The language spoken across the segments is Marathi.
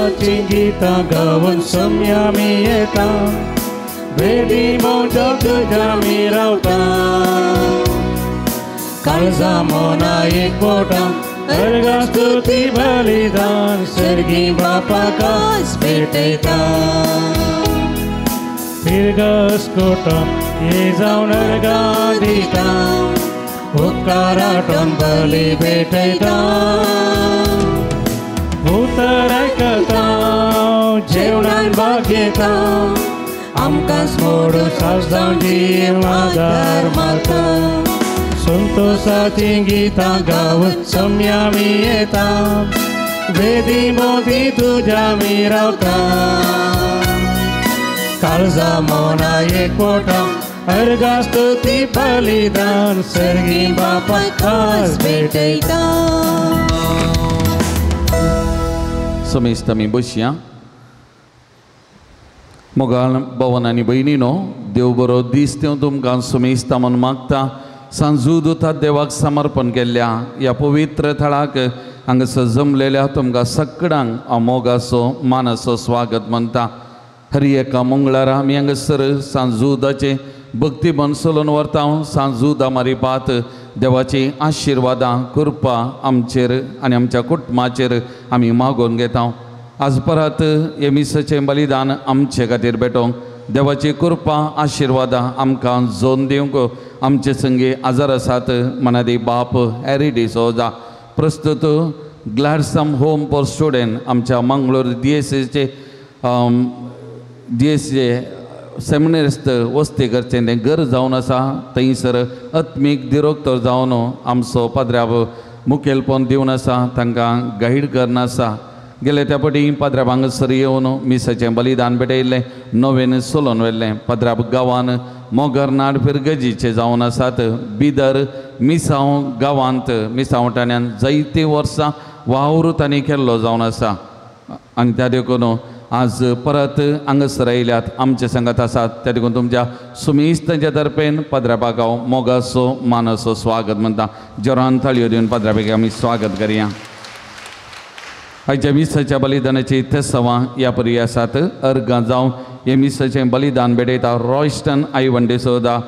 काळजाची गीतां गावन सोमी आमी येता वेदी मोठो तुज्या आमी रावता काळजा मोना एक पोटा अर्गा स्तुती बलिदान सर्गी बापाक भेटयता फिरगस कोटा ये जावन अर्गा दिता उपकार आठवण बली भेटयता उतर आयकता जेवणान भाग घेता आमकां सोडून सासदांव जीव आदार मारता संतोषाची गीतां गावन सोमी आमी येता वेदी मोदी तुज्या आमी रावता काळजा मोना एक पोटा अर्गा स्तुती बलिदान सर्गी बापाक खास भेटयता समेस्त आमी बसया मोगाळ भवन आनी भयणीनो देव बरो दीस दिवं तुमकां समेस्त म्हणून मागता सांजुदूता देवाक समर्पण केल्ल्या ह्या पवित्र थळाक हांगासर जमलेल्या तुमकां सगळ्यांक हांव मोगाचो मानाचो स्वागत म्हणटा हरी एका मंगळारा आमी हांगासर सांजुदाचे भक्ती मन चलोवन व्हरता सांजुदा मारिपात देवाची आशिर्वादां कृपा आमचेर आनी आमच्या कुटुंबाचेर आमी मागोवन घेता आज परत येमिसाचें बलिदान आमचे खातीर भेटोवंक देवाची कृपा आशिर्वादां आमकां जोन दिवंक आमचे संगी आजार आसात मनादी बाप हॅरी डिसोजा प्रस्तुत ग्लॅडसम होम फॉर स्टुडंट आमच्या मंगळूर DSCचे सेमिनारिस्ट वस्ती करचें तें घर जावन आसा थंयसर आत्मीक दिरोक्तर जावन आमचो पाद्र्याब मुखेलपण दिवन आसा तांकां गायड करना आसा गेले त्या फावटी पाद्र्याब हांगासर येवन मिसाचें बलिदान भेटयल्लें नवें चलोवन व्हेल्लें पाद्र्याब गांवान मोगर नाड फिरगजीचे जावन आसात बिदर मिसांव गांवांत मिसांवटाण्यान जायतीं वर्सां वावर तांणी केल्लो जावन आसा आनी त्या देखून आज परत हांगासर आयल्यात आमचे संगत आसात त्या देखून तुमच्या सुमेस्तांच्या तर्फेन पाद्र्याबाक हांव मोगाचो मानाचो स्वागत म्हणटा जोरान ताळयो दिवन पाद्र्याबाक आमी स्वागत करया आयच्या मिसाच्या बलिदानाची तेसावां ह्या परी आसात अर्गां जावं हे मिसाचें बलिदान भेटयता रॉयस्टन आयवन डिसोजा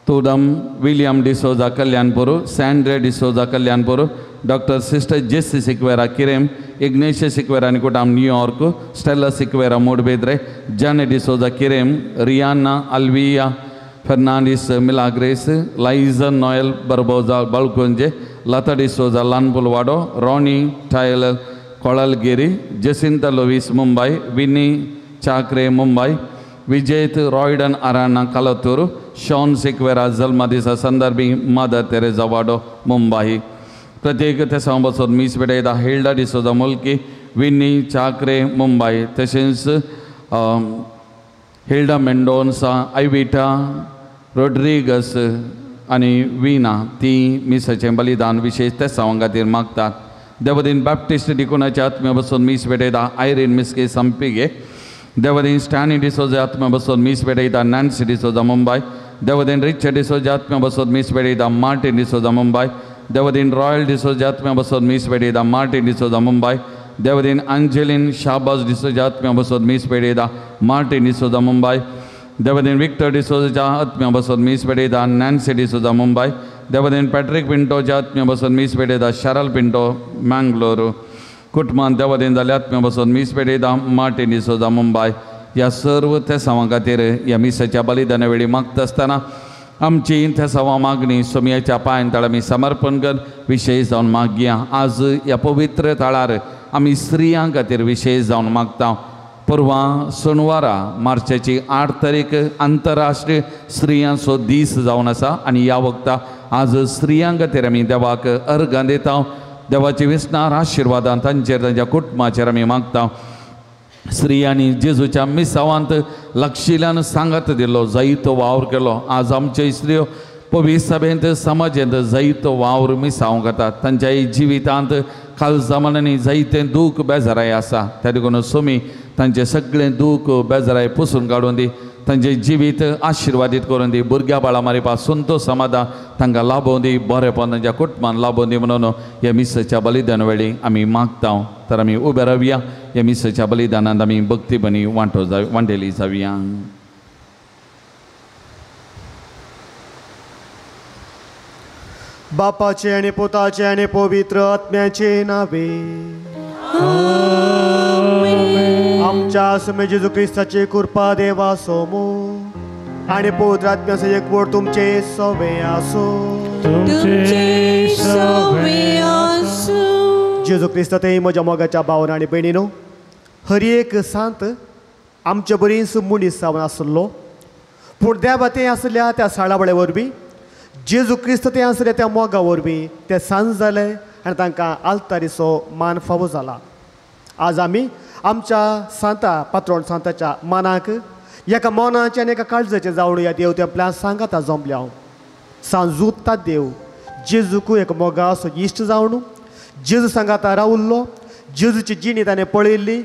तुडम William D'Souza Kalyanpur Sandra D'Souza Kalyanpur doctor sister Jessie Sequeira Kirem Ignatius Sequeira निकोटाम New York Stella Sequeira Moodbidri Jane D'Souza Kirem Riana Alvia Fernandes Milagres लाइजन नोएल बर्बोजा बळकुंजे लता डिसोजा लानपुलवाडो रॉनी टायलर कोळलगिरी जसिंता लोविस मुंबई विनी चाकरे मुंबई विजयत रॉयडन अराना कलतूर शॉन सिक्वेरा जल्मा दिसा संदर्भी मदर तेरेजा वाडो मुंबई प्रत्येक तेसा बसून मीस भेटयता हिल्डा डिसोजा मुल्की विनी चाकरे मुंबई तशेंच हिल्डा मेंडोन्सा आयविटा रोड्रिगस आनी विना ती मिसाचें बलिदान विशेष तेसा खातीर मागतात देवदीन बॅप्टिस्ट डिकोनाच्या आत्म्या बसून मीस भेटयता आयरीन मिस्के संपिगे देवदीन स्टॅनी डिसोजा आत्म्या बसून मीस भेटयता नॅन्सी डिसोजा मुंबई देवदीन रिचर्ड डिसोजा आत्म्या बसून मीस भेटयता मार्टिन डिसोजा मुंबई देवदीन रॉयल डिसोजा आत्म्या बसून मीस भेटयता मार्टिन डिसोजा मुंबई देवदीन अंजेलिन शाबाज डिसोजा आत्म्या बसून मीस भेटयता मार्टिन डिसोजा मुंबई देवदीन विक्टर डिसोजाच्या आत्म्या बसून मीस भेटयता नॅन्सी डिसोजा मुंबई देवदीन पॅट्रिक पिंटोच्या आत्म्या बसून मीस भेटयता शरल पिंटो मँगलोर कुटुंबान देवदीन जाल्या आत्म्या बसून मीस भेटयता मार्टिन डिसोजा मुंबई ह्या सर्व तेसावां खातीर ह्या मिसाच्या बलिदाना वेळी मागता आसतना आमची तेसावां मागणी सोमयाच्या पांयां तळ आमी समर्पण कर विशेष जावन मागया आज ह्या पवित्र तळार आमी स्त्रियां खातीर विशेष जावन मागता परवां सोनवारा मार्चाची 8 तारीख आंतरराष्ट्रीय स्त्रियांचो दीस जावन आसा आनी ह्या वक्ता आज स्त्रियां खातीर आमी देवाक अर्गां दिता देवाची विस्तार आशिर्वादां तांचेर तांच्या कुटुंबाचेर आमी मागता स्त्रियांनी जेजूच्या मिसावांत लक्षिल्यान सांगत दिलो जायतो वावर केलो आज आमच्यो स्त्रियो पवित्र सभेंत समाजांत जायतो वावर मिसांव घेतात तांच्या जिवितांत काल जमान्यांनी जायतें दूख बेजाराय आसा त्या देखून सोमी तांचे सगळें दूख बेजाराय पुसून काडून दी तांचे जिवीत आशिर्वादीत करून दी. भुरग्या बाळा मारी पासून तो समाधान तांकां लाभोवन दी. बरेपण तांच्या कुटुंबान लाभोवन दी म्हणून ह्या मिसाच्या बलिदान वेळी आमी मागता. तर आमी उबे रावया. ह्या मिसाच्या बलिदानांत आमी भक्तीपणी वांटेली जावया. बापाचे आणि पोताचे आणि पवित्र आत्म्याचे नावे. आमच्या समय जेजू ख्रिस्ताची कृपा देवा सोमो आणि पवित्र आत्म्याचे एकवट तुमचे सवे आसो. जेजू ख्रिस्त ते म्हज्या मोगाच्या भावना आणि भयणीनो, हर एक सांत आमचे बरीच मनीस जावन आसलो, पूण देवा ते आसल्या त्या साळावळे वरवीं जेजू क्रिस्त ते आसले त्या मोगा वरवीं ते सांज जाले आनी तांकां आल्तारीचो मान फावो जाला. आज आमी आमच्या सांता पात्रोण सांताच्या मानाक एका मोनाचे आनी एका काळजाचे जावन ह्या देव तेंपल्यान सांगाता जमल्या हांव. सांज उठतात देव जेजूक एक मोगा असो इश्ट जावन जेजू सांगाता रावल्लो, जेजूची जिणी ताणें पळयल्ली,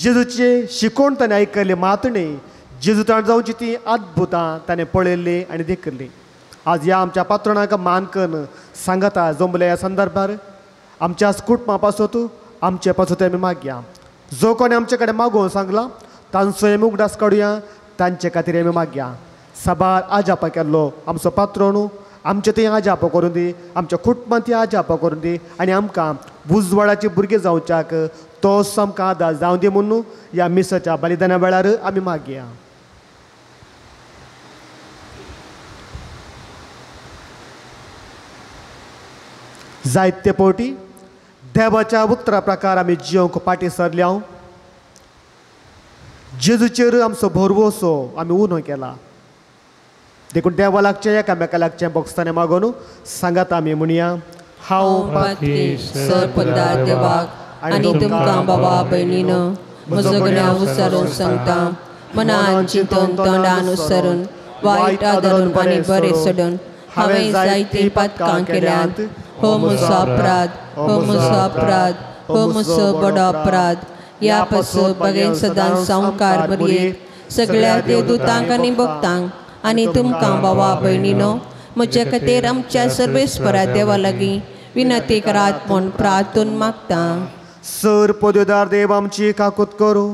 जेजूचे शिकोवण ताणें आयकल्ली, मातणी जेजू ताण जावची ती अद्भुतां ताणें पळयल्ली आनी देखिल्ली. आज ह्या आमच्या पात्रोणाक मानकन सांगाता जमले ह्या संदर्भार आमच्या कुटुंबा पासत आमचे पासत आमी मागया. जो कोणी आमचे कडेन मागोवन सांगला तांचो आमी उगडास काडुया, तांचे खातीर आमी मागया. साबार आजाप केल्लो आमचो पात्रोण आमचे थंय आजाप करून दी, आमच्या कुटुंबांत ती आजाप करून दी आनी आमकां बुजवाडाचे भुरगे जावच्याक तो आमकां आदार जावं दी म्हणून ह्या मिसाच्या बलिदाना वेळार आमी मागया. जायते फावटी देवाच्या उतरा प्रकार आमी जियोंक पाटी सरल्या. जेजूचेर आमचो भरवोसो आमी उणो केला. देखून देवा लागचें एकामेका लागचें भोगस्ताने मागून सांगात आमी म्हणया. हांव सरपंदार देवाक आनी तुमकां बाबा भयणीनो म्हजो गण्या विचारून सांगता. मनान चिंतन तोंडान उसरून वायट आदरून आनी बरें सोडून हांवें जायतीं पातकां केल्यांत. हो म्हजो अपराध, हो म्हजो अपराध, हो म्हजो बडो अपराध. ह्या पासून बगेन सदां संवकार बरये सगळ्या देवदूतांक आनी भक्तांक आनी तुमकां बाबा भयणीनो म्हजे खातीर आमच्या सर्वेस्परा देवा लागीं विनंती करात म्हूण प्रार्थून मागता. सर पदवेदार देव आमची काकूत करूं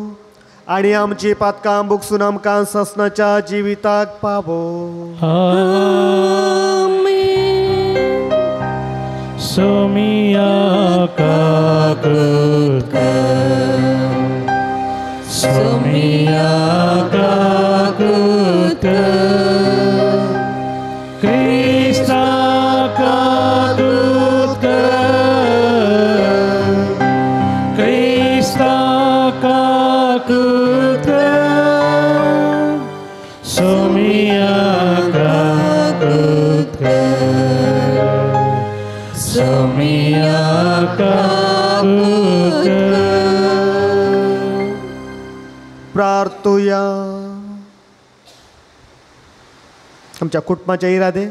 आनी आमची पातकां बुकसून आमकां ससनाच्या जिविताक पावो. सोमिया काकूत सोमिया काकूत क्रिस्ता काकूत क्रिस्ता काकूत सोमिया काकूत सोमिया काकूत. प्रार्थुया. आमच्या कुटुंबाचे इरादे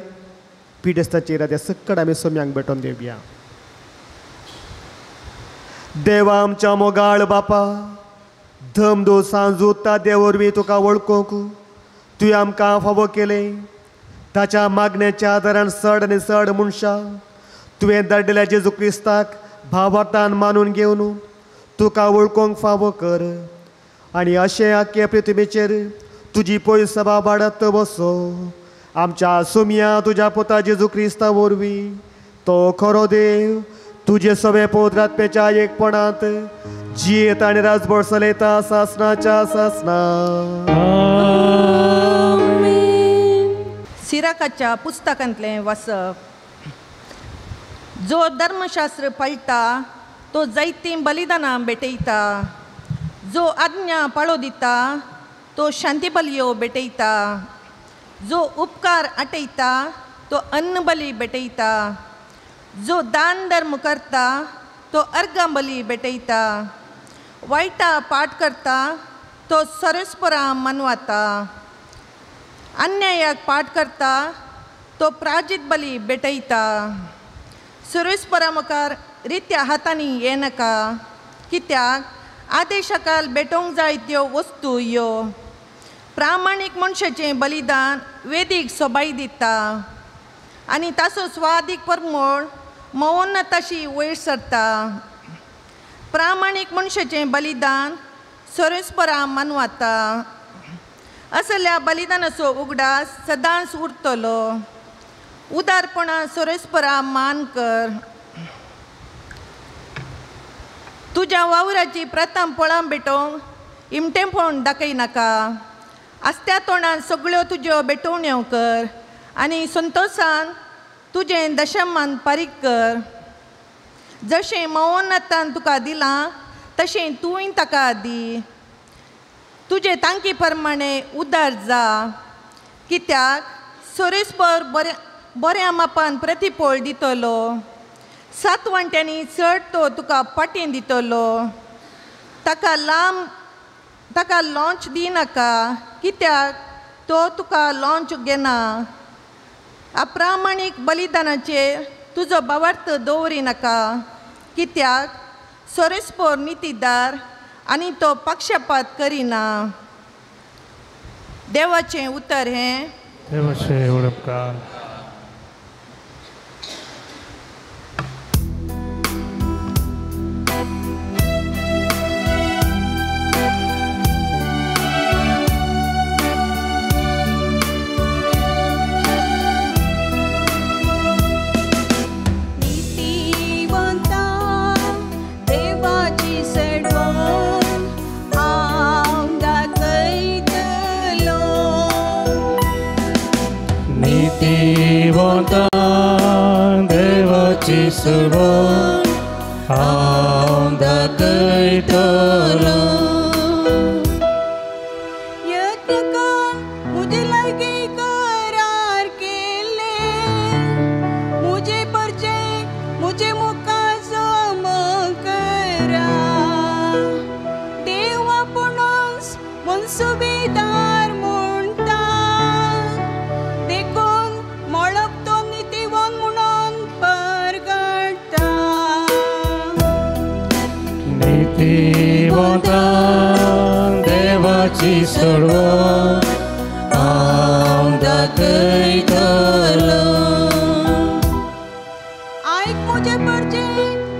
पिडेस्ताचे इरादे सकट आमी सोम्यांक भेटोवन दिवया. देवा आमच्या मोगाळ बापा, धमदो सांज उठता देवरवीं तुका वळखूंक तुवें आमकां फावो केले. ताच्या मागण्याच्या आदारान चड आनी चड मनशां तुवें धाडिल्ल्या जेजू क्रिस्ताक भावार्थान मानून घेवन तुका वळखूंक फावो कर आनी अशें आख्खे पृथ्वीचेर तुजी पयस सभा वाडत वसो. आमच्या सोम्या तुज्या पुता जेजू क्रिस्ता वरवीं तो खरो देव तुजे सवे पवित्र आत्म्याच्या एकपणांत जियेत आनी राजभर चलयता सासणाच्या सासणा. सिराकाच्या पुस्तकांतलें वाचप. जो धर्मशास्त्र पळटा तो जायतीं बलिदानां भेटयता. जो आज्ञा पाळो दिता तो शांती बलयो भेटयता. जो उपकार आटयता तो अन्न बली भेटयता. जो दान धर्म करता तो अर्गां बली भेटयता. वायटा पाठ करता तो सरस्परां मानवाता. अन्यायाक पाठ करता तो प्राजीत बली भेटयता. सुरेस्परा मुखार रित्या हातांनी येनाका, कित्याक आदेशाकाल भेटोवंक जाय त्यो वस्तू ह्यो प्रामाणीक मनशाचें बलिदान वेदीक सोबाय दिता आनी ताचो स्वादीक परमोळ मौनताशी वयर सरता. प्रामाणीक मनशाचें बलिदान सरस्परा मानवता. असल्या बलिदानाचो उगडास सदांच उरतलो. उदारपणा सरस्परा मान कर. तुज्या वावराची प्रथम पळां भेटोवंक इमटेपण दाखयनाका. आस्त्या तोंडान सगळ्यो तुज्यो भेटोवण्यो कर आनी संतोशान तुजें दशमान फारीक कर. जशें मौनतान तुका दिलां तशें तुंय ताका दी. तुजे तांकी प्रमाणें उदार जा, कित्याक सरस्पर बऱ्या मापान प्रतिफळ दितलो. सातवंट्यांनी चड तो तुका पाटीं दितलो. ताका लॉंच दिनाका, कित्याक तो तुका लॉंच घेना. अप्रामाणीक बलिदानाचेर तुजो भावार्थ दवरिनाका, कित्याक सरस्पर नितीदार आनी तो पक्षपात करिना. देवाचें उतर हें. देवाचें उडपकार. देवाची सडवण हांव दाखयतलो. यत्न कर मुझे लागी करार केले. मुझे परचे मुझे मुखा जम करा. देवा पुणस मनसुबेदार म्हणटा. देखून मळप तो नितीवन म्हणून परगटा. नितीवंता देवाची सडवण हांव दाखयतलो. आयक मुझे परचे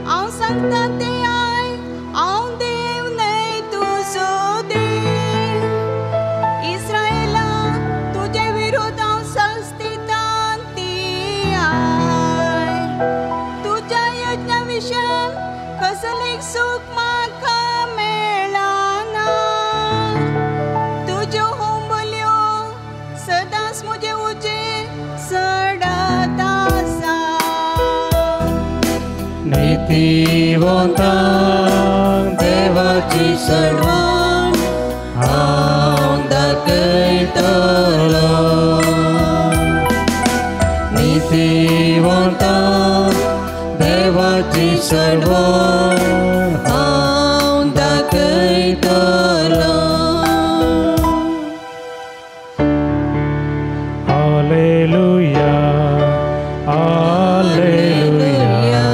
हांव सांगता ते आय. हांव देव न्हय तुजो देव. इस्रायेला तुजे विरोध हांव संस्थिता ती आय. तुज्या यज्ञा विशयान कसलीक सूख म्हाका मेळना. तुज्यो होंबल्यो सदांच मुजे उजेर सडत आसा. नितीवंता देवाची सडवण हांव दाखयतलो. नितीवंता देवाची सडवण हांव दाखयतलो. हालेलुया हालेलुया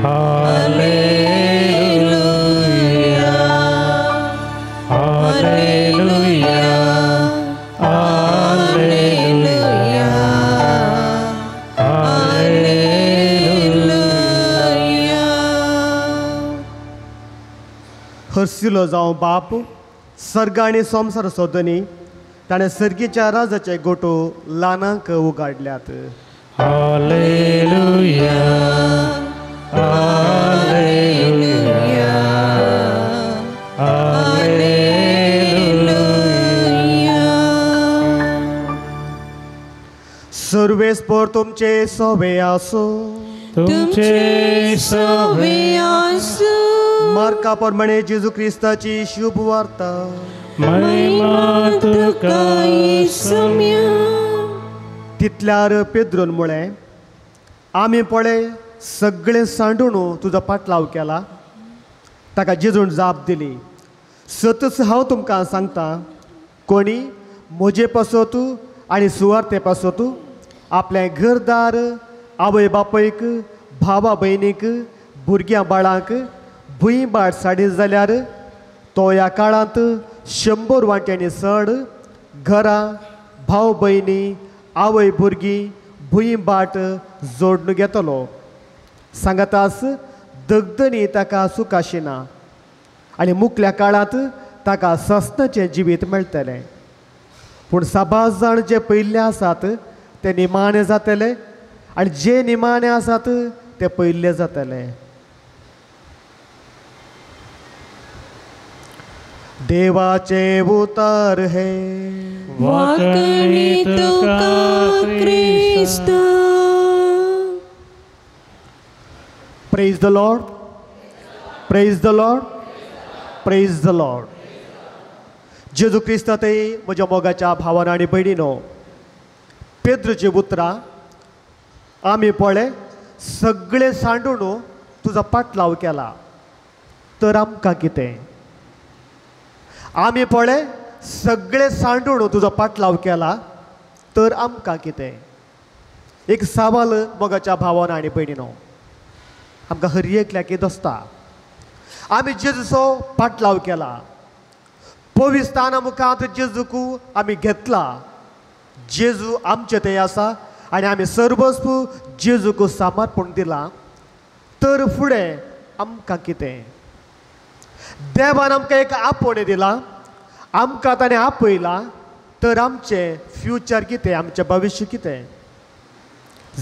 हालेलुया हालेलुया हालेलुया हालेलुया. हर्सिलो जावं बाप सर्ग आनी संवसार सोदनी ताणें सर्गीच्या राजाचे गोटो ल्हानांक उगाडल्यात. हालेलुया हालेलुया हालेलुया. सर्वेस्पर तुमचे सवे आसो. तुमचे सवे आसो. मार्का प्रमाणे जेजू क्रिस्ताची शुभ वार्ता. महिमा तुका येसुम्या. तितल्यार पेद्रोन म्हळें, आमी पळय सगळें सांडून तुजो पाटलाव केला. ताका जेजून जाप दिली, सतच हांव तुमकां सांगतां, कोणी म्हजे पासत आनी सुवार्ते पासत आपलें घरदार आवय बापयक भावा भयणीक भुरग्यां बाळांक भुंय भाट साडी जाल्यार तो ह्या काळांत 100 वांट्यांनी चड घरां भाव भयणी आवय भुरगीं भुंय बाट जोडून घेतलो. सांगातास दगदनी ताका सूख आशिना आनी मुखल्या काळांत ताका सस्नाचें जिवीत मेळटलें. पूण 7 जाण जे पयले आसात ते निमाणे जातले आनी जे निमाणे आसात ते पयले जातले. देवाचे उतर हे वाकणी तुका क्रिस्त. Praise the lord, praise the lord, praise the lord. जेजू क्रिस्तांतय म्हज्या मोगाच्या भावांनो आनी भयणीनो, पेद्रूची उतरां आमी पळय सगळे सांडून तुजो पाटलाव केला तर आमकां कितें. आमी पळय सगळे सांडून तुजो पाटलाव केला तर आमकां कितें. एक सवाल मोगाच्या भावांनो आनी भयणीनो, आमकां हर एकल्याक दिसता आमी जेजूचो पाटलाव केला, पवित्रास्थाना मुखांत जेजूक आमी घेतला, जेजू आमचे थंय आसा आनी आमी सर्वस्व जेजूक समर्पण दिलां तर फुडें आमकां कितें. देवान आमकां एक आपोवणें दिलां, आमकां ताणें आपयलां तर आमचें फ्युचर कितें, आमचें भविश्य कितें.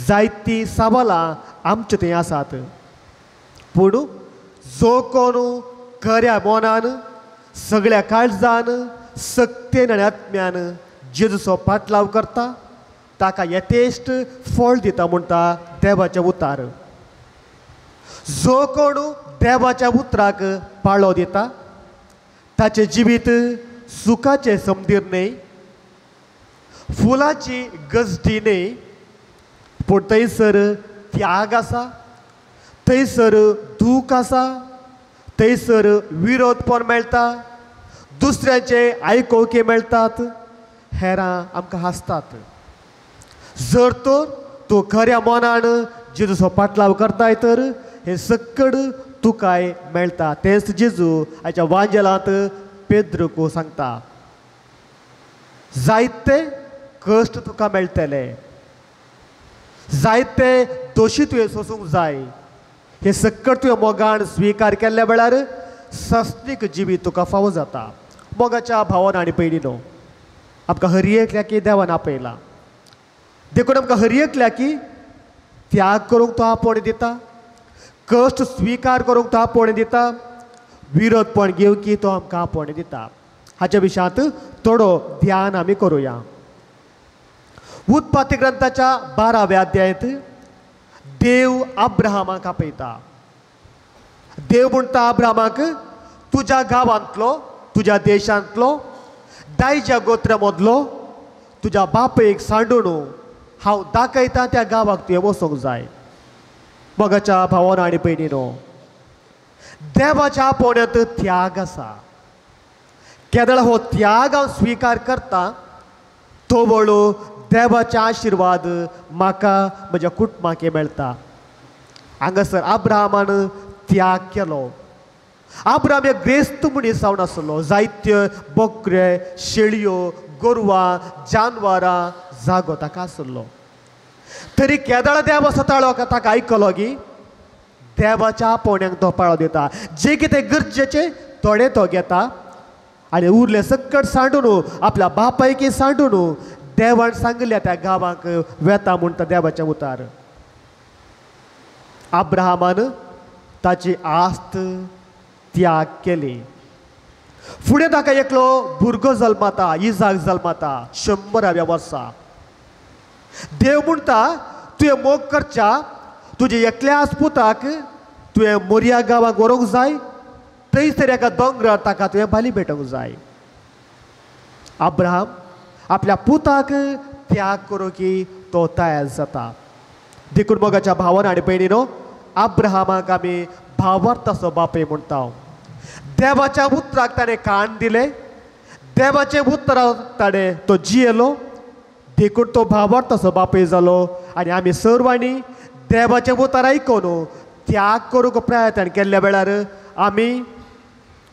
जायतीं सवालां आमचे थंय आसात. पूण जो कोण खऱ्या मोनान सगळ्या काळजान सक्तेन आनी आत्म्यान जेजूचो पाटलाव करता ताका यथेश्ट फळ दिता म्हणटा देवाचें उतर. जो कोण देवाच्या उतराक पाळो दिता ताचें जिवीत सुखाचें समदीर न्हय, फुलाची गजडी न्हय, पूण थंयसर त्याग आसा, थंयसर दूख आसा, थंयसर विरोधपण मेळटा, दुसऱ्याचे आयकोवके मेळटात, हेरां आमकां हांसतात. जर तर तूं खऱ्या मनान जेजूचो पाटलाव करताय तर हे सकड तुकाय मेळटा. तेंच जेजू हाच्या वांजेलांत पेद्रूक सांगता. जायते कश्ट तुका मेळटले, जायते दोशी तुवें सोसूंक जाय, हे सकड तुवें मोगान स्विकार केल्ल्या वेळार सस्तीक जिवीत तुका फावो जाता. मोगाच्या भावांनो आनी भयणीनो, आमकां हर एकल्याक देवान आपयला, देखून आमकां हर एकल्याक त्याग करूंक तो आपोवणें दिता, कश्ट स्विकार करूंक तो आपोवणें दिता, विरोधपण घेवंक तो आमकां आपोवणें दिता. हाच्या विशयांत थोडो ध्यान आमी करुया. उत्पत्ती ग्रंथाच्या 12व्या अध्यायांत देव अब्राहमाक आपयता. देव म्हणटा अब्राहमाक, तुज्या गांवांतलो, तुज्या देशांतलो, दायज्या गोत्रा मदलो तुज्या बापयक सांडून हांव दाखयता त्या गांवाक तुवें वचूंक जाय. मोगाच्या भावांनो आनी भयणीनो, देवाच्या आपोवण्यांत त्याग आसा. केदळ हो त्याग हांव स्विकार करता तो वळू देवाचे आशिर्वाद म्हाका म्हज्या कुटुंबाक मेळटा. हांगासर अब्राहमान त्याग केलो. अब्राहम एक ग्रेस्त मनीस जावन आसलो. जायत्यो बोकड्यो, शेळयो, गोरवां, जानवरां जागो ताका आसलो. तरी केदळ देव सताळो ताका आयकलो की देवाच्या आपोवण्यांक तो पाळो दिता. जे कितें गरजेचें थोडें तो घेता आनी उरलें सकट सांडून आपल्या बापायकी सांडून देवान सांगल्या त्या गांवांक वेता म्हणटा देवाचें उतर. अब्राहमान ताची आस्त त्याग केली. फुडें ताका एकलो भुरगो जल्माता, इजाक जल्माता 100व्या वर्सा. देव म्हणटा तुवें मोग करच्या, तुजे एकल्याच पुताक तुवें मोरिया गांवांक व्हरूंक जाय, थंयसर एका दोंगरार ताका तुवें बाली भेटोवंक जाय. अब्राहम आपल्या पुताक त्याग करूंक तो तयार जाता. देखून मोगाच्या भावांनो आनी भयणीनो, अब्राहमाक आमी भावार्थाचो बापय म्हणटा. देवाच्या उतराक ताणें कान दिलें, देवाचे उतराक ताणें तो जियेलो, देखून तो भावार्थाचो बापय जालो. आनी आमी सर्वांनी देवाचें उतर आयकून त्याग करूंक प्रयत्न केल्ल्या वेळार आमी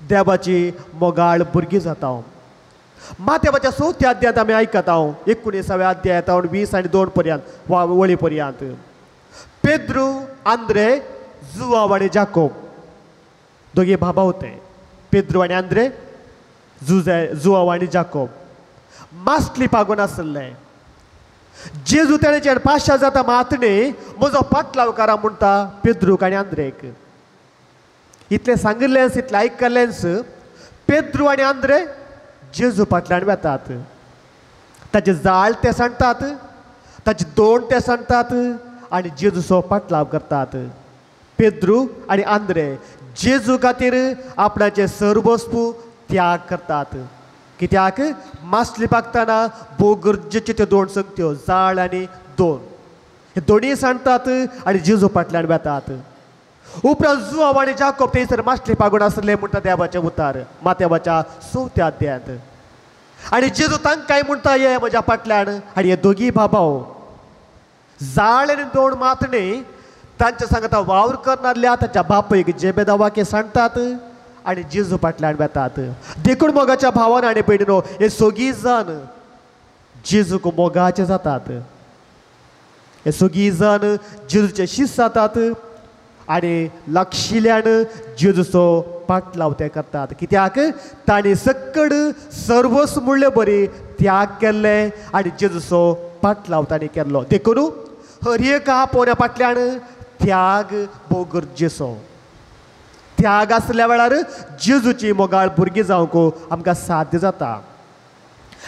देवाची मोगाळ भुरगीं जाता. माथेवाच्या 4थ्या अध्यायांत आमी आयकता 19व्या अध्यायांत 20 आनी 2 पर्यंत वळी पर्यंत पेद्रू, आंद्रे, जुआव आनी जाकोब दोगी बाबा होते. पेद्रू आनी आंद्रे, जुआव आनी जाकोब मासली पागून आसले. जेजू तेणेचे पाश्या जाता मातणे म्हजो पाटलाव करा म्हणटा पेद्रूक आनी आंद्रेक. इतलें सांगिल्लेंच इतलें आयकल्लेंच पेद्रू आनी आंद्रे जेजू फाटल्यान वेतात. ताचे जाळ ते सांडटात, ताचे दोण ते सांडटात आनी जेजूचो पाटलाव करतात. पेद्रू आनी आंद्रे जेजू खातीर आपणाचे सर्वस्व त्याग करतात. कित्याक मासली पागतना भोव गरजेच्यो त्यो 2 संगत्यो जाळ आनी दोण हे दोनी सांडटात आनी जेजू फाटल्यान वेतात. उपरांत जुआव आनी जाकोब थंयसर मासली पागून आसले म्हणटा देवाचें उतार माथेवाच्या 4थ्या अध्यायांत. आनी जेजू तांकांय म्हणटा ये म्हज्या फाटल्यान. आनी हे दोगी बाबाव जाळ आनी दोण मातणे तांच्या सांगता वावर करनासल्या ताच्या बापयक जेबेदावाके सांडटात आनी जेजू फाटल्यान वेतात. देखून मोगाच्या भावान आनी भयणीनो हे सगळीं जाण जेजूक मोगाचे जातात. हे सगळीं जाण जेजूचे शिश्य जातात आनी लागशिल्ल्यान जेजूचो पाटलाव ते करतात. कित्याक तांणी सक्कड सर्वस्व म्हणले बरी त्याग केल्ले आनी जेजूचो पाटलाव तांणी केल्लो. देखून हर एक आपोवण्या फाटल्यान त्याग भोव गरजेचो. त्याग आसल्या वेळार जेजूची मोगाळ भुरगीं जावंक आमकां साध्य जाता.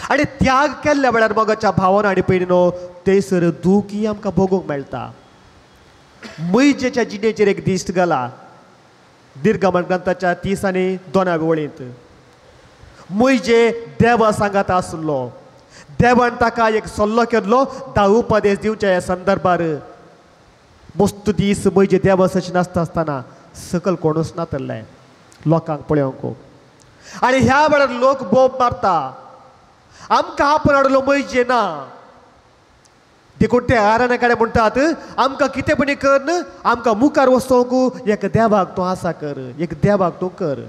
आनी त्याग केल्ल्या वेळार मोगाच्या भावान आनी भयणीनो थंयसर दूखय आमकां भोगूंक मेळटा. मैजेच्या जिणेचेर एक दिश्ट घाला निर्गमन ग्रंथाच्या 30 आनी 2व्या वळींत. मैजे देवा सांगात आसलो. देवान ताका एक सल्लो केल्लो 10 उपदेश दिवच्या ह्या संदर्भार. मस्त दीस मैजे देवा सच नासता आसतना सकल कोणूच नातल्ले लोकांक पळोवंक. आनी ह्या वेळार लोक बोब मारता आमकां आपण हाडलो मैजे ना. देखून ते आराण्या कडेन म्हणटात आमकां कितें पण कर न आमकां मुखार वचोंक एक देवाक तूं आसा कर, एक देवाक तूं कर.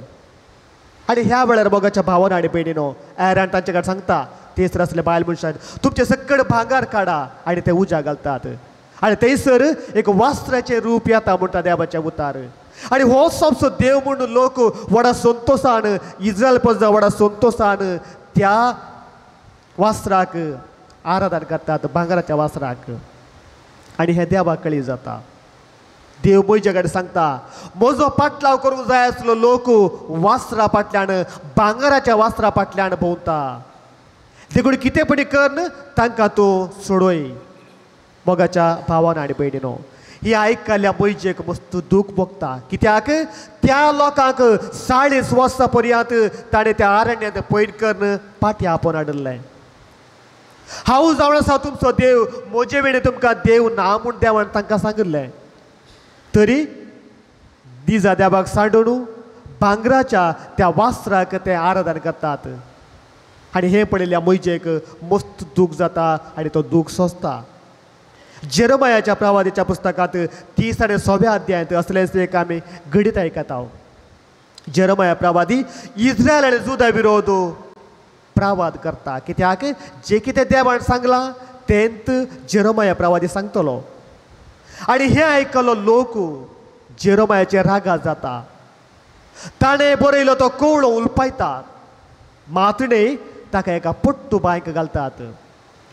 आनी ह्या वेळार मोगाच्या भावान आनी भयणीनो एरान तांचे कडेन सांगता थंयसर आसले बायल मनशान तुमचे सकड भांगार काडा आनी ते उज्या घालतात. आनी थंयसर एक वस्त्राचें रूप येता म्हणटा देवाचें उतार. आनी हो सोबसो देव म्हणून लोक व्हडा संतोशान इस्रायल प्रजा व्हडा संतोशान त्या वस्त्राक आराधन करतात भांगराच्या वस्त्राक. आनी हे देवाक कळी जाता. देव मैजे कडेन सांगता म्हजो पाटलाव करूंक जाय आसलो लोक वस्त्रा फाटल्यान भांगराच्या वस्त्रा फाटल्यान भोंवता. देखून कितें पण कर न तांकां तूं सोडय. मोगाच्या भावान आनी भयणीनो ही आयकल्ल्या मैजेक मस्त दूख भोगता. कित्याक त्या लोकांक 40 वर्सां पर्यंत ताणें त्या आरण्यांत पैड करन पाटी आपोवन हाडलें. हांव जावन आसा तुमचो देव म्हजे वेळेर तुमकां देव ना म्हूण देवान तांकां सांगिल्लें. तरी दिजा देवाक सांडून भांगराच्या त्या वस्त्राक ते आराधन करतात. आनी हें पळयल्या मैजेक मस्त दूख जाता आनी तो दूख सोंसता. जेरमायाच्या प्रवादीच्या पुस्तकांत 30 आनी 6व्या अध्यायांत असलेंच एक आमी घडीत आयकता. जेरमाया प्रवादी इस्रायल आनी जुदा विरोध प्रवाद करता. कित्याक जे कितें देवान सांगलां तेंत जेरमाया प्रवादी सांगतलो. आनी हें आयकलो लोक जेरमायाचेर रागात जाता. ताणें बरयलो तो कवळो उलपायतात. मातणे ताका एका पट्टू बांयक घालतात.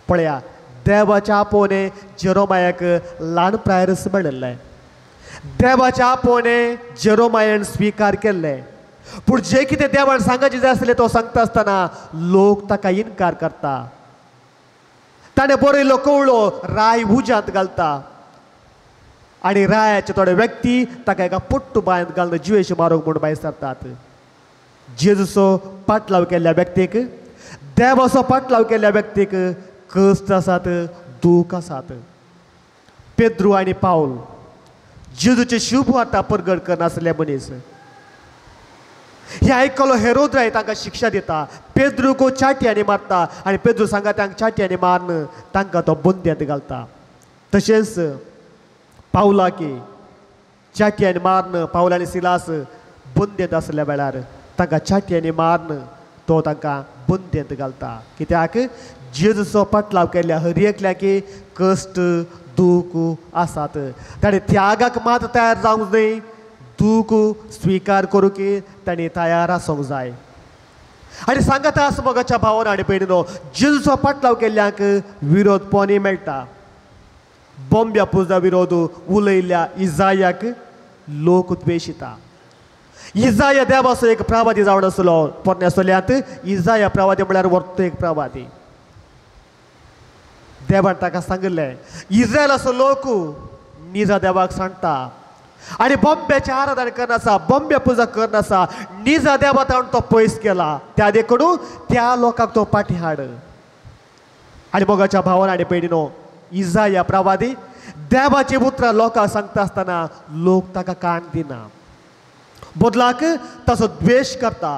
पळया देवाच्या आपोवणे जेरोमायाक ल्हान प्रायरस मेळिल्लें. देवाच्या आपोवणे जेरोमायान स्विकार केल्लें. पूण जे कितें देवान सांगचें जाय आसलें तो सांगता आसतना लोक ताका इन्कार करता. ताणें बरयलो कवळो राय उज्यांत घालता. आनी रायाचे थोडे व्यक्ती ताका एका पट्टू बांयत घालून जिवेश मारूंक म्हूण भायर सरतात. जेजूचो पाटलाव केल्ल्या व्यक्तीक देवाचो पाटलाव केल्ल्या व्यक्तीक कश्ट आसात, दूख आसात. पेद्रू आनी पावल जेजूचे शुभ वार्ता परगट करनासले मनीस. हे आयकलो हेरोद्राय तांकां शिक्षा दिता. पेद्रूक चाटयांनी मारता आनी पेद्रू सांगा तांकां चाटयांनी मारन तांकां तो बंद्यांत घालता. तशेंच पावलाकी चाटयांनी मारन पावल आनी सिलास बंद्यांत आसल्या वेळार तांकां चाटयांनी मारन तो तांकां बंदेंत घालता. कित्याक जेजूचो पाटलाव केल्ल्या हर एकल्याकी कश्ट दूख आसात. ताणें त्यागाक मात तयार जावंक न्हय, दूख स्विकार करूंक ताणें तयार आसूंक जाय. आनी सांगात आस मोगाच्या भावान आनी भयणीनो, जेजूचो पाटलाव केल्ल्यांक विरोधपणूय मेळटा. बोंब्या पुजा विरोध उलयल्ल्या इजायाक लोक द्वेशिता. इजाया देवाचो एक प्रवादी जावन आसलो. पोरण्यासोल्यांत इजाया प्रवादी म्हळ्यार वर्तो एक प्रवादी. देवान ताका सांगलें, इस्रायलाचो लोक निजा देवाक सांगता आनी बोंब्याचें आराधन करनासा, बोंब्या पुजा करनासा, निजा देवा ताणें तो पयस केला. त्या देखून त्या लोकांक तो फाटीं हाड. आनी मोगाच्या भावान आनी भयणीनो, इजाया प्रवादी देवाची उतरां लोकांक सांगता आसतना लोक ताका कान दिना. बदलाक ताचो द्वेश करता,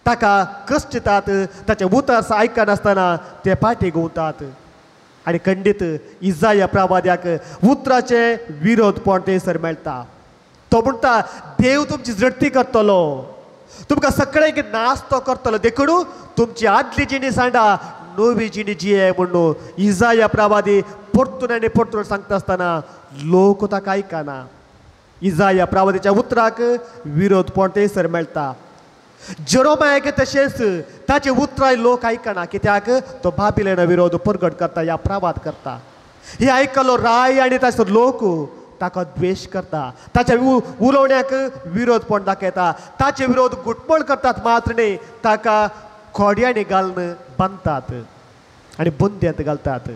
ताका कश्ट दितात, ताचे उतर आयकनासतना ते फाटीं घुंवतात. आनी खंडीत इजाया प्रवाद्याक उतराचे विरोधपण थंयसर मेळटा. तो म्हणटा देव तुमची झडटी करतलो, तुमकां सगळें नास्तो करतलो, देखून तुमची आदली जिणी सांडा, नवी जिणी जिये म्हणून इजाया प्रवादी परतून आनी परतून सांगता आसतना लोक ताका आयकना. इजाया प्रवादीच्या उतराक विरोधपण थंयसर मेळटा. जेरोमायाक तशेंच ताचे उतराय लोक आयकना. कित्याक तो बाबिलोना विरोध परगट करता, या प्रवाद करता. हे आयकलो राय आनी ताचो लोक ताका द्वेश करता, ताच्या उलोवण्याक विरोधपण दाखयता, ताचे विरोध घुटमळ करतात. मात्र न्ही, ताका खोड्यांनी घालून बांदतात आनी बंदेंत घालतात.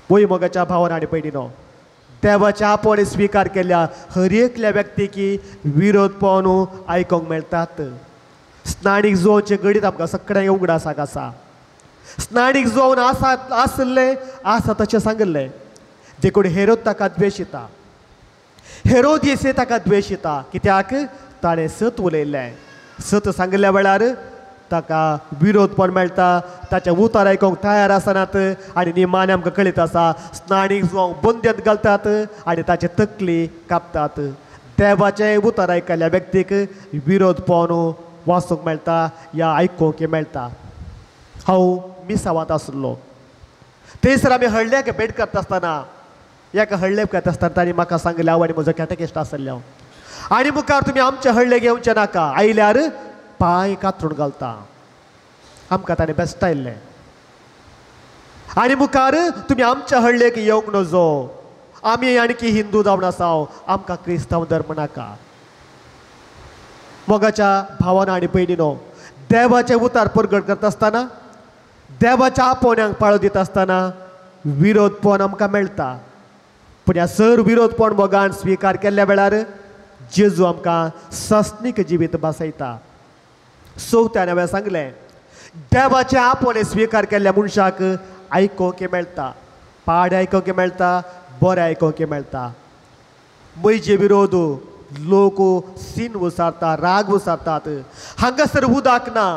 वय मोगाच्या भावान आनी भयणीनो, देवाच्या आपण स्विकार केल्ल्या हर एकल्या व्यक्तीकी विरोधपण आयकोंक मेळटात. स्नानीक जोवचे घडीत आमकां सगळ्यांक उगडासाक आसा. स्नानीक जोवन आसले आसा तशें सांगलें, देखून हेरोद ताका द्वेशिता. हेरोदियेसे ताका द्वेशिता. कित्याक ताणें सत उलयल्लें. सत सांगल्या वेळार ताका विरोधपण मेळटा. ताचे उतर आयकोंक तयार आसनात. आनी निमाणे आमकां कळीत आसा, स्नानीक जोवंक बंदेंत घालतात आनी ताचे तकली कापतात. देवाचें उतर आयकल्ल्या व्यक्तीक विरोधपण वाचूंक मेळटा, या आयकोंक मेळटा. हांव मिसावांत आसलो, थंयसर आमी हळड्याक भेट करता आसतना एका हळडेक करता आसतना ताणी म्हाका सांगलें, हांव आनी म्हजो कॅटेकिस्ट आसले हांव, आनी मुखार तुमी आमचे हळडे घेवचे नाका, आयल्यार पांय कातरून घालता. आमकां ताणें बेस्तायल्लें. आनी मुखार तुमी आमच्या हळडेक येवंक नजो, आमी आणकी हिंदू जावन आसाव, आमकां क्रिस्तांव धर्म नाका. मोगाच्या भावान आनी भयणीनो, देवाचें उतार परगट करता आसतना, देवाच्या आपोवण्यांक पाळो दिता आसतना विरोधपण आमकां मेळटा. पूण ह्या सर विरोधपण मोगान स्विकार केल्ल्या वेळार जेजू आमकां सस्नीक जिवीत बसयता. चवथ्यान हांवें सांगलें, देवाचें आपोवणें स्विकार केल्ल्या मनशाक आयकोंक मेळटा, पाड आयकोंक मेळटा, बरें आयकोंक मेळटा. मैजे विरोध लोक सीन उसारता, राग उसारतात. हांगासर उदक ना.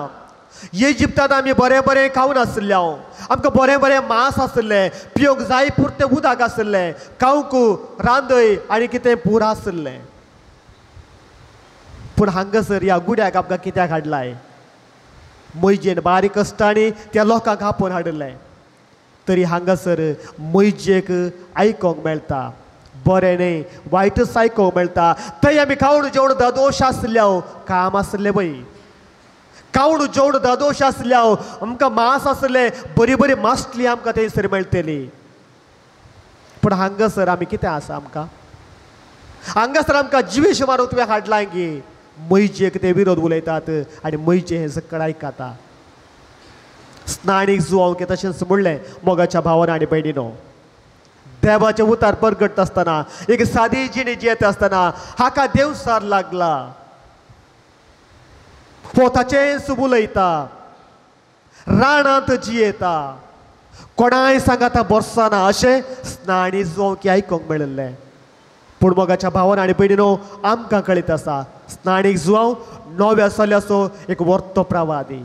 इजिप्तांत आमी बरें बरें खावन आसले, आमकां बरें बरें मांस आसलें, पिवंक जाय पुरतें उदक आसलें, खावंक रांदय आनी कितें पूर आसलें. पूण हांगासर ह्या गुड्याक आमकां कित्याक हाडलाय? मैजेन बारीक कश्टांनी त्या लोकांक आपोवन हाडलें. तरी हांगासर मैजेक आयकोंक मेळटा, बरें न्ही वायटच आयकोंक मेळटा. थंय आमी खावण जेवण दादोश आसल्या, काम आसलें पळय, खावण जेवण दादोश आसल्या, आमकां मांस आसलें, बरी बरी मासली आमकां थंयसर मेळटली. पूण हांगासर आमी कितें आसा? आमकां हांगासर आमकां जिवेश मारून तुवें हाडलां गे. मैजेक ते विरोध उलयतात आनी मैजे हें सकड आयकता. स्नानीक जुवांक तशेंच म्हणलें मोगाच्या भावान आनी भयणीनो, देवाचें उतार परगट आसतना, एक सादी जिणी जियेता आसतना हाका देव सार लागला, पोताचेंच उलयता, रानांत जियेता, कोणाय सांगाता बरसना, अशें स्नानी जुवांक आयकोंक मेळिल्लें. पूण मोगाच्या भावान आनी भयणीनो, आमकां कळीत आसा, स्नानीक जुवांव नव्या सोल्याचो एक वर्तो प्रवादी.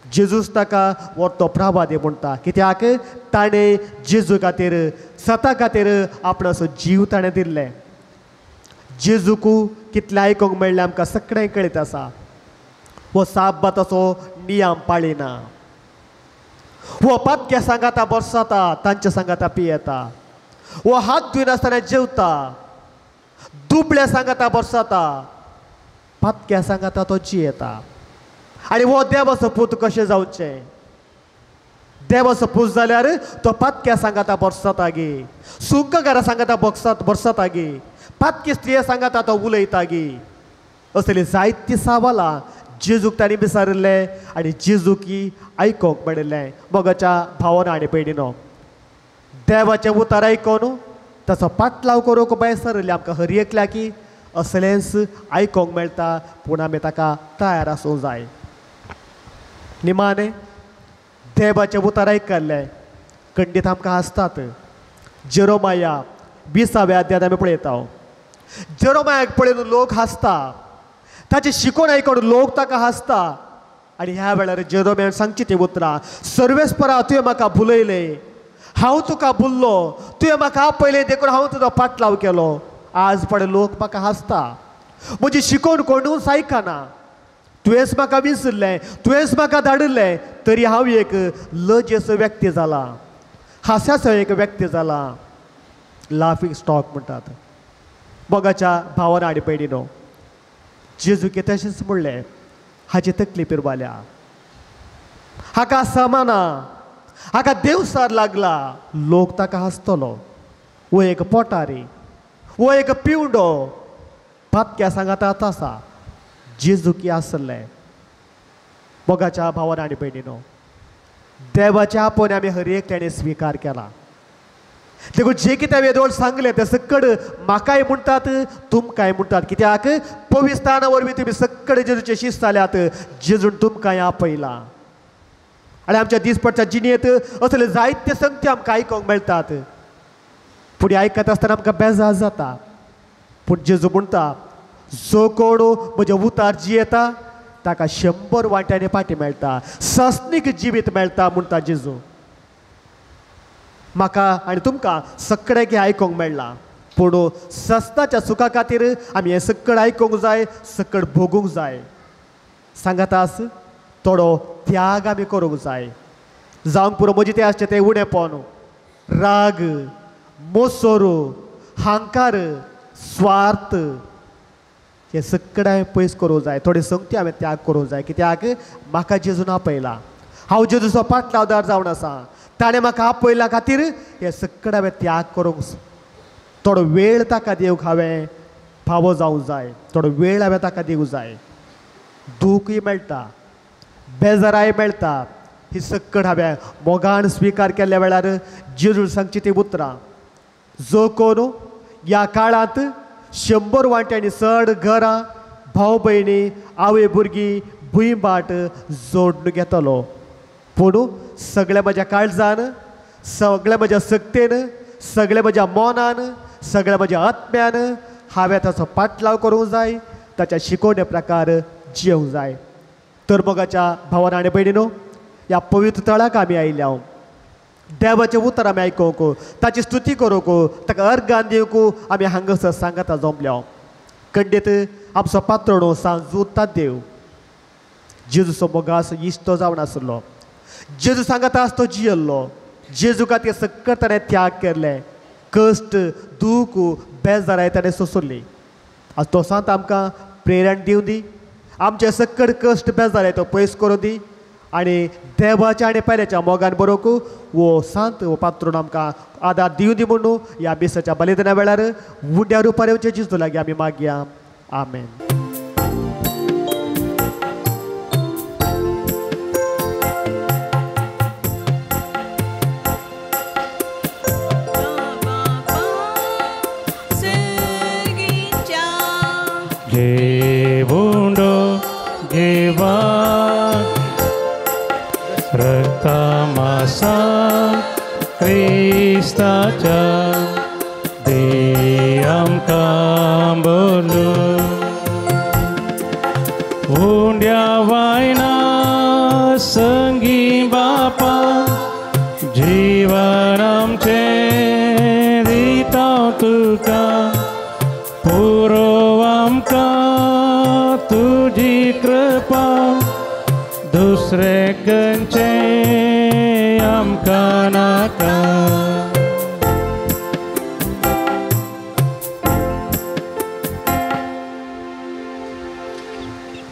जेजूस ताका वर्तो प्रवादी म्हणटा. कित्याक ताणें जेजू खातीर, स्वता खातीर आपणाचो जीव ताणें दिल्लें. जेजूक कितलें आयकोंक मेळ्ळें आमकां सगळें कळीत आसा. वो साबाताचो नियम पाळिना वो पातक्या सांगाता बरसाता तांच्या सांगाता पियेता वो हात धुयनासतना जेवता दुबळ्या सांगाता बरसाता पातक्या सांगाता तो जियेता आणि वो देवाचो पूत कशें जावचें देवाचो पूत जाल्यार तो पातक्या सांगाता बरसाता गे सुंकगारा सांगाता बरसाता गे पातकी स्त्रिया सांगाता तो उलयता गे असली जायतीं सावालां जेजूक तांणी विचारिल्ले आनी जेजूकी आयकोंक मेळिल्लें मोगाच्या भावानो आनी भयणीनो देवाचें उतर आयकोन ताचो पाटलाव करूंक बेसरले आमकां हर एकल्या की असलेंच आयकोंक मेळटा पूण आमी ताका तयार आसूंक जाय निमाणे देवाचें उतर आयकल्लें खंडीत आमकां आसतात जेरोमाया 20व्या अध्यायात आमी पळयता जेरोमायाक पळयून लोक हांसता ताची शिकोण आयकोन लोक ताका हांसता आनी ह्या वेळार जेरोमायान सांगची ती उतरां सर्वेस्परा तुवें म्हाका भुलयलें हांव तुका भुल्लो तुवें म्हाका आपयलें देखून हांव तुजो पाटलाव केलो आज पड लोक म्हाका हांसता म्हजी शिकोण कोणूच आयकना तुवेंच म्हाका विसरलें तुवेंच म्हाका धाडिल्लें तरी हांव एक लजेचो व्यक्ती जाला हास्याचो एक व्यक्ती जाला लाफींग स्टॉक म्हणटात मोगाच्या भावानो आनी भयणीनो जेजूके तशेंच म्हणलें हाची तकली पिरवाल्या हाका समाना हाका देवसार लागला लोक ताका हांसतलो वो एक पोटारी वो एक पिवडो पातक्या सांगाता आसा जेजूकी आसलें मोगाच्या भावानो आनी भयणीनो देवाच्या आपोवन आमी हर एकट्याने स्विकार केला देखून जे कितें वेदोळ सांगलें तें सकड म्हाकाय म्हणटात तुमकांय म्हणटात कित्याक पवित्राना वरवीं तुमी सकड जेजूचे शिश्य जाल्यात जेजून तुमकांय आपयला आनी आमच्या दिसपडच्या जिणेंत असले जायते संगती आमकां आयकोंक मेळटात फुडें आयकत आसतना आमकां बेजार जाता पूण जेजू म्हणटा जो कोण म्हजे उतार जियेता ताका 100 वांट्यांनी पाटी मेळटा सस्नीक जिवीत मेळटा म्हणटा जेजू म्हाका आनी तुमकां सगळ्यांक आयकोंक मेळना पूण सस्ताच्या सुखा खातीर आमी हें सगळें आयकोंक जाय सगळें भोगूंक जाय सांगात आस थोडो त्याग आमी करूंक जाय जावंक पुरो म्हजें तें आसचें तें उणेपण राग मोसोर हांकार स्वार्थ हे सगळें पयस करूंक जाय थोडे संगती हांवें त्याग करूंक जाय कित्याक म्हाका जेजून आपयला हांव जेजूचो पाटलावदार जावन आसा ताणें म्हाका आपयल्या खातीर हे सगळें हांवें त्याग करूंक थोडो वेळ ताका दिवंक हांवें फावो जावंक जाय थोडो वेळ हांवें ताका दिवंक जाय दूखय मेळटा बेजाराय मेळटा ही सगळं हांवें मोगान स्विकार केल्ल्या वेळार जेजून सांगची ती उतरां जो कोण ह्या काळांत 100 वांट्यांनी चड घरां भाव भयणी आवय भुरगीं भुंयबाट जोडून घेतलो पूण सगळ्या म्हज्या काळजान सगळ्या म्हज्या सक्तेन सगळ्या म्हज्या मोनान सगळ्या म्हज्या आत्म्यान हांवें ताचो पाटलाव करूंक जाय ताच्या शिकोवणे प्रकार जियोंक जाय तर मोगाच्या भावानो आनी भयणीनो ह्या पवित्र तळाक आमी आयल्या देवाचें उतर आमी आयकूंक ताची स्तुती करूंक ताका अर्गान दिवंक आमी हांगासर सांगाता जमल्या खंडीत आमचो पात्रोणो सांजूता देव जेजूचो मोगास इश्ट जावन आसलो जेजू सांगता आस तो जियल्लो जेजू खातीर सगळें ताणें त्याग केल्ले कश्ट दूख बेजाराय ताणें सोंसली आज तो सांत आमकां प्रेरण दिवं दी आमचे सगळे कश्ट बेजाराय तो पयस करूं दी आनी देवाच्या आनी पेल्याच्या मोगान बरोवंक वो सांत वो पात्रोन आमकां आदार दिवं दी म्हणून ह्या बेसाच्या बलिदाना वेळार उड्या रुपार येवचे जेजू लागीं आमी मागया आमेन घेवुंडो घेवा रक्तमासा क्रिस्ताच्या दे आमकां बोलू उंड्या वायना संगी बापा जीवन आमचें दिता तुका पुरो आमकां तुजी कृपा दुसरे खंयचे आमकां नाका.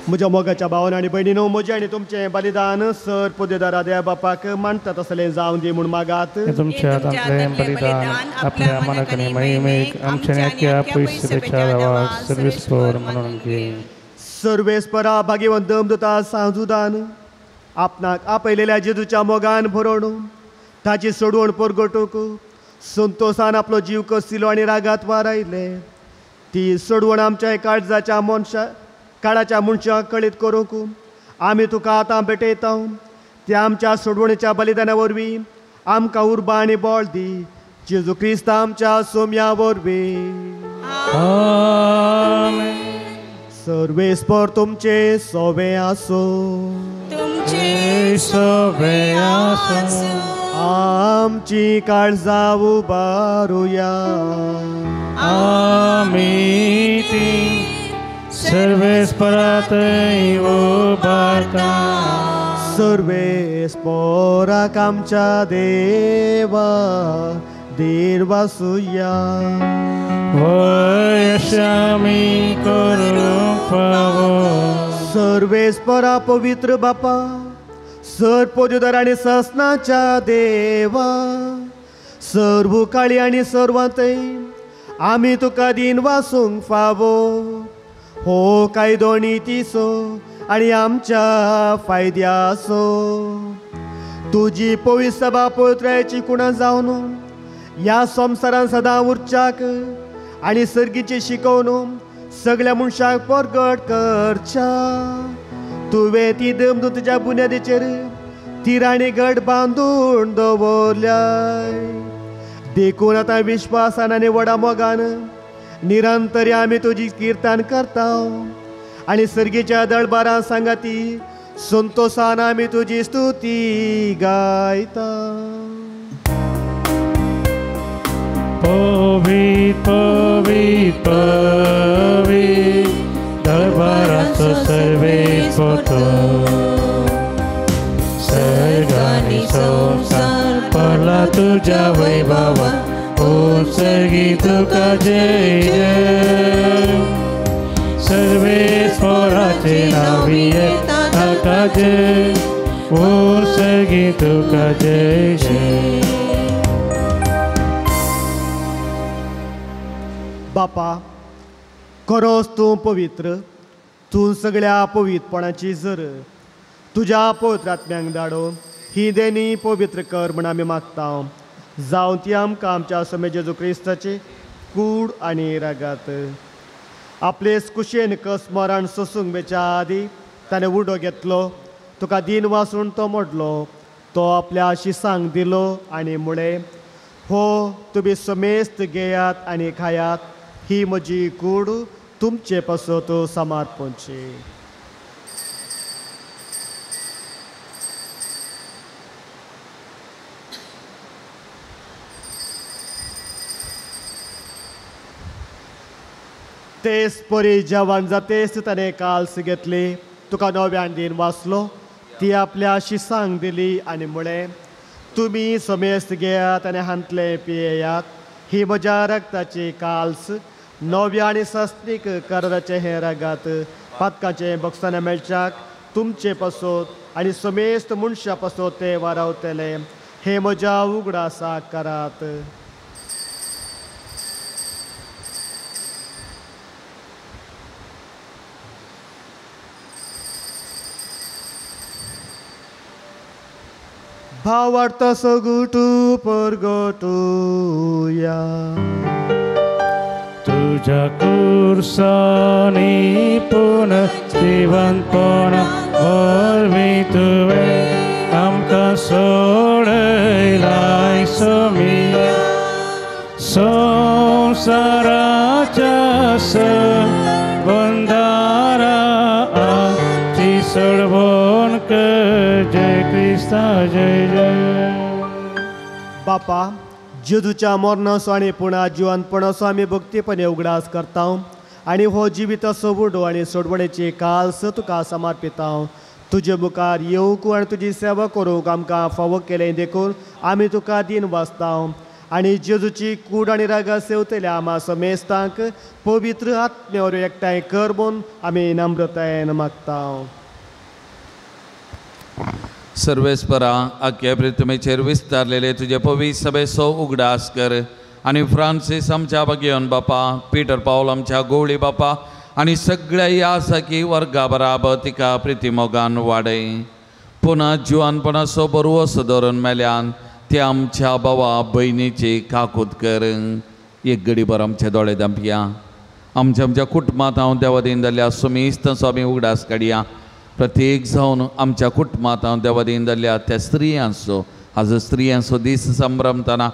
म्हज्या मोगाच्या भावान आनी भयणीनो, म्हजें आनी तुमचें बलिदान सर पोदेदारा देवा बापाक मानता तसलें जावं दी म्हूण मागात. तुमच्या हातांतलें बलिदान आपल्या मनाकनी महिमेक आमच्या नेक्या पयशेच्या देवाक सर्वेस्पर म्हणून घे. सर्वेस्परा भाग्यवंत दमदुता सांजुदान आपणाक आपयलेल्या जेजूच्या मोगान भरोवन ताची सोडवण परगटूक संतोषान आपलो जीव कसिलो आनी रागात वारायले. ती सोडवण आमच्या काळजाच्या काळाच्या मनशाक कळीत करूंक आमी तुका आतां भेटयता. त्या आमच्या सोडवणीच्या बलिदाना वरवीं आमकां उर्बा आनी बळ दी. जेजू क्रिस्त आमच्या सोम्या वरवीं. सर्वेस्पर तुमचे सोबे आसो. आमची काळजां उबारुया. सर्वेस्परांतय उबारता. सर्वेस्पराक आमच्या देवा देर वासुया. वयश आमी करूंक फावो. सर्वेस्परा पवित्र बापा, सर पोदेदार आनी ससनाच्या देवा, सर्व काळी आनी सर्वांतय आमी तुका दिन वासूंक फावो. हो कायदो नितीसो आनी आमच्या फायद्याचो. तुजी पवित्र सभा पवित्रायची कुणा जावन ह्या संवसारान सदां उरच्याक आनी सर्गीची शिकवण सगळ्या मनशाक परगट करच्या. तुवें ती दमदुताच्या बुन्यादेचेर तिराणी घट बांदून दवरल्याय. देखून आतां विश्वासान आनी व्हडा मोगान निरंतरी आमी तुजी किर्तन करता आनी सर्गीच्या दळबारां सांगाती संतोषान आमी तुजी स्तुती गायता. पवित्र पवित्र पवित्र दळबाराचो सर्वेस्पर सर्ग आनी संवसार पडला तुज्या वैभवान. ओ सर्गी तुका जय जय. सर्वेस्पराचे नावी ताका जय. ओ सर्गी तुका जय जय. बापा, खरोच तूं पवित्र. तूं सगळ्या पवित्रपणाची झर तुज्या पवित्र आत्म्यांक धाडो. ही देणी पवित्र कर म्हण आमी मागता. जावं ती आमकां आमच्या समे जेजू क्रिस्ताचे कूड आनी रागात आपले कुशेन कसमरण सोसूंक बेच्या आदी ताणें उडो घेतलो. तुका दिन वासून तो मोडलो. तो आपल्या शिसांक दिलो आनी म्हळें, हो तुमी समेस्त घेयात आनी खायात. ही म्हजी कूड तुमचे पासत समर्पणची. तेच परी जेवण जातेच ताणें काल्स घेतली. तुका नव्यान दिन वाचलो. ती आपल्या शिसांक दिली आनी म्हळें, तुमी समेस्त घेयात आनी हांतले पियेयात. ही म्हज्या रक्ताची काल्स नव्या आनी सस्तीक कराराचे हे रागात पातकाचे बक्षाना मेळच्याक तुमचे पासत आनी समेस्त मनशा पासत ते वारावतले. हे म्हज्या उगडासा करात. भावार्थ सगुटू परगटूया. तुझ्या कुर्सानी पुनः जिवंतपणा वरवीं तुवें आमकां सोडयलाय सोमिया. संवसाराच्या बंदारा आमची सोडवण कर. जय क्रिस्ता जय जय. बापा, जेजूच्या मरणाचो आनी पुणा जिवंतपणाचो आमी भक्तीपणे उगडास करता आनी हो जिविताचो उडो आनी सोडवणेची काल्स तुका समर्पिता. तुजे मुखार येवंक आनी तुजी सेवा करूंक आमकां फावो केलें देखून आमी तुका दिन वाचता आनी जेजूची कूड आनी रागा सेवतल्या आमा समेस्तांक पवित्र आत्म्यावर एकठांय कर म्हूण आमी नम्रतायेन मागता. सर्वेस्परा आख्या प्रितमेचेर विस्तारलेले तुजे पवित्र सभेचो उगडास कर आनी फ्रांसीस आमच्या भगियन बापा, पीटर पावल आमच्या गोवळी बापा आनी सगळ्या यासकी वर्गा बराबर तिका प्रितीमोगान वाडय. पुना जिवानपणाचो बरो धरून मेल्यान ते आमच्या भावा भयणीची काकूत कर. एक घडीभर आमचे दोळे धांपया. आमच्या कुटुंबांत हांव देवादीन जाल्ल्या सुमेस्तचो आमी उगडास काडया. प्रत्येक जावन आमच्या कुटुंबांत हांव देवादीन जाल्ल्या त्या स्त्रियांचो आज स्त्रियांचो दीस संभ्रमतना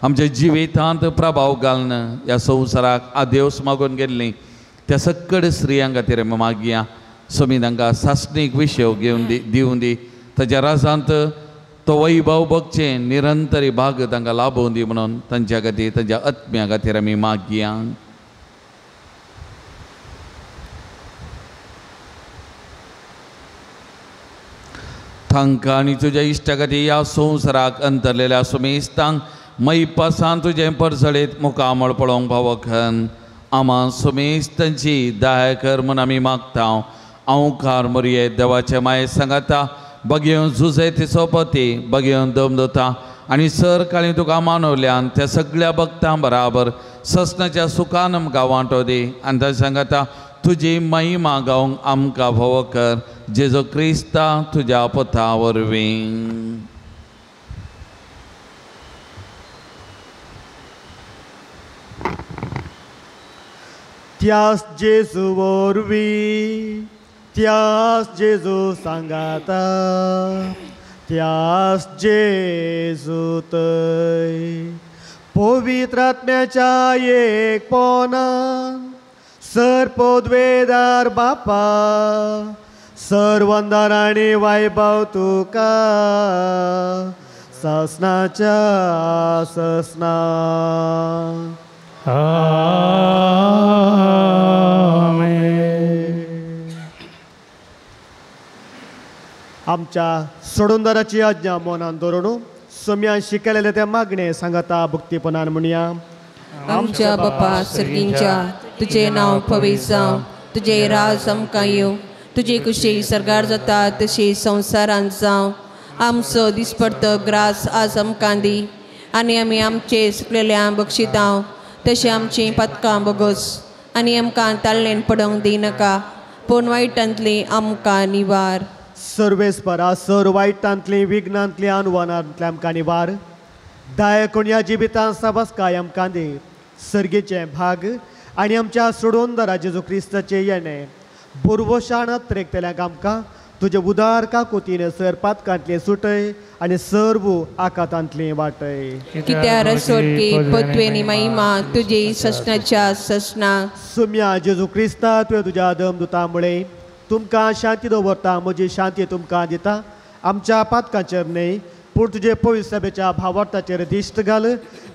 आमच्या जिवितांत प्रभाव घालन ह्या संवसाराक आदेवस मागून गेल्लीं त्या सकड स्त्रियां खातीर आमी मागया. समी तांकां सासणीक विशय घेवन दिवून दी. ताच्या राजांत तो वैभव भोगचे निरंतरी भाग तांकां लाभून दी म्हणून तांच्या खातीर तांच्या आत्म्या खातीर आमी मागया. तांकां आनी तुज्या इश्टा खातीर ह्या संवसाराक अंतरलेल्या सुमेस्तांक मैपासान तुजें परसळीत मुखामळ पळोवंक फावो कर. आमा सुमेस्तांची दया कर म्हूण आमी मागता. हांव कार मोरये देवाचे माये सांगाता भगियन झुजे तिचो पती भगियन दमदता आनी सर काळी तुका मानवल्यान त्या सगळ्या भक्तां बराबर ससनाच्या सुखान आमकां वांटो दी आनी तां सांगाता तुजी महिमा गावंक आमकां फावो कर. जेजो क्रिस्ता तुज्या पथा वरवीं. त्यास जेजू वरवीं, त्यास जेजू सांगाता, त्यास जेजू थंय पवित्र आत्म्याच्या एकपणान सर पोदवेदार बापा सर वंदन आनी वैभव तुका ससनाच्या ससना. आमच्या सोडूनदाराची आज्ञा मनान दवरून सोम्यान शिकलेले ते मागणे सांगता भक्तीपणान म्हणया. आमच्या बापा सर्गींच्या तुझे नांव पवित्र जावं, तुझे राज आमकां येवं, तुजी कुशी सरकार जाता तशी संवसारांत जावं. आमचो दिसपडतो ग्रास आज आमकां दी आनी आमी आमचे सुकलेल्या बक्षिता तशी आमची पथकां बगोस आनी आमकां ताळ्ळेन पडोवंक दिनाका पूण वायटांतली आमकां निवार. सर्वेस्परा सर वायटांतली विघ्नांतली आव्हानांतली आमकां निवार. दाय कोणया जिबितांत सबस्काय आमकां दी. सर्गेचे भाग आनी आमच्या सोडूनदारा जेजू क्रिस्ताचे येणे बुरवशान त्रेकतल्यांक आमकां तुजे उदार काकुतीन सर पातकांतले सुटय आनी सर्व आकातांतली वाटय. कित्यार सोडकी पत्वेनी महिमा तुजी ससनाच्या ससना. सुम्या जेजू क्रिस्ता तुवें तुज्या दमदुतां मुळे तुमकां शांती दवरता. म्हजी शांती तुमकां दिता. आमच्या पातकांचेर न्हय पूण तुजे पवित्र सभेच्या भावार्थाचेर दिश्ट घाल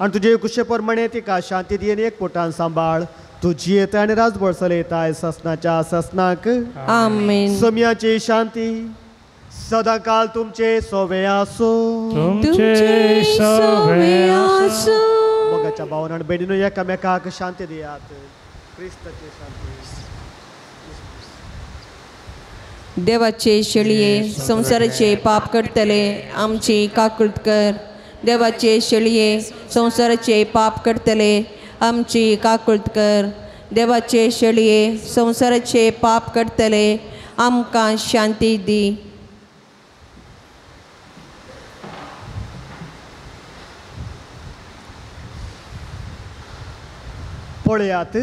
आनी तुजे कुशे प्रमाणे तिका शांती दियेन एकपोटान सांबाळ. तुजी येता आनी राजभर चलयताय ससनाच्या ससनाक. आमेन. सोम्याची शांती सदां काल तुमचे सोवे आसो. तुमचे सोवे आसो. मोगाच्या भावान आनी भयणीनो एकामेकाक शांती दियात. क्रिस्ताची शांती. देवाचे शेळये संसाराचे पाप करतले आमची काकुळट कर. देवाचे शेळये संसाराचे पाप करतले आमची काकुळट कर. देवाचे शेळये संसाराचे पाप करतले आमकां शांती दी. पळयात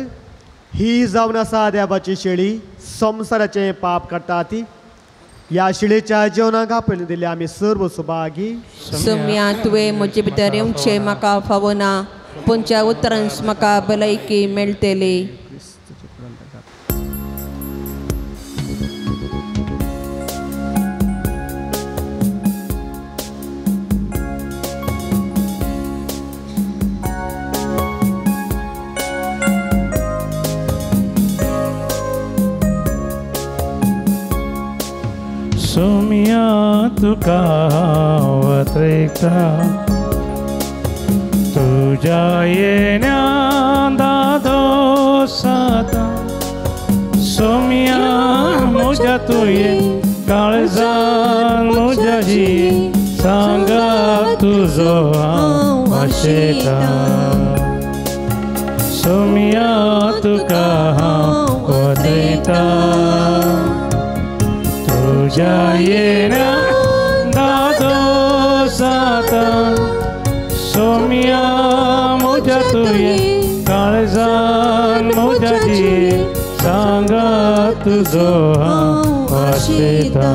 ही जावन आसा देवाची शेळी संसाराचे पाप काडटा ती. ह्या शिळेच्या जेवणाक आपणे दिले आमी सर्व सुभागी. सोम्या तुवें म्हजे भितर येवचे म्हाका फावो ना पूण त्या उतरांस म्हाका भलायकी मेळटली. सुमिया तुका वत्रेता तुझ्या येण्या दादोसाता सोमिया मुझ्या तुये काळजान मुझ्या जी सांगा तुझो आशेता सोमिया तुका वत्रेता तुझ्या येण्या दादोसाता सोमिया मुझ्या तुये काळजान मुझ्या जी सांगा तुझो आशेता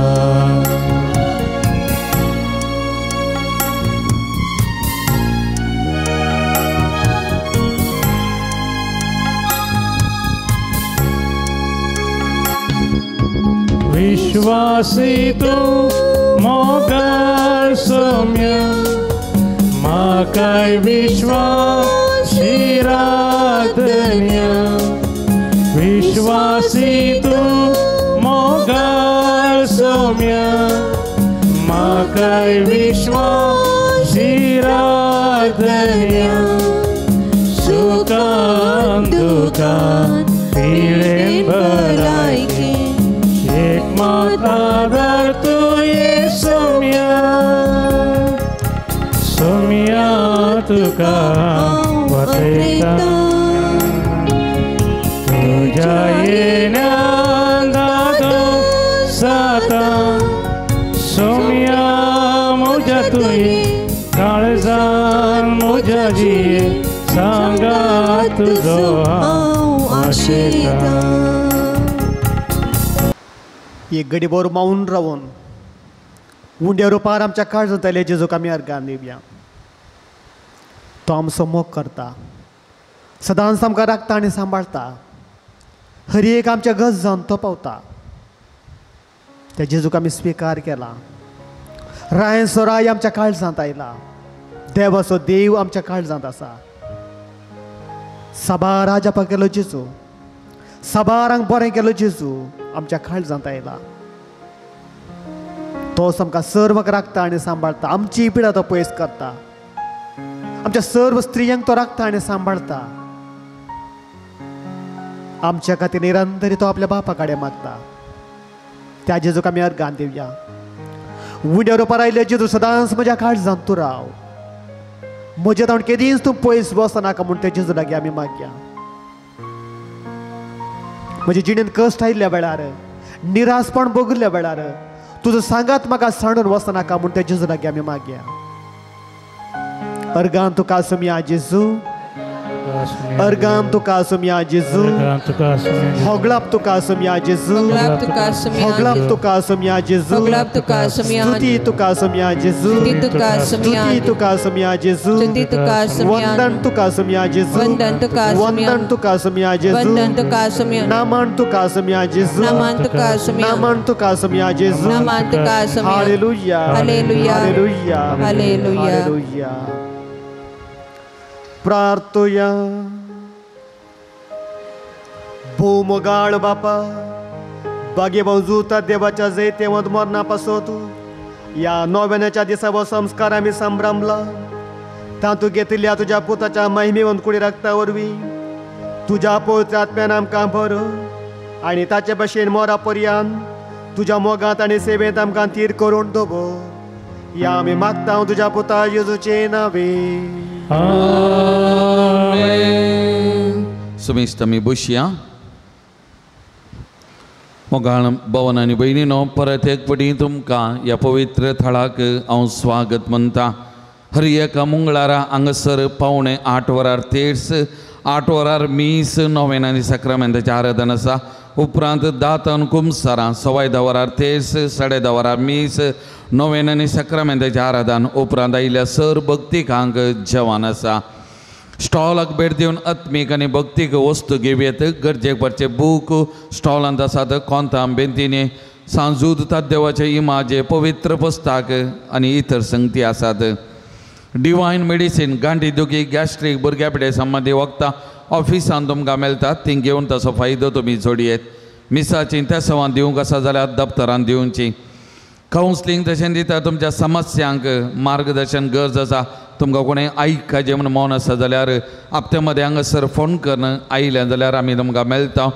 विश्वासी तू मोगाळ सोम्या माकाय विश्वासी राधन्या विश्वासी तू मोगाळ सोम्या माकाय विश्वासी राधन्या सुखान दुखान पिळेन भलायकी एक मातादार तू ये सोम्या सोमिया तुका वत्रेता तुझ्या येण्या दादोसाता सोमिया मुझ्या तुये काळजान मुझ्या जी सांगा तुझो आशेता एक गडीभर मावून रावून उंड्या रुपार आमच्या काळजांतले जेजूक आमी अर्गान दिवया तो आमचो मोग करता सदांच आमकां राखता आनी सांबाळता हर एक आमच्या गज जावन तो पावता त्या जेजूक आमी स्विकार केला राय सोराय आमच्या काळजांत आयला देवाचो देव आमच्या काळजांत आसा साबार राजापा केलो जेजू साबारांक बरें केलो जेजू आमच्या काळजांत आयला तोच आमकां सर्वक राखता आनी सांबाळता आमची पिडा तो पयस करता आमच्या सर्व स्त्रियांक तो राखता आनी सांबाळता आमच्या खातीर निरंतरी तो आपल्या बापा कडेन मागता त्या जेजूक आमी अर्गान दिवया उंड्या रुपार आयले जेजू सदांच म्हज्या काळजांत तूं राव म्हज्या तोंड केदींच तूं पयस वचनाका म्हूण त्या जेजू लागीं आमी मागया म्हज्या जिणेंत कश्ट आयिल्ल्या वेळार निरासपण भोगिल्ल्या वेळार तुजो सांगात म्हाका सांडून वचनाका म्हूण त्या जेजू लागीं आमी मागया अर्गान तुका आसुमिया जेजू अर्गान तुका आसुमिया जेजू होगलाप तुका आसुमिया जेजू होगलाप तुका आसुमिया जेजू स्तुती तुका आसुमिया जेजू स्तुती तुका आसुमिया जेजू वंदन तुका आसुमिया जेजू वंदन तुका आसुमिया जेजू नामन तुका आसुमिया जेजू नामन तुका आसुमिया जेजू हालेलुया हालेलुया हालेलुया हालेलुया प्रार्थोया भौमगाळ बापा बागे भाऊजूता देवाच्या जैतेवंत मरणा पासत या नव्याण्याच्या दिसावर संस्कार आम्ही संभ्रमला तातूं घेतिल्ल्या तुझ्या पुताच्या महिमेवंत कुडी रक्ता वरवीं तुझ्या पवित्र आत्म्यान आमकां भर आनी ताचे भशेन मोरा पर्यंत तुझ्या मोगांत आनी सेवेंत आमकां तीर करून दवर या आमी मागता तुझ्या पुता येजूचे नावे सुमिस्तमी बुशिया मोगाळ भवन आनी भयणीनो परत एक पटी तुमकां ह्या पवित्र थळाक हांव स्वागत म्हणटा हर एका मंगळारा हांगासर पावणे 8 वरार तेर्स 8 वरार मीस नोवेनांनी सक्रामेंताचें आराधन आसा उपरांत दातन कुमसारां सवाय 10 वरार तेर्स 10:30 वरार मीस नोवेनांनी सक्रामेंताचें आराधन उपरांत आयिल्ल्या सर भक्तिकांक जेवण आसा स्टॉलाक भेट दिवन आत्मीक आनी भक्तीक वस्तू घेवयेत गरजेक पडचे बूक स्टॉलांत आसात कोंतां बेंतीने सांजूद देवाचे इमाजे पवित्र पुस्तक आनी इतर संगती आसात डिवायन मेडिसीन गांठी दुखी गॅस्ट्रीक भुरग्या पिडे संबंधी वखदां ऑफिसान तुमकां मेळटात ती घेवन ताचो फायदो तुमी जोडयेत मिसाची तेसवां दिवंक आसा जाल्यार दप्तरान दिवची कावन्सिलींग तशें दिता तुमच्या समस्यांक मार्गदर्शन गरज आसा तुमकां कोणें आयकचें म्हण मौन आसा जाल्यार हप्त्या मदें हांगासर फोन करून आयलें जाल्यार आमी तुमकां मेळटा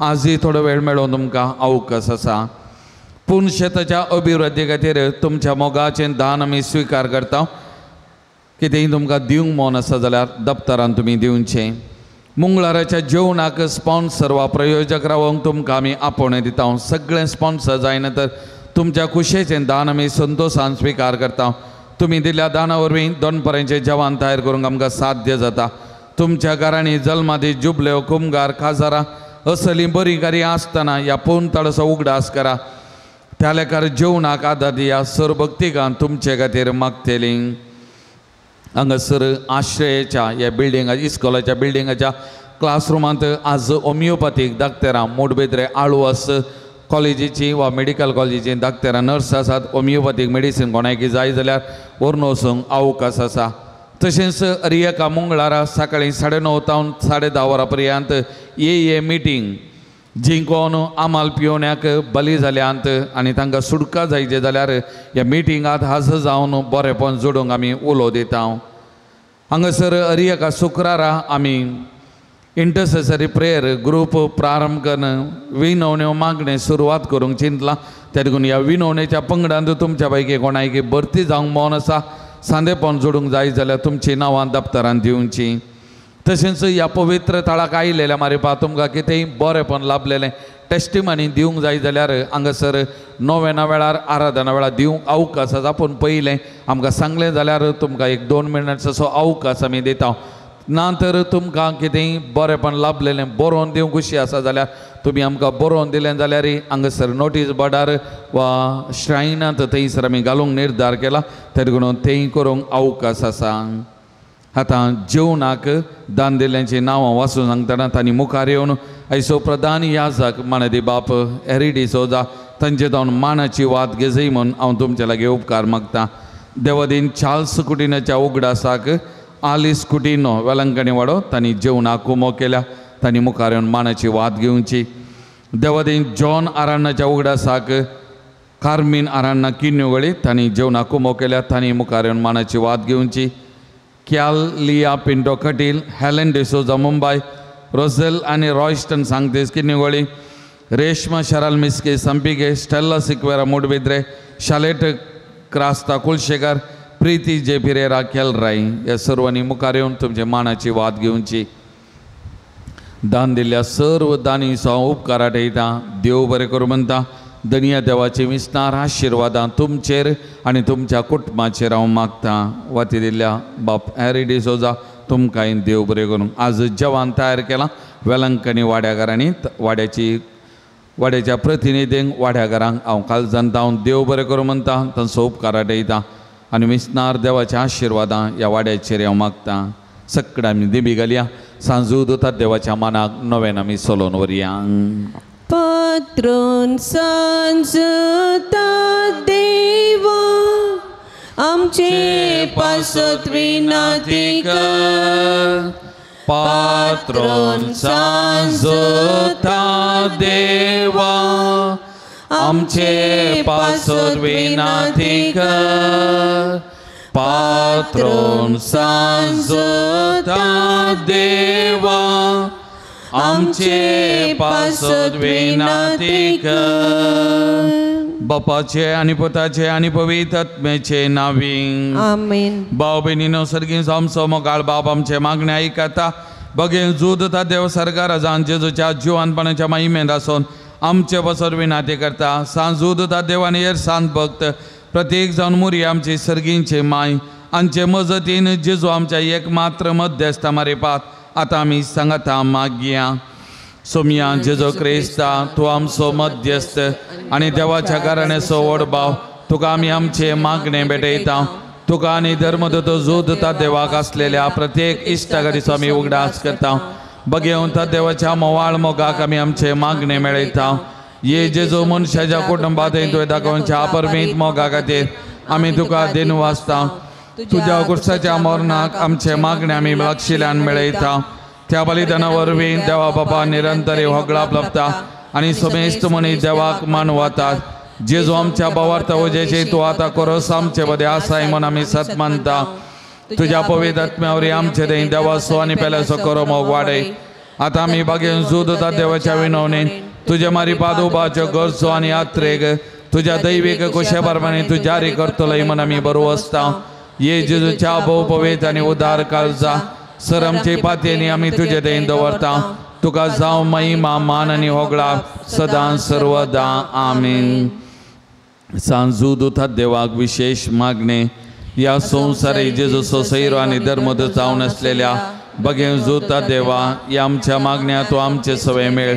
आजय थोडो वेळ मेळोवन तुमकां अवकाश आसा पूण शेताच्या अभिवृद्धी खातीर तुमच्या मोगाचें दान आमी स्विकार करता कितेंय तुमकां दिवंक मौन आसा जाल्यार दप्तरान तुमी दिवचें मंगळाराच्या जेवणाक स्पॉन्सर वा प्रयोजक रावंक तुमकां आमी आपोवणें दिता सगळें स्पॉन्सर जायना तर तुमच्या कुशेचें दान आमी संतोशान स्विकार करता तुमी दिल्ल्या दाना वरवीं दोनपरांचे जवान तयार करूंक आमकां साध्य जाता तुमच्या घरांनी जल्मादी जुबल्यो कुमगार काजारां असली बरी कार्य आसतना ह्या पोवन तळसो उगडास करा त्या लेकार जेवणाक आदार दिया सरभक्तिकान तुमचे खातीर मागतेली हांगासर आश्रयाच्या ह्या बिल्डिंगा इस्कॉलाच्या बिल्डिंगाच्या क्लासरुमांत आज होमिओपॅथीक दाक्तरां मोडबेद्रे आळवस कॉलेजीची वा मेडिकल कॉलेजीची दाक्तरां नर्स आसात होमिओपॅथीक मेडिसीन कोणायकी जाय जाल्यार व्हरून वचूंक अवकाश आसा तशेंच रियेका मंगळारा सकाळीं 9:30 तावन 10:30 वरां पर्यंत ये मिटींग जिंकोवन आमाल पिवण्याक बली जाल्यांत आनी तांकां सुटका जायचे जाल्यार ह्या मिटिंगांत हाजर जावन बरेपण जोडूंक आमी उलो दिता हांगासर रियेका शुक्रारा आमी इंटरसेसरी प्रेयर ग्रूप प्रारंभ करून विनवण्यो मागणे सुरवात करूंक चिंतलां त्या देखून ह्या विनवणेच्या पंगडांत तुमच्या पैकी कोणायकी भरती जावंक मौन आसा सांदेपण जोडूंक जाय जाल्यार तुमची नांवां दप्तरान दिवची तशेंच ह्या पवित्र तळाक आयिल्ल्या मारिपा तुमकां कितेंय बरेपण लाभलेलें टेस्टिमनी दिवंक जाय जाल्यार हांगासर नोवेना वेळार आराधना वेळार दिवंक अवकाश आसा पूण पयलें आमकां सांगलें जाल्यार तुमकां 1-2 मिनट्स असो अवकाश आमी दिता ना तर तुमकां कितेंय बरेपण लाभलेलें बरोवन दिवंक खुशी आसा जाल्यार तुमी आमकां बरोवन दिलें जाल्यार हांगासर नोटीस बोर्डार वा श्रायनांत थंयसर आमी घालूंक निर्धार केला त्या देखून तेंय करूंक अवकाश आसा आतां जेवणाक दान दिल्ल्यांची नांवां वाचून सांगतना तांणी मुखार येवन आयचो प्रधान याजक मानदी बाप एरी डिसोजा तांचे जावन मानाची वाद घेजय म्हूण हांव तुमचे लागीं उपकार मागतां देवादीन चार्ल्स कुटिनाच्या उगडासाक आलिस कुटिनो वेलंकणी वाडो तांणी जेवणाक कुमो केल्या तांणी मुखार येवन मानाची वाद घेवची देवादीन जॉन आरान्नाच्या उगडासाक कार्मीन आरान्ना किन्योगळी तांणी जेवणाक कुमो केल्या तांणी मुखार येवन मानाची वाद घेवची क्याल लिया पिंटो कटील हेलेन डिसोजा मुंबय रोझेल आनी रॉयस्टन सांगतेस किन्योगळी रेश्मा शराल मिस्के संपिगे स्टेल्ला सिक्वेरा मुडबिद्रे शालेट क्रास्ता कुलशेखर प्रीती जे पिरेरा केलराई ह्या सर्वांनी मुखार येवन तुमचे मानाची वाद घेवची दान दिल्ल्या सर्व दानी सो उपकार आठयता देव बरें करूं म्हणटा दनिया देवाची विस्तार आशिर्वादां तुमचेर आनी तुमच्या कुटुंबाचेर हांव मागतां वाती दिल्ल्या बाप एरी डिसोजा तुमकांय देव बरें करूं आज जवान तयार केलां वेलंकणी वाड्याकारांनी वाड्याच्या प्रतिनिधींक वाड्याकारांक हांव काल जनता देव बरें करूं म्हणटा तांचो उपकार आठयता आनी विस्तार देवाच्या आशिर्वादां ह्या वाड्याचेर हांव मागतां सगळ्या आमी दिबी घालया सांजू दोतात देवाच्या मानाक नवेन आमी सोलोवन व्हरया पात्रोन सांजता देवा आमचे पासत विनाती कर पात्रोन सांजता देवा आमचे पासत विनाती कर पात्रोन सांजता देवा आमचे पासत विनाती कर बापाचे आनी पुताचे आनी पवित्र आत्म्याचे नावी आमेन भाव भयणीनो सर्गींचो आमचो मोगाळ बाप आमचे मागणे आयकता बगे जुदता देव सरकार राजान जेजूच्या जिवानपणाच्या महिमेंत आसून आमचे पासत विनाती करता सांजूदता देवानी हेर सांत भक्त प्रत्येक जावन मुरी आमची सर्गींचे माय आमचे मजतीन जेजू आमच्या एकमात्र मध्यस्थ मारिपात आतां आमी सांगता मागया सोमया जेजो क्रिस्ता तूं आमचो मध्यस्थ आनी देवाच्या घराण्याचो व्हड भाव तुका आमी आमचे मागणे भेटयता तुका आनी धर्मदूत जोदता देवाक आसलेल्या प्रत्येक इश्टागडीचो आमी उगडास करता बगेवंता देवाच्या मोवाळ मोगाक आमी आमचे मागणे मेळयता ये जेजो मनशाच्या कुटुंबात तुवें दाखोवच्या अपरमीत मोगा खातीर आमी तुका देनू वाचता तुज्या कुर्साच्या मोरणाक आमचे मागणे आमी लक्षिल्यान मेळयता त्या बलिदाना वरवीं देवा बाबा निरंतर होगळाप लभता आनी समेस्त मनीस देवाक मानवतात जेजू आमच्या भावार्थ वजेचे तू आता करोस आमचे बदे आसाय म्हणून आम्ही सत मानता तुझ्या पवित्र आत्म्यावर आमचे देईन देवासो आणि पेलासो करो मग वाडे आता आम्ही बागेन जुदता देवाच्या विनवणे तुझ्या मारी पादोबाच्यो गरजो आणि यात्रेक तुझ्या दैविक कुशेप्रमाणे तू जारी करतलो म्हणून आम्ही बरो असता ये जेजूच्या भोव पवित्र आणि उदार काळजा सर आमचे पातेनी आम्ही तुझे देईन दवरता तुका जाव महिमा मान आणि होगळा सदां सर्वदा आमीन. सांजू दुथा देवाक विशेष मागणे या संसारी जेजू सोसैरो आणि धर्मद जाऊन असलेल्या बघेन जुता देवा या आमच्या मागण्या तू आमचे सवय मेळ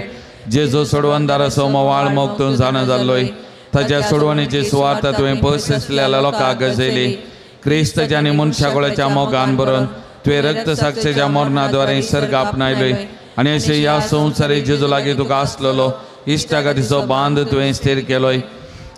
जेजू सोडवणदारा सोमवाळ मोगतून जाणं जाल्लोय ताच्या सोडवणीची सुवार्थ तुवें पयस असलेल्या लोकांक गजयली क्रिस्त ज्याने मनशाकुळाच्या मोगान बरोवन तुवें रक्त साक्षेच्या मरणाद्वारे सर्ग आपणायलोय आणि अशें ह्या संवसारी जेजू लागीं तुका आसलेलो इश्टागतीचो बांद तुवें स्थिर केलोय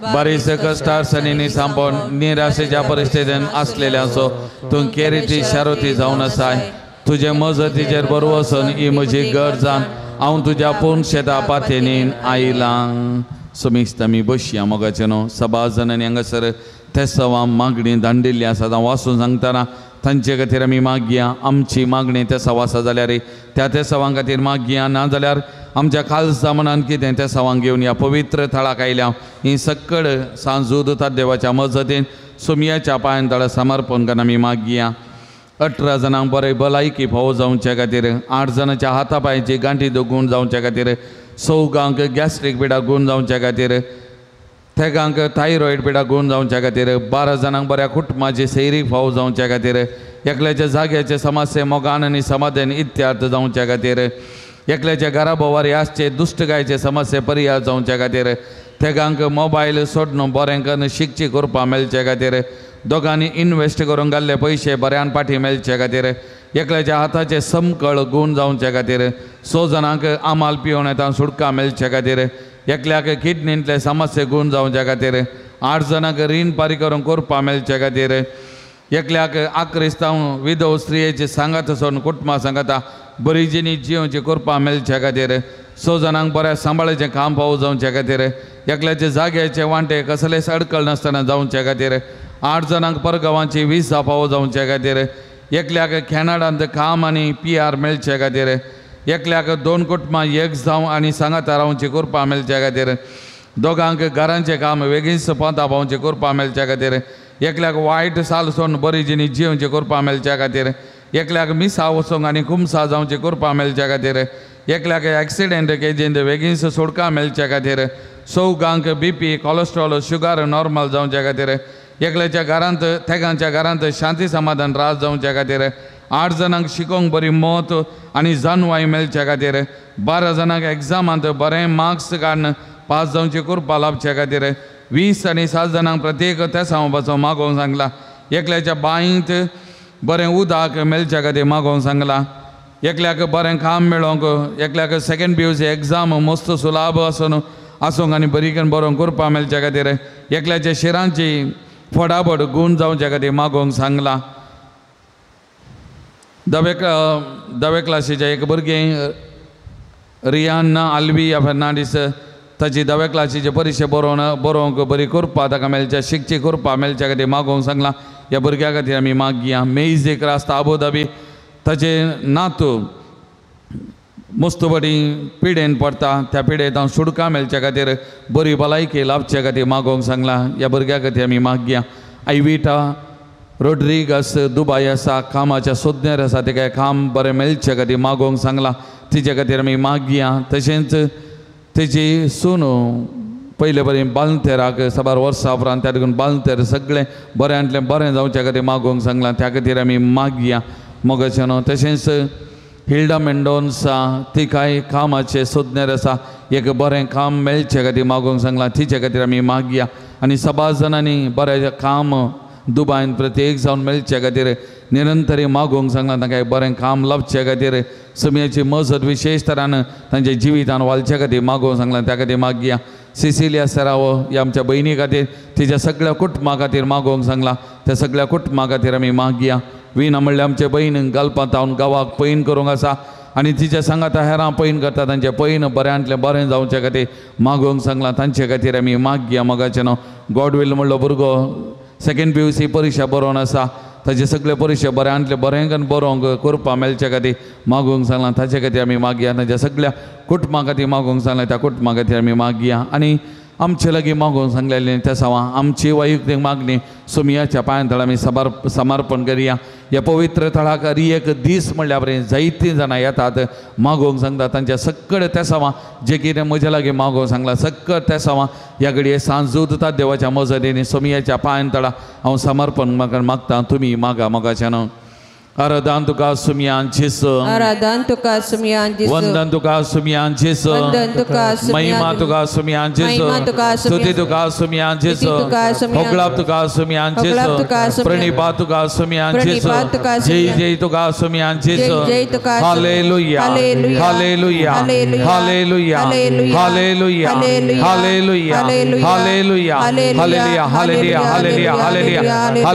बरीच कष्टारसणींनी सांपोवन निराशेच्या परिस्थितीन आसलेल्याचो तूं केरीची शारोती जावन आसाय तुजे मजतीचेर बरो वचून ही म्हजी गरजान हांव तुज्या पूर्ण शेता पातेनीन आयलां. समिस्त आमी बसया मोगाचे न्हू सभा जणांनी हांगासर ते सवा मागणी धाडिल्ली आसा हांव वाचून सांगतना तांचे खातीर आमी मागया आमची मागणी ते सवासा जाल्यार त्या सवां खातीर मागया ना जाल्यार आमच्या खालसा मनान कितें त्या सवांक घेवन ह्या पवित्र थळाक आयल्या ही सक्कड सांजूद देवाच्या मजतीन सुमयाच्या पांयान तळ समर्पण करून आमी मागया. 18 जाणांक बरे भलायकी फावो जावचे खातीर 8 जाणांच्या हाता पांयाची गांठी दुखून जावचे खातीर 4 गॅस्ट्रीक पिडा गुण जावचे खातीर तेगांक थायरॉयड पिडा गुण जावचे खातीर 12 जाणांक बऱ्या कुटुंबाची सैरीक फावो जावचे खातीर एकल्याच्या जाग्याचे समस्या मोगान आनी समाधान इत्यार्थ जावचे खातीर एकल्याच्या घरा भोवारी आसचे दुश्टगायचे समस्या परिहार जावचे खातीर तेगांक मोबायल सोडून बरें करून शिकची करपा मेळचे खातीर दोगांनी इन्वेस्ट करून घाल्ले पयशे बऱ्यान पाठी मेळचे खातीर एकल्याच्या हाताचे समकळ गुण जावचे खातीर 6 जाणांक आमाल पिवून येता सुटका मेळचे खातीर एकल्याक किडनींतले समस्या गुण जावचे खातीर 8 जाणांक रीण फारीक करून करपा मेळचे खातीर एकल्याक आक्रिस्तांव विधव स्त्रियेची सांगात सोडून कुटुंबा सांगाता बरी जिणी जिवची करपा मेळचे खातीर 6 जाणांक बऱ्या सांबाळाचें काम फावो जावचे खातीर एकल्याचे जाग्याचे वांटे कसलेच अडकळ नासतना जावचे खातीर 8 जाणांक परगांवांची व्हिसा फावो जावचे खातीर एकल्याक कॅनडांत काम आनी PR मेळचे खातीर एकल्याक 2 कुटुंबां एक जावं आनी सांगाता रावची करपा मेळचे खातीर दोगांक घरांचें काम वेगीच पोंता पावचे करपा मेळचे खातीर एकल्याक वायट साल सोडून बरी जिणी जिवची करपा मेळचे खातीर एकल्याक मिसा वचोंक आनी खुमसा जावची करपा मेळचे खातीर एकल्याक एक्सिडेंट केजींत वेगीच सुटका मेळचे खातीर 4 BP कोलेस्ट्रॉल शुगर नॉर्मल जावचे खातीर एकल्याच्या घरांत तेगांच्या घरांत शांती समाधान रास जावचे खातीर 8 जाणांक शिकोवंक बरी मत आनी जानवाय मेळचे खातीर 12 जाणांक एग्जामांत बरें मार्क्स काडून पास जावचे करपा लाभचे खातीर 20 आनी 7 जाणांक प्रत्येक तेसावपाचो मागोवंक सांगला एकल्याच्या बांयत बरें उदक मेळचे खातीर मागोवंक सांगला एकल्याक बरें काम मेळोवंक एकल्याक सेकंड PUC एग्जाम मस्त सुलाभ आसूंक आनी बरी करून बरोवंक करपा मेळचे खातीर एकल्याच्या शिरांची फटाफट गुण जावचे खातीर मागोवंक सांगला. 10वे क्लासीच्या एक भुरगें रियान्ना आल्विया फेर्नांडीस ताची 10वे क्लासीचे परिक्षा बरोवंक बरी करपा ताका मेळचे शिकची करपा मेळचे खातीर मागोवंक सांगला. ह्या भुरग्या खातीर आमी मागया. मेइझेक रास्ता आबुधाबी ताचे नातू मस्तबडी पिडेन पडटा त्या पिडेत हांव सुटका मेळचे खातीर बरी भलायकी लाभचे खातीर मागोवंक सांगला. ह्या भुरग्या खातीर आमी मागया. आयविटा रोड्रिगस दुबय आसा कामाच्या सोदण्यार आसा तिका काम बरें मेळचे खातीर मागोवंक सांगला. तिचे खातीर आमी मागया. तशेंच तेजी सून पयले बरी बालंतेराक साबार वर्सां उपरांत त्या देखून बालंतेर सगळें बऱ्यांतलें बरें जावचे खातीर मागोवंक सांगला. त्या खातीर आमी मागया मोगाचें न्हू. तशेंच हिल्डा मेंडोन्सा ती कांय कामाचे सोदण्यार आसा एक बरें काम मेळचे खातीर मागोवंक सांगला. तिचे खातीर आमी मागया. आनी 7 जाणांनी बरें काम दुबयन प्रत्येक जावन मेळचे खातीर निरंतरी मागोवंक सांगला. तांकां बरें काम लाभचे खातीर सुमयाची मजत विशेश तरान तांच्या जिवितान वालचे खातीर मागोवंक सांगला. त्या खातीर मागया. सिसिलिया सेरावो ह्या आमच्या भयणी खातीर तिच्या सगळ्या कुटुंबा खातीर मागोवंक सांगला. त्या सगळ्या कुटुंबा खातीर आमी मागया. विना म्हणल्यार आमचे भयण गालपांत गांवाक पैन करूंक आसा आनी तिच्या सांगाता हेरां पैन करता तांचे पैन बऱ्यांतले बरें जावचे खातीर मागोवंक सांगलां तांचे खातीर आमी मागया मोगाचें न्हू. गॉडविल म्हणलो भुरगो सेकंड PUC परीक्षा बरोवन आसा ताचे सगळे परीक्षा बऱ्यांतले बरें बरोवंक करपा मेळचे खातीर मागोवंक सांगलां ताचे खातीर आमी मागया. ताच्या सगळ्या कुटुंबा खातीर मागोवंक सांगलां त्या कुटुंबा खातीर आमी मागया. आनी आमचे लागीं मागोवंक सांगलेलें त्या सावां आमची वैयक्तीक मागणी सुमियाच्या पांय तळा आमी समर्पण करया. ह्या पवित्र तळाक एक दीस म्हणल्या बरें जायतीं जाणां येतात मागोवंक सांगता तांच्या सक्कड त्या सावां जे कितें म्हज्या लागीं मागोवंक सांगलां सक्कड त्या सावां ह्या घडये सांज उदता देवाच्या मजतीन सुमियाच्या पांय तळा हांव समर्पण मागता. तुमी मागा मोगाचें न्हू. आराधन तुका सुमियान जेसू, आराधन तुका सुमियान जेसू, वंदन तुका सुमियान जेसू, वंदन तुका सुमियान, महिमा तुका सुमियान जेसू, महिमा तुका सुमियान, स्तुती तुका सुमियान जेसू, स्तुती तुका सुमियान, होगलाप तुका सुमियान होगलाप तुका जेसू, सुमियान, प्रणिपात तुका सुमियान जेसू, प्रणिपात तुका जय सुमियान, जय तुका सुमियान जेसू. जय जय तुका हालेलुया हालेलुया, हालेलुया हालेलुया, हालेलुया हालेलुया, हालेलुया हालेलुया, हालेलुया हालेलुया हालेलुया हालेलुया हालेलुया हालेलुया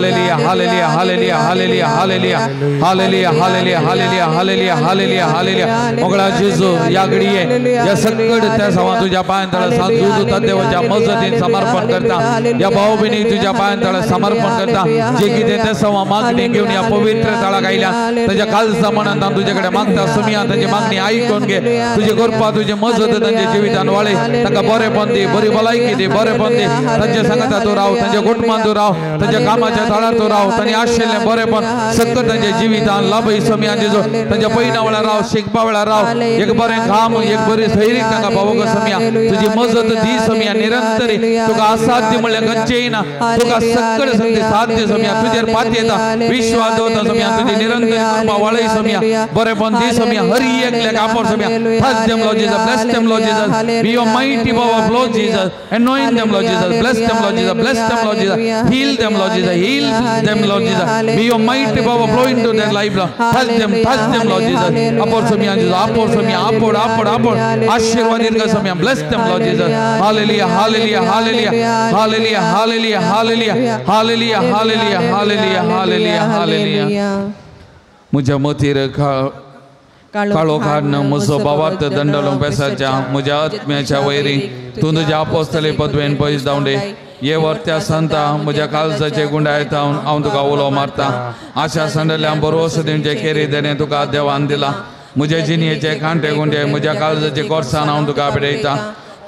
हालेलुया हालेलुया हालेलुया हालेलुया हालेलुया हालेलुया हालेलुया हालेलुया हालेलुया हालेलुया. मोगळा जेजू या घडये या सकड त्या सावा तुझ्या पायांतळा सांजूद उता देवाच्या मजतीन समर्पण करता. या भाऊ बहिणी तुझ्या पायांतळा समर्पण करता. जे कितें त्या सावा मागणी घेऊन या पवित्र तळाक आयल्या ताच्या खालसा मनांत तुझ्याकडे मागता. सुमिया ताची मागणी ऐकून घे. तुझी कृपा तुझी मजत तांच्या जिवितान वाळे. तांकां बरेपण दी, बरी भलायकी दी, बरेपण दी. तांच्या संगता तूं राव, तांच्या कुटुंबात तूं राव, तांच्या कामाच्या थळार तूं राव. तांणी आशिल्लें बरेपण सकत तांच्या जिवितान लाभ सुमिया जेजू. तांच्या पैना वेळार राव, शिकपा वेळार राव. एक बरें काम, एक बरी सैरीक तांकां भावोग सुमिया. तुझी मजत दी सुमिया निरंतरी. तुका असाध्य म्हणल्यार खंयचेंय ना. तुका सकड संगती साध्य सुमिया. तुजेर पाती येता, विश्वास दवरता सुमिया. तुजी निरंतर कृपा वाळय सुमिया. बरेपण दी सुमिया. हरी एकल्याक आपोर सुमिया. Touch them, Lord Jesus. Bless them, Lord Jesus. Be your mighty power, Lord Jesus. Anoint them, Lord Jesus. Bless them, Lord Jesus. Bless them, Lord Jesus. Heal them, Lord Jesus. Heal them, Lord Jesus. Be your mighty power flow into their life, Lord. Touch them, Lord Jesus. Apor sumiya Jesus. Apor sumiya. Apor. Ashirwadit ka sumiya. Bless them, Lord Jesus. Hallelujah, hallelujah, hallelujah, hallelujah, hallelujah, hallelujah, hallelujah, hallelujah, hallelujah, hallelujah, hallelujah. मुझ्या मतीर काळो काढणं म्हजो भावार्थ दंडलो बेसाच्या म्हज्या आत्म्याच्या वैरी तूं तुज्या अपोस्तले पदवेन पयस धांवडे. ये वर्त्या संता म्हज्या काळजाचे गुंडायत हांव तुका उलो मारता. आशा संडल्या बरोस दिवचे केरी देणे तुका देवान दिला. म्हजे जिणयेचे कांटे गुंडे म्हज्या काळजाचे कोर्सान हांव तुका भिडयता.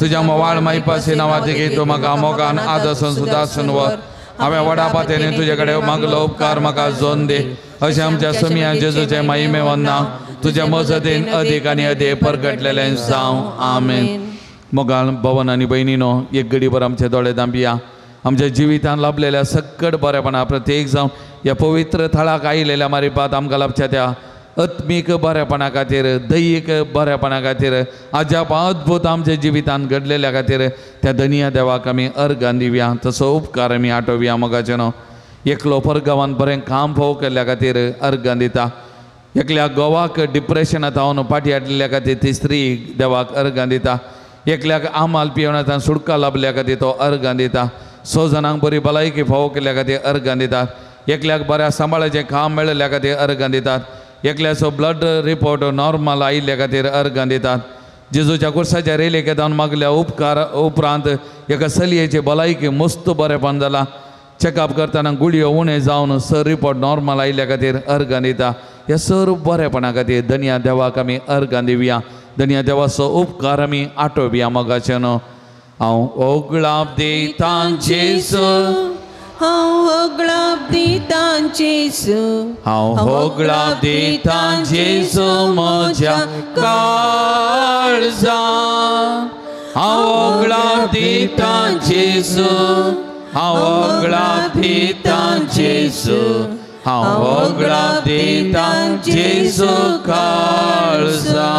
तुज्या मोवाळ मायपासी नांवाची घे तूं म्हाका मोगान आदर्शन सुदासन वर. हांवें व्हडा पातेने तुजे कडेन मागलो उपकार म्हाका जोन दे. अशें आमच्या सुमिया जेजूचे महिमे वंदना तुज्या मजतीन अदीक आनी अदीक परगटलेलें जावं. आमेन. मोगाळ भवन आनी भयणीनो, एक घडीभर आमचे दोळे धांबिया. आमच्या जिवितान लाभलेल्या सक्कड बरेपणा प्रत्येक जावन ह्या पवित्र थळाक आयिल्ल्या मारिपात आमकां लाभच्या त्या आत्मीक बरेपणा खातीर, दैहीक बरेपणा खातीर, अजाप अद्भुत आमच्या जिवितान घडलेल्या खातीर त्या धनिया देवाक आमी अर्गां दिवया. तसो उपकार आमी आठोवया. मोगाचें न्हू. एकलो परगांवान बरें काम फाव केल्ल्या खातीर अर्गां दिता. एकल्या गोवाक डिप्रेशनांत हांव पाटी हाडलेल्या खातीर ती स्त्री देवाक अर्गां दिता. एकल्याक आमाल पियेवणांतल्यान सुटका लाभल्या खातीर तो अर्गां दिता. 6 जाणांक बरी भलायकी फावो केल्ल्या खातीर अर्गां दितात. एकल्याक बऱ्या सांबाळाचें काम मेळिल्ल्या खातीर अर्गां दितात. एकल्याचो ब्लड रिपोर्ट नॉर्मल आयिल्ल्या खातीर अर्गां दितात. जेजूच्या कुर्साच्या रेलेक येतावन मागल्या उपकार उपरांत एका चलयेची भलायकी मस्त बरेपण जाला. चॅकअप करतना गुळयो उणें जावन रिपोर्ट नॉर्मल आयिल्ल्या खातीर अर्गां दिता. ह्या सर्व बरेपणा खातीर धनिया देवाक आमी अर्गां दिवया. धनिया देवाचो उपकार आमी आठोवया. मोगाचें न्हू. हांव ओगळाप दिता जेजू, हांव होगळाप दिता जेजू, हांव होगळाप दिता जेजू म्हज्या काळजान. हांव होगळाप दिता जेजू, हांव होगळाप दिता जेजू, हांव होगळाप दिता जेजू काळजान.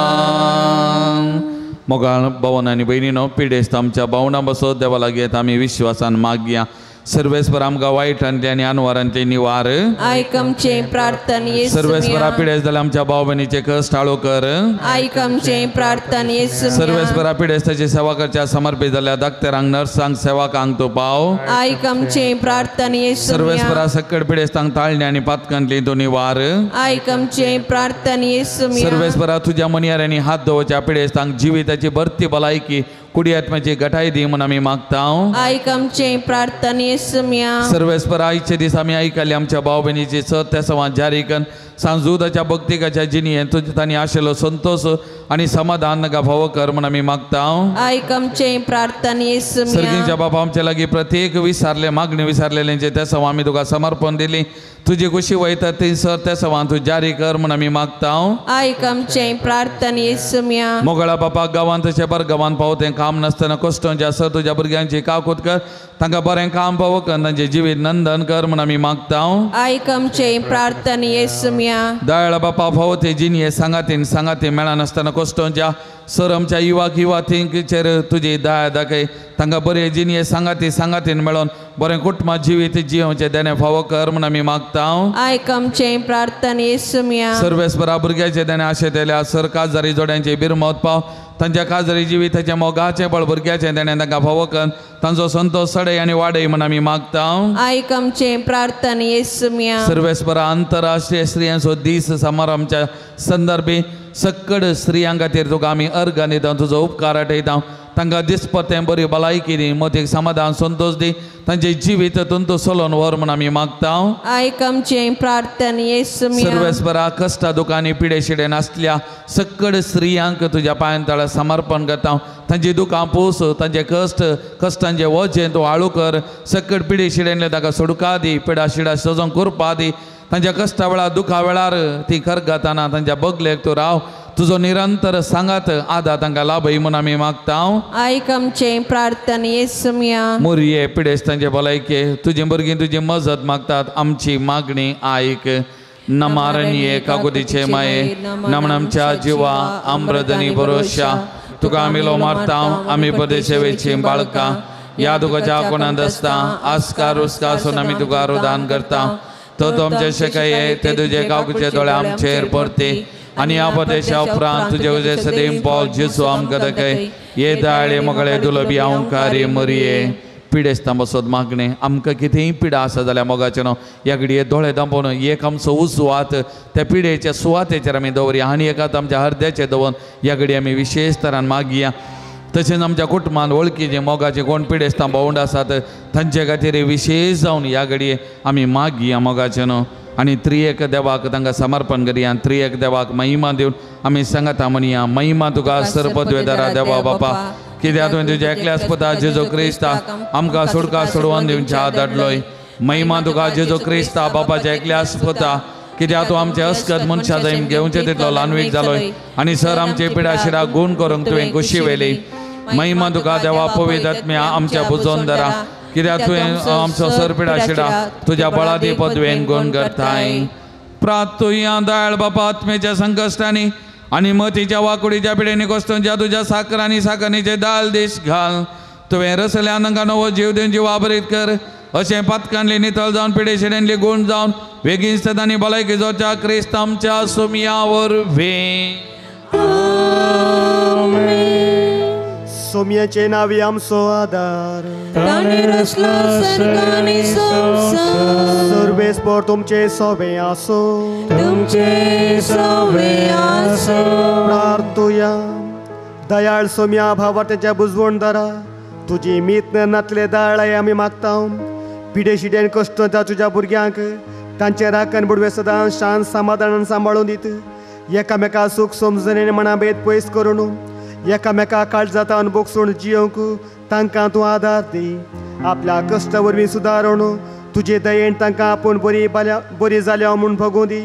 मोगाळ भवन आनी भयणीनो, पिडेस्त आमच्या भावना बसत देवा लागीं येता आमी विश्वासान मागया. सर्वेस्पर आमकां वायटांतली आनी अनवरांतली निवार आयक आमचे प्रार्थना येसुमिया सर्वेस्परा पिडेस्त जाल्यार आमच्या भाव भयणीचे कश्ट हाळो कर आयक आमचे प्रार्थना येसुमिया सर्वेस्परा पिडेस्ताची सेवा करच्या समर्पित जाल्या धाकट्यांक नर्सांक सेवकांक तूं पाव आयक आमचे प्रार्थना येसुमिया सर्वेस्परा सकट पिडेस्तांक ताळणी आनी पातकांतली तूं निवार आयक आमचे प्रार्थना येसुमिया सर्वेस्परा तुझ्या मनियारांनी हात दवरच्या पिडेस्तांक जिविताची भरती भलायकी कुडी आत्म्याची गटाय दी म्हूण आमी मागता आयक आमचे प्रार्थना येसुमिया सर्वेस्पर आयचे दीस आमी आयकले आमच्या भाव भयणीची सत्य संवाद जारी कर सांजूदाच्या भक्तिकाच्या जिणयेंत तुजे तांणी आशिल्लो संतोष आनी समाधान नाका फावो कर म्हूण आमी मागता आयक आमचे प्रार्थना येसुमिया सर्गीच्या बाबा आमचे लागीं प्रत्येक विसारले मागणी विसारलेल्यांचे त्या सवा आमी तुका समर्पण दिली तुजी खुशी वयता ती सर त्या सवा तूं जारी कर म्हूण आमी मागता आयक आमचे प्रार्थना येसुमिया मोगळा बापाक गांवांत तशें बरें गांवांत पावतें काम नासतना कश्टांचे सर तुज्या भुरग्यांची काकूट कर तांकां बरें काम फावो कर तांचें जिवीत नंदन कर म्हूण आमी मागता आयक आमचे प्रार्थना येसुमिया दयाळ बापा फावो ते जिणये सांगाती मेळा नासतना कश्टांच्या सर आमच्या युवातींचेर तुजी दया दाखय तांकां बरे जिणये सांगातीन मेळोन बरें कुटुंबां जिवीत जियोवचें देणें फावो कर म्हूण आमी मागता आयक आमचे प्रार्थना येसुमिया सर्वेस्परा भुरग्याचे देणें आशेतेल्या सर काजारी जोड्यांची बिरमत पाव तांच्या काजारी जिविताच्या मोगाचे बळ भुरग्याचें देणें तांकां फावो कर तांचो संतोष सडय आनी वाडय म्हूण आमी मागता आयक आमचे प्रार्थना येसुमिया सर्वेस्परा आंतरराष्ट्रीय स्त्रियांचो दीस समारंभाच्या संदर्भी सकड स्त्रियां खातीर तुका आमी अर्घ दिता तुजो उपकार आठयता तांकां दिसपतें बरी भलायकी दी मतीक समाधान संतोष दी तांचे जिवीत तंतू चलोवन व्हर म्हूण आमी मागता आयक आमचे प्रार्थना येसुमिया सर्वेस्परा कश्टा दुखांनी पिडे शिडे नासल्या सकड स्त्रियांक तुज्या पांयांतळा समर्पण करता तांची दुखां पोस तांचे कश्टांचे वजें तूं हाळू कर सकड पिडे शिडेंतले ताका सुडका दी पिडा शिडा सजोवंक करपा दी तांच्या कश्टा वेळार दुखा वेळार ती करगाताना तांच्या बगलेक तूं राव तुजो निरंतर सांगात आदा तांकां लाभय म्हूण आमी मागता आयक आमचे प्रार्थना येसुमिया मोरये पिडेस्तांचे भलायके तुजी भुरगीं तुजी मजत मागतात आमची मागणी आयक नमारण्ये काकुतीचे माये नमन आमच्या जिवा आम्रदनी भरोशा तुका आमी लो मारता आमी पदे सेवेची बाळकां या दुखाच्या कोणांत आसता आस्कार उस्कासून आमी तुका रोदान करता तो आमचे शेकाये ते तुजे काकुचे दोळे आमचेर परते आनी ह्या पदेशा उपरांत तुजे उजे सदैव पॉल जेसू आमकां दाखय ये दाळे मोगळे दुलबी अवंकारी मरये पिडेस्तां बसत मागणे आमकां कितेंय पिडा आसा जाल्यार मोगाचें न्हू ह्या घडये दोळे दांपोवन एक आमचो उजवात त्या पिडेच्या सुवातेचेर आमी दवरया आनी एकात आमच्या हृदयाचेर दवरून ह्या घडये आमी विशेश तरान मागया तशेंच आमच्या कुटुंबांत वळखीचे मोगाचे कोण पिडेस्तां भोंवड आसात तांचे खातीर विशेश जावन ह्या घडये आमी मागया मोगाचें न्हू आनी त्रिएक देवाक तांकां समर्पण करया त्रिएक देवाक महिमा दिवन आमी सांगता म्हणया महिमा तुका सरपदवेदारा देवा बापा कित्याक तुवें तुज्या एकल्याच पुता जेजू क्रिस्ताक आमकां सुडका सोडोवन दिवच्या धाडलोय महिमा तुका जेजू क्रिस्ता बापाच्या एकल्याच पुता कित्याक तूं आमचे अस्कत मनशा जायन घेवचे तितलो ल्हानवीक जालोय आनी सर आमचे पिडा शिडा गूण करूंक तुवें खुशी वेली महिमा तुका देवा पवित्र आत्म्या आमच्या बुजोवन धरा कित्याक तुवें आमचो सरपिडा शिडा तुज्या बळादी पदवेन गूण करताय प्रार्थुया दयाळ बापा आत्मेच्या संकश्टांनी आनी मतीच्या वाकुडीच्या पिडेनी कश्टांच्या तुज्या साकरांनी साकरणीचे दाल देश घाल तुवें रसल्या तांकां नवो जीव दिवन जीव वाबरीत कर अशें पातकांतली नितळ जावन पिडे शिडेंतली गूण जावन वेगीन सदांनी भलायकी जोच्या क्रिस्त आमच्या सुमया वरवीं सोम्याचे नावी आमचो आदार सर्वेस्पर तुमचे सोबे आसो प्रार्थुया दयाळ सोम्या भावार्थ्याच्या बुजवणदारा तुजी मीत नातले दाळाय आमी मागता पिडे शिड्यान कश्ट जा तुज्या भुरग्यांक तांचे राखण बुडवे सदां शांत समाधानान सांबाळून दीत एकामेका सूख समजणे मना भेद पयस करून एकामेका काळजात अनुभोगसून जियोंक तांकां तूं आदार दी आपल्या कश्टा वरवीं सुदारून तुजे दयेन तांकां आपूण बरी जाल्या म्हूण भोगूं दी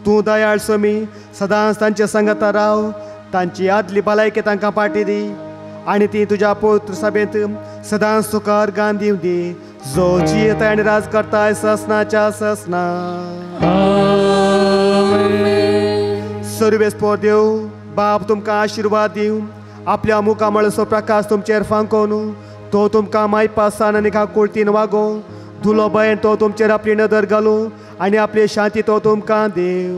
तूं दयाळ सोमी सदांच तांचे संगता राव तांची आदली भलायकी तांकां पाटी दी आनी ती तुज्या पवित्र सभेंत सदांच तुका अर्गान दिवं दी जो जियेताय आनी राज करताय ससनाच्या ससना सर्वेस्पर देव बाप तुमकां आशिर्वाद दिवं आपल्या मुखामळसो प्रकाश तुमचेर फांकोवन तो तुमकां मायपासान आनी काकुळतीन वागो धुलो भयण तो तुमचेर आपली नदर घालूं आनी आपली शांती तो तुमकां देव.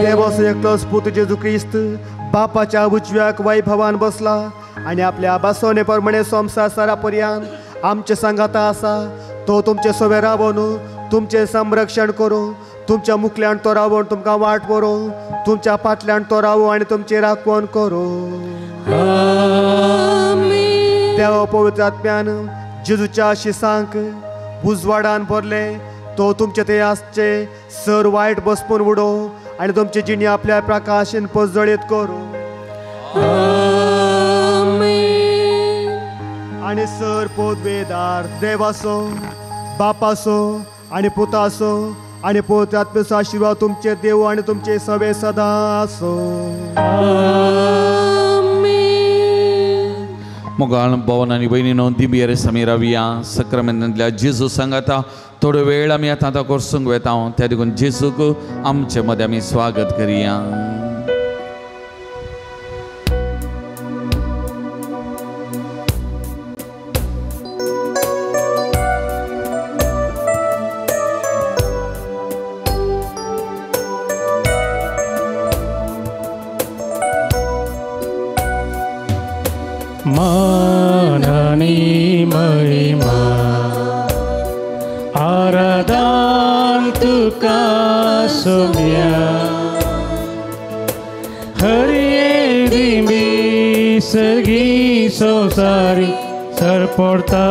देवाचो एकटोच पुत्र जेजू क्रिस्त बापाच्या उजव्याक वैभवान बसला आनी आपल्या बसवणे प्रमाणे संवसारा पर्यंत आमचे सांगाता आसा. तो तुमचे सोबे रावून तुमचे संरक्षण करूं, तुमच्या मुखल्यान तो रावून तुमकां वाट व्हरूं, तुमच्या फाटल्यान तो रावूं आनी तुमचे राखण करूं. देवा पवित्र आत्म्यान जेजूच्या शिसांक उजवाडान भरले. तो तुमचे ते आसचे सर वायट बसपून उडो आनी तुमची जिणी आपल्या प्रकाशन पजळीत करूं. आनी सर पोदवेदार देवाचो बापाचो आनी पुताचो आनी पवित्र आत्म्याचो आशिर्वाद तुमचे देव आनी तुमचे सवे सदां आसो. मोगाळ भवन आनी भयणीनो दिबियर समीराविया सक्रामेंतांतल्या जेजू सांगाता थोडो वेळ आमी आतां करसूंक वेता. त्या देखून जेजूक आमचे मदें आमी स्वागत करिया. मानानी महिमा आराधन तुका सोम्या हरिये दिमी सगी संसारी सरपडता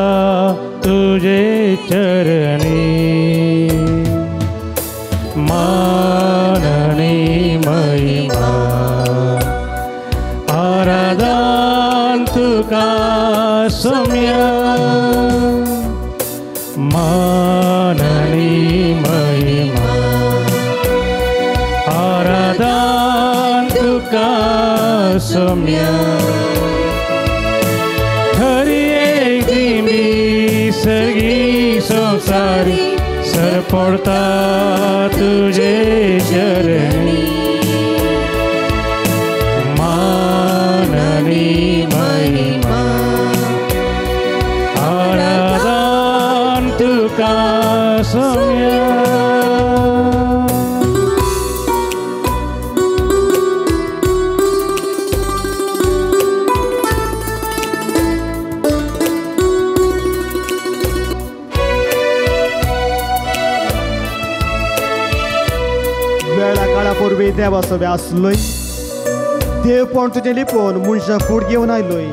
तुझे चरणी. मानानी महिमा आराधन तुका सोम्या मानानी महिमा आराधन तुका सोम्या हरिये दिमी सगी संसारी सरपडता तुझे चरणी. मानानी महिमा आराधन तुका सोम्या. वेळा काळा पूर्वी देवाचो व्यासलोय देव पण तुझे लिपोवन मनशा फूड घेवन आयलोय.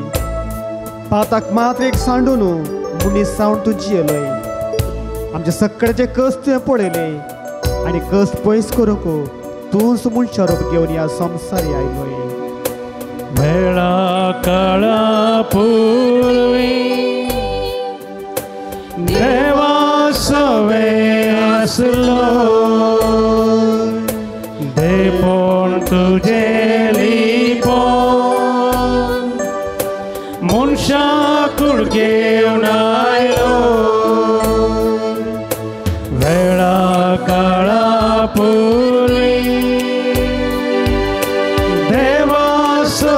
पाताक मात्र एक सांडून मनीस सावन तुजी येलोय. आमचे सगळ्याचे कश्ट तुवें पळयले आनी कश्ट पयस करूंक तूंच मनशा रूप घेवन ह्या संवसारी आयलोय. वेळा काळा पूर्वी देवाचो आसलो देवण तुझे मनशा कुळ घेवन आयलो. वेळा काळा पूर्वी देवाचो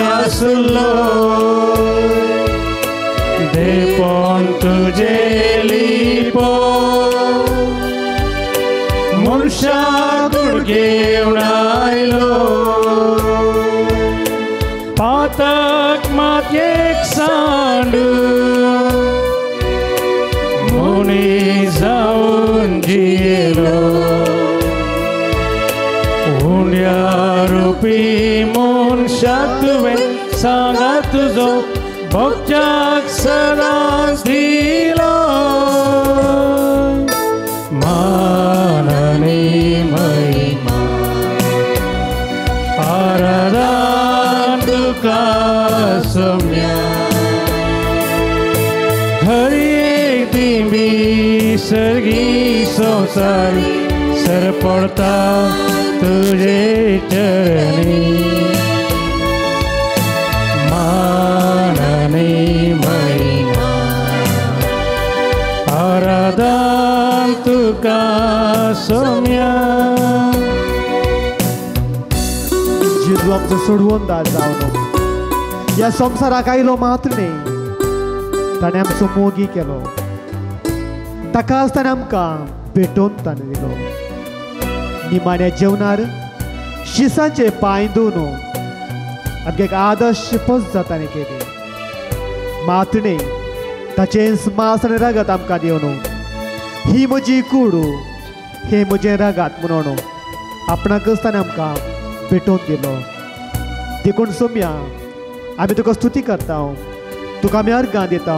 आसलो देवण तुझे लिपो मनशा कुळ घेवन आयलो. पातक मातयेक सांडू मुनी जावन जियेलो. उंड्या रुपी मनशा तुवें सांगा तुजो भक्त्याक सदांच दिलो. मानानी महिमा आराधन तुका सोम्या हरिये दिमी सगी संसारी सरपडता तुझे चरणी. मानानी महिमा आराधन तुका सोम्या. जेजू आमचो सोडवून जावन ह्या संवसाराक आयलो मात्र न्ही ताणें आमचो मोगी केलो, ताकाच ताणें आमकां भेटोवन ताणें दिलो. निमाण्या जेवणार शिसांचे पांय धुवन आमकां एक आदर्श पस जाताना केली. मातणे ताचें मांस आनी रगत आमकां दिवन ही म्हजी कूड हे म्हजें रगत म्हणून आपणाकच ताणें आमकां भेटोवन दिलो. देखून सोम्या आमी तुका स्तुती करता, तुका आमी अर्गां दिता,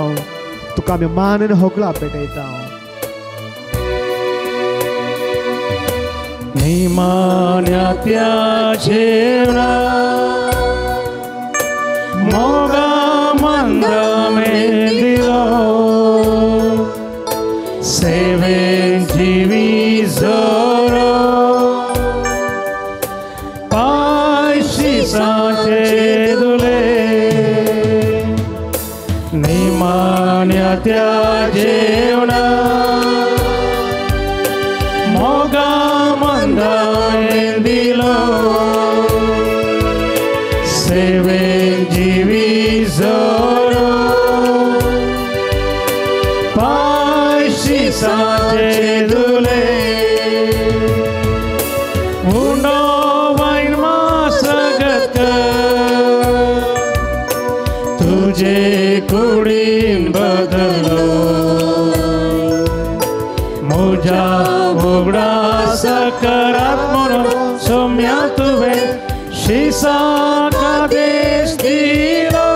तुका आमी मान आनी होगळा पेटयता. निमाण्या त्या जेवणा मोगा मंदमे दिलो, सेवेन जिवी जोरो पाय शिसाचे दुले. निमाण्या त्या जेवणा मोगा मंदमे दिलो, सेवेन जिवी जोरो पाय शिसाचे दुले. उंडो वाईन मासगत तुझे कुडीन बदलो, म्हज्या वगडा सकरात म्हणून सोम्या तुवें शिसाक आदेश दिलो.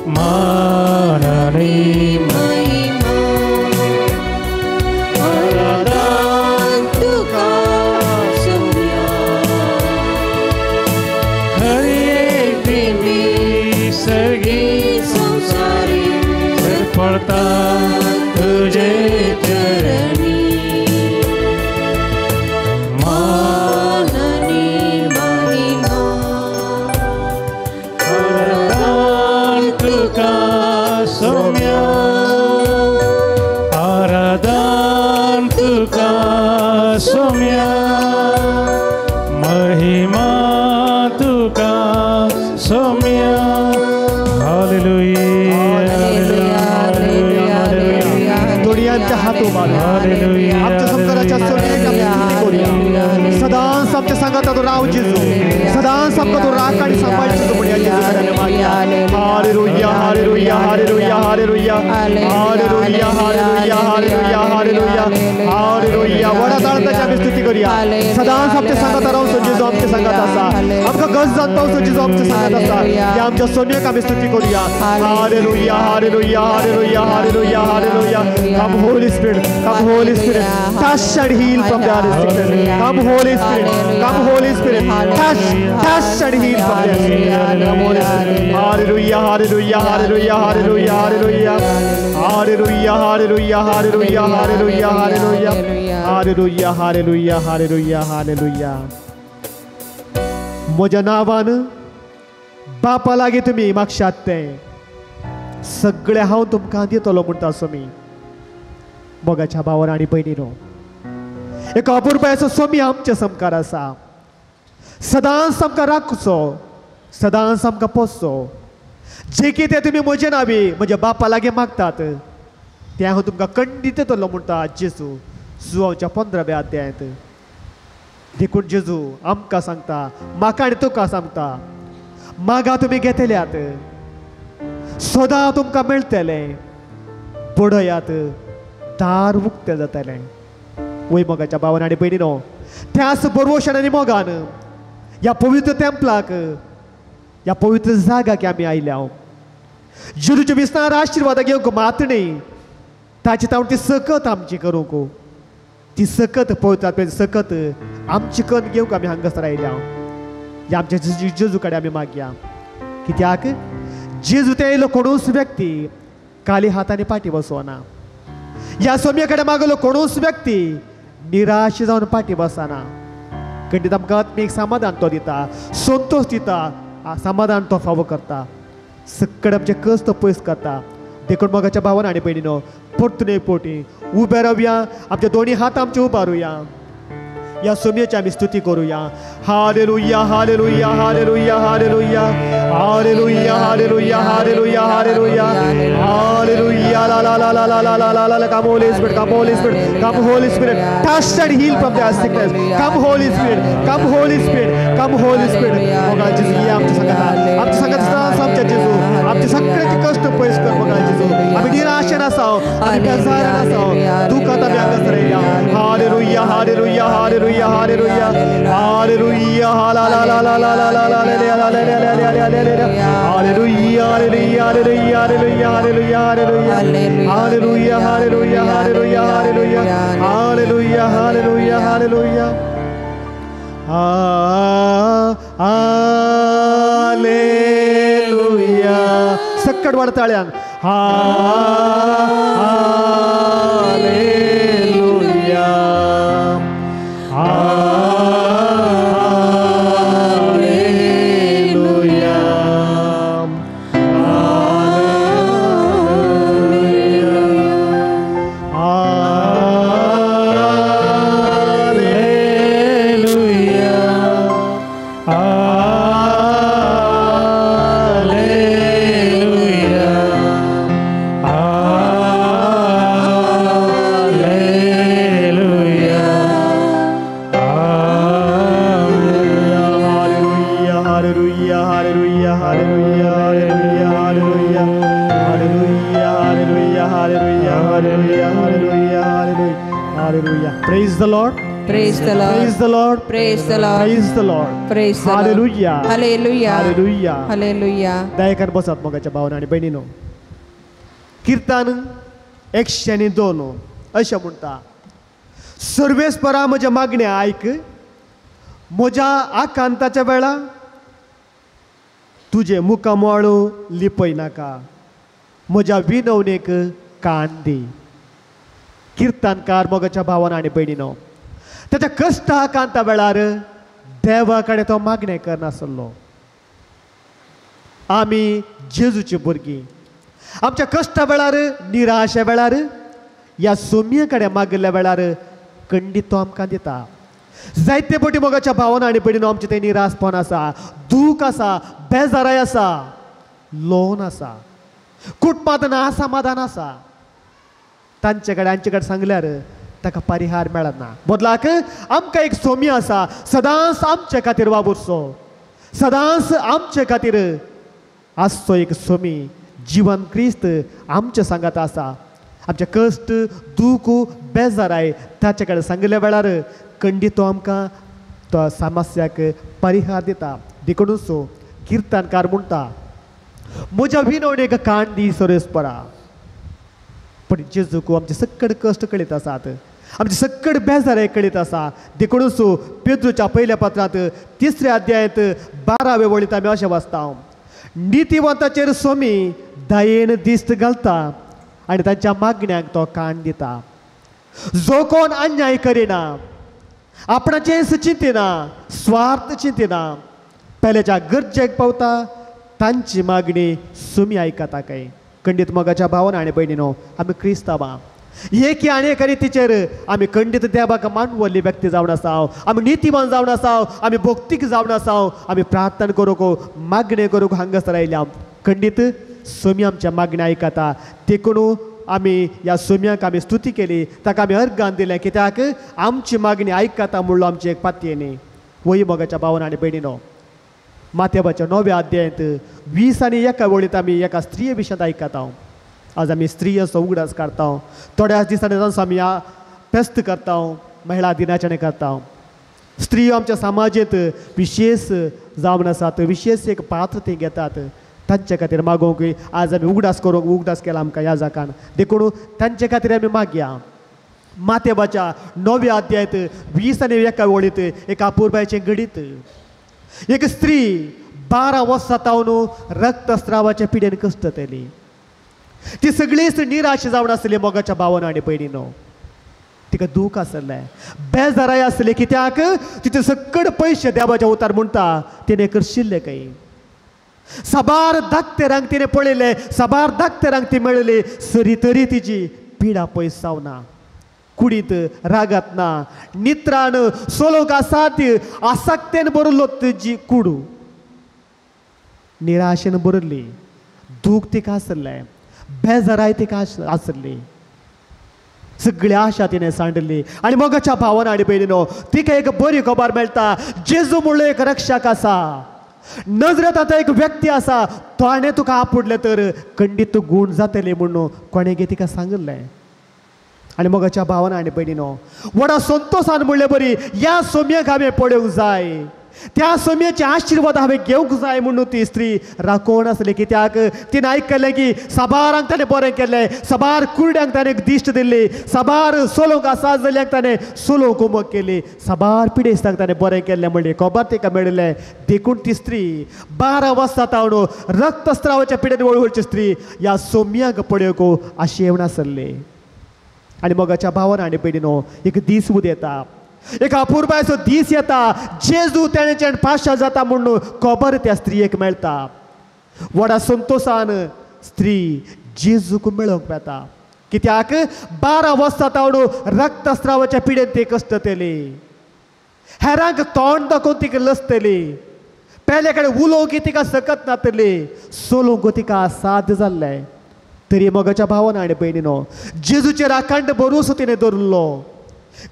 मान आनी महिमा आराधन तुका सोम्या. खरी एक दिमी सगळी संवसारी पडता तुझे चरणी. मान आनी महिमा आराधन तुका सोम्या, आराधन तुका सोम्या, महिमा तुका सोम्या. दोडयांच्या हातो बांधून आमच्या संसाराच्या सोन्याक आमी स्तुती करूया. सदांच आमच्या सांगात तो राव जेजू, सदांच आमकां तो राख आनी सांबाळचो म्हणया जेजू कडेन मागया. हालेलुया हालेलुया हालेलुया हालेलुया हालेलुया हालेलुया हालेलुया हालेलुया हालेलुया. व्हडा ताळताची आमी स्तुती करूया. सदांच आमच्या सांगात रावचो जेजू आमच्या सांगात आसा, आमकां गज जात पावचो जेजू आमच्या सांगात आसा. त्या आमच्या सोन्याक आमी स्तुती करूया. हालेलुया हालेलुया हालेलुया हालेलुया hallelujah. Come Holy Spirit, come Holy Spirit, touch and heal from the sickness. Come Holy Spirit, come Holy Spirit, touch and heal from the sickness. Come Holy Spirit. Hallelujah, hallelujah, hallelujah, hallelujah, hallelujah, hallelujah, hallelujah, hallelujah, hallelujah, hallelujah, hallelujah, hallelujah, hallelujah. म्हज्या नांवान बापा लागीं तुमी मागशात तें सगळें हांव तुमकां दितलो म्हणटा सोमी. मोगाच्या भावान आनी भयणीनो, एक अपुरबायचो सोमी आमच्या समकार आसा. सदांच आमकां राखचो, सदांच आमकां पोसचो. जे कितें तुमी म्हजे नांवी म्हज्या बापा लागीं मागतात तें हांव तुमकां खंडीत दितलो म्हणटा जेजू जुवांच्या 15व्या अध्यायांत. देखून जेजू आमकां सांगता, म्हाका आनी तुका सांगता, मागा तुमी घेतल्यात, सोदा तुमकां मेळटलें, पडयात दार उक्तें जातलें. वय मोगाच्या भावान आनी भयणीनो, त्याच बरोवशान आनी मोगान ह्या पवित्र टेंपलाक, ह्या पवित्र जागाक आमी आयल्या. जेजूच्या विस्तार आशिर्वाद घेवंक मातणी ताची तावण ती सकत आमची करूंक, ती सकत पवित्र सकत आमची कन घेवंक आमी हांगासर आयल्या. ह्या आमच्या जेजू कडेन आमी मागया. कित्याक जेजू ते येयलो कोणूच व्यक्ती खाली हातांनी फाटी बसवना. ह्या सोम्या कडेन मागलो कोणूच व्यक्ती निराश जावन फाटी बसना. खंडीत आमकां आत्मीक समाधान तो दिता, संतोष दिता, समाधान तो फावो करता, सक्कड आमचे कस तो पयस करता. देखून मोगाच्या भावान आनी भयणीनो, परतून एक पोटी उबे रावया, आमचे दोनी हात आमचे उबारुया. या सोम्याची आम्ही स्तुती करूया. हालेलुया हालेलुया हालेलुया हालेलुया हालेलुया हालेलुया हालेलुया हालेलुया हालेलुया ला ला ला ला ला ला ला ला ला. Come Holy Spirit, come Holy Spirit, come Holy Spirit, touch and heal from their sickness. Come Holy Spirit, come Holy Spirit, come Holy Spirit. बघा जेजू या आमच्या संगत, आमच्या संगत असताना आमच्या जेजू आमचे सगळ्याचे कष्ट पैस कर. बघा जेजू आम्ही निराश नसाव, आम्ही बेजार नसाव, दुःखात आम्ही अंगच राहिल्या. हालेलुया हालेलुया हालेलुया हालेलुया हालेलुया ला ला ला ला ला ला ला ला ला ला ला ला ला ला. हालेलुया हालेलुया हालेलुया हालेलुया हालेलुया हालेलुया हालेलुया हालेलुया हालेलुया हालेलुया हालेलुया हालेलुया हालेलुया. सक्कड वाढताळ्यान हालेलुया Praise the Lord. Praise the Lord. Praise the Lord. Praise the Lord. Praise the Lord. Praise the Lord. Hallelujah. Hallelujah. Hallelujah. Hallelujah. Dayakar बसत मगाच्या भावना आणि बहिणीनो. कीर्तन 102 अशा म्हणता. सर्वेस्परा म्हज्या मागण्या ऐक, म्हज्या आकांताच्या वेळा तुझे मुखामोळू लिपय नाका, म्हज्या विनवणेक कान दे. कीर्तनकार मोगाच्या भावाना आणि बहिणीनो, त्याच्या कष्ट आकांता वेळार देवाकडे तो मागणे करनासलो. आमी जेजूची भुरगीं आमच्या कष्टा वेळार निराशा वेळार या सोम्ये कडेन मागल्या वेळार खंडीत तो आमकां दिता. जायते फावटी मोगाच्या भावाना आणि बहिणीनो आमचें तें निराशपण आसा, दूख आसा, बेजाराय आसा, लोन आसा, कुटुंबांत नासमाधान आसा. तांचे कडेन सांगल्यार ताका परिहार मेळना. बदलाक आमकां एक सोमी आसा, सदांच आमचे खातीर वावुरचो, सदांच आमचे खातीर आसचो एक सोमी जीवन क्रिस्त आमच्या सांगात आसा. आमचे कश्ट दूख बेजाराय ताचे कडेन सांगल्या वेळार खंडीत तो आमकां तो समस्याक परिहार दिता. देखूनच कीर्तनकार म्हणटा, म्हज्या विनवणेक कान दी सर्वेस्परा. पण जेजूक आमचे सक्कड कश्ट कळीत आसात, आमचे सक्कड बेजाराय कळीत आसा. देखूनच पेद्रूच्या पहिल्या पत्रांत 3ऱ्या अध्यायांत 12व्या वळींत आमी अशें वाचता, नितीवंताचेर सोमी दयेन दिश्ट घालता आनी तांच्या मागण्यांक तो कान दिता. जो कोण अन्याय करिना, आपणाचेच चिंतिना, स्वार्थ चिंतिना, पेल्याच्या गरजेक पावता, तांची मागणी सोमी आयकता काय. खंडीत मोगाच्या भावाना आनी बहिणीनो, आमी क्रिस्तांवां एक आनी रितीचेर आमी खंडीत देवाक मानवल्ली व्यक्ती जावन आसाव, आमी नितीवान जावन आसाव, आमी भक्तीक जावन आसाव, आमी प्रार्थना करूंक मागणे करूंक हांगासर आयल्या. खंडीत सोमी आमच्या मागण्या आयकता. देखून आमी ह्या सोम्याक आमी स्तुती केली, ताका आमी अर्गान दिलें, कित्याक आमची मागणी आयकता म्हणलो आमची एक पातयेनी. वय मोगाच्या भावाना आनी बहिणीनो, माथेबाच्या 9व्या अध्यायांत 20 आनी 1 वळींत आमी एका स्त्रिये विशयांत आयकता. आज आमी स्त्री असो उगडास काडटा. थोड्या दिसांनी आमी फेस्त करता, महिला दिनाचें करता. स्त्रियो आमच्या समाजांत विशेष जावन आसात, विशेष एक पात्र ते घेतात. तांचे खातीर मागोवंक आज आमी उगडास करूंक उगडास केला आमकां ह्या जाकान. देखून तांचे खातीर आमी मागया. माथेबाच्या 9व्या अध्यायांत 20 आनी 1 वळींत एका अपुरबायेचें गणीत. एक स्त्री 12 वर्सां तावन रक्तस्रावाच्या पिडेन कश्टतली. ती सगळीच निराश जावन आसली मोगाच्या भावाना आनी भयणीनो. तिका दूख आसलें, बेजाराय आसली, कित्याक तिचे सक्कड पयशे देवाच्या उतार म्हणटा तिणें करशिल्ले काय. साबार धाकटेरांक तिणें पळयलें, साबार धाकटेरांक ती मेळ्ळी, सरी तरी तिची पिडा पयस जावना. कुडीत रागात ना नित्रान सोलोक असाध्य आसक्तेन बरलो तुजी कुडू निराशेन बरली दूख तिका आसले बेजाराय तिका आसली सगळी आशा तिने सांडली आणि मोगाच्या भावान आनी भयणीनो तिका एक बरी खबर मेळटा जेजू म्हणलो एक रक्षक आसा नजरेत आता एक व्यक्ती आसा ताणें तुका आपडले तर खंडीत तूं गुण जातले म्हणून कोणे गे तिका सांगलें आणि मोगाच्या भावान आनी भयणीनो व्हडा संतोषान म्हणले बरी ह्या सोम्याक हांवें पळोवंक जाय त्या सोम्याचे आशिर्वाद हांवें घेवंक जाय म्हणून ती स्त्री राखोवन आसली कित्याक तिने आयकलें की साबारांक ताणें बरें केलें साबार कुरड्यांक ताणें दिश्ट दिल्ली साबार सोलोंक आसा जाल्यांक ताणें सोलोंक उमक केली साबार पिडेस्तांक ताणें बरें केल्लें म्हणली खबर तिका मेळिल्लें देखून ती स्त्री 12 वर्सां तावडो रक्तस्त्रावाच्या पिडेन वळवळची स्त्री ह्या सोम्याक पळयोवंक अशी येवन आसली आणि मोगाच्या भावान आनी भयणीनो एक दीस उद येता एक अपुर्बायचो दीस येता जेजू तेणेच्यान पाशा जाता म्हणून खबर त्या स्त्रियेक मेळटा व्हडा संतोषान स्त्री जेजूक मेळोवंक मेळटा कित्याक 12 वर्सां तावडो रक्तस्त्रावाच्या पिडेन ती कश्टतली हेरांक तोंड दाखोवन तिका लसतली पेले कडेन उलोवंक तिका सकत नातली सोलोवंक तिका साद जाल्लें तरी मोगाच्या भावान आनी भयणीनो जेजूचेर अखंड भरोसो तिणें दवरलो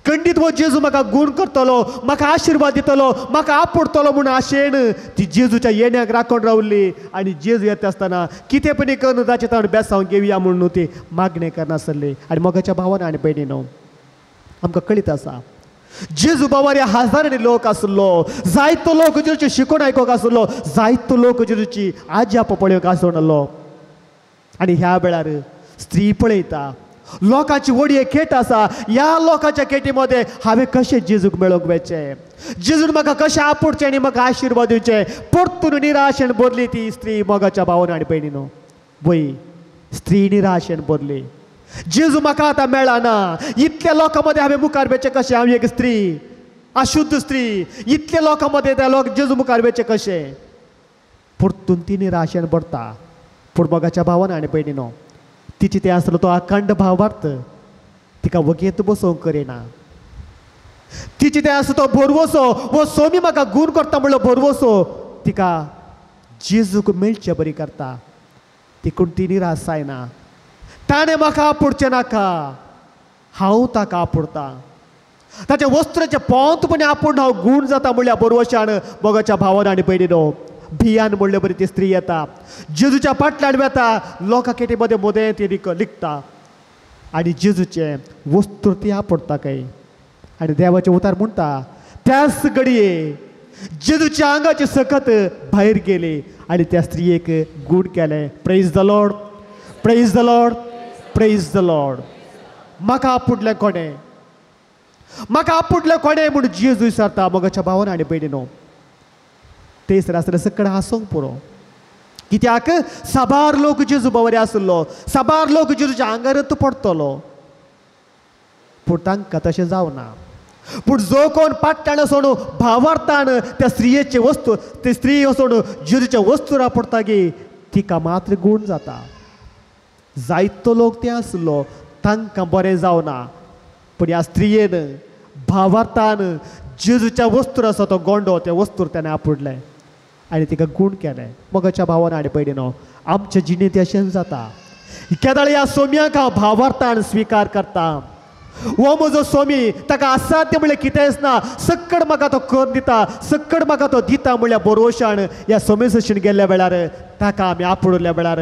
खंडीत वो जेजू म्हाका गूण करतलो म्हाका आशिर्वाद दितलो म्हाका आपडटलो म्हूण आशेन ती जेजूच्या येण्याक राखून रावली आनी जेजू येता आसतना कितें पण करून ताचे तावड बेसांव घेवया म्हणून ती मागणी करनासली आनी मोगाच्या भावान आनी भयणीनो आमकां कळीत आसा जेजू बाबार हजारांनी लोक आसलो जायतो लोक जेजूची शिकवण आयकोंक आसलो जायतो लोक जेजूची आज्या पळोवंक आसलो आनी ह्या वेळार स्त्री पळयता लोकांची व्हडी एक खेट आसा ह्या लोकांच्या खेटी मध्ये हांवें कशें जेजूक मेळोवंक वचचें जेजून म्हाका कशें आपडचें आनी म्हाका आशिर्वाद दिवचें परतून निराशेन भरली ती स्त्री मोगाच्या भावान आनी भयणीनो वय स्त्री निराशेन भरली जेजू म्हाका आतां मेळना इतल्या लोकां मध्ये हांवें मुखार वचचें कशें हांव एक स्त्री अशुद्ध स्त्री इतल्या लोकां मध्ये त्या लोक जेजू मुखार वचचें कशें परतून ती निराशेन भरता पूण मोगाच्या भावान आनी भयणीनो तिची ते आसलो तो अखंड भावार्थ तिका वगेत बसोवंक करिना तिची ते आसलो तो भरवोसो वो सोमी म्हाका गूण करता म्हणलो भरवोसो तिका जेजूक मेळचें बरी करता देखून ती निराश जायना ताणें म्हाका आपडचें नाका हांव ताका आपडतां ताच्या वस्त्राचे पोंतपणी आपूण हांव गूण जाता म्हणल्या बरवशान मोगाच्या भावान आनी भयणीनो भियान म्हणले बरी ती स्त्री येता जेजूच्या फाटल्यान वता लोकां केटी मध्ये मोदें ती लिखता आनी जेजूचे वस्त्र ती आपडटा काय आनी देवाचें उतार म्हणटा त्याच घडये जेजूच्या आंगाची सकत भायर गेली आनी त्या स्त्रियेक गूण केलें praise the lord praise the lord praise the Lord म्हाका आपडलें कोणें म्हाका आपडलें कोणें म्हूण जेजू विचारता मोगाच्या भावान आनी भयणीनो तेच आसलें सकड हांसोंक पुरो कित्याक साबार लोक जेजू बरे आसलो साबार लोक जेजूच्या आंगारत पडटलो पूण तांकां तशें जावना पूण जो कोण पाट्यान वचून भावार्थान त्या स्त्रियेचे वस्तू ते स्त्री वचून जेजूच्या वस्तू आपडटा गे तिका मात्र गूण जाता जायतो लोक ते आसलो तांकां बरें जावना पूण ह्या स्त्रियेन भावार्थान जेजूच्या वस्तूर आसा तो गोंडो त्या वस्तूर त्याने आपडलें आनी तिका गूण केलें मोगाच्या भावान आनी भयणीनो आमच्या जिणेंत अशें जाता केदाळ ह्या सोम्याक हांव भावार्थान स्विकार करता हो म्हजो सोमी ताका असाध्य म्हणल्यार कितेंच ना सक्कड म्हाका तो कर दिता सक्कड म्हाका तो दिता म्हणल्यार बरोवशान ह्या सोमे सशीन गेल्ल्या वेळार ताका आमी आपडल्या वेळार